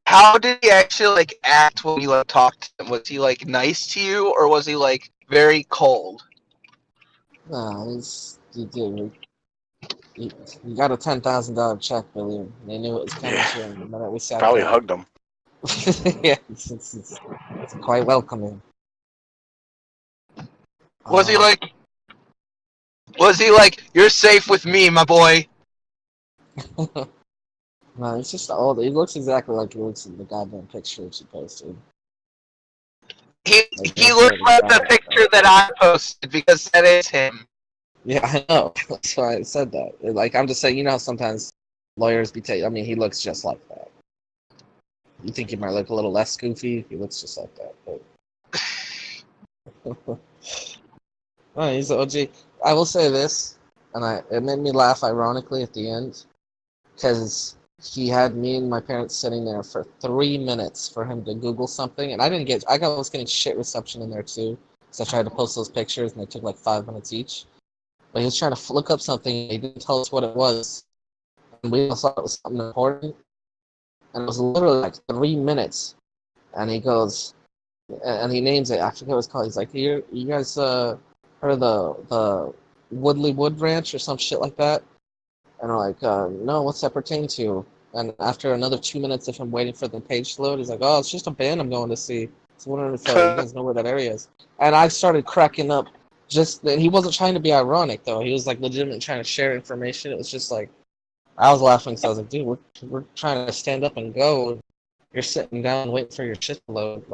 How did he actually act when you talked to him? Was he nice to you, or was he very cold? Nah, he got a $10,000 check, Billy. They knew it was coming to him the minute we sat Probably down. hugged him. Yeah, it's quite welcoming. Was he you're safe with me, my boy? No, he's just old. He looks exactly like he looks in the goddamn picture she posted. He looks like the picture that I posted because that is him. Yeah, I know. That's why I said that. I'm just saying, how sometimes lawyers he looks just like that. You think he might look a little less goofy? He looks just like that. But... Oh, he's the OG. I will say this, and it made me laugh ironically at the end, because he had me and my parents sitting there for 3 minutes for him to Google something, and I was getting shit reception in there too, because I tried to post those pictures and they took 5 minutes each. But he was trying to look up something, and he didn't tell us what it was, and we all thought it was something important, and it was literally 3 minutes, and he goes, and he names it. I forget what it's called. He's like, "You guys heard of the Woodley Wood Ranch or some shit like that?" And we're like, "No, what's that pertain to?" And after another 2 minutes of him waiting for the page to load, he's like, "Oh, it's just a band I'm going to see. So wondering if you guys know where that area is." And I started cracking up. And he wasn't trying to be ironic though. He was legitimately trying to share information. It was just I was laughing because I was like, "Dude, we're trying to stand up and go. You're sitting down waiting for your shit to load."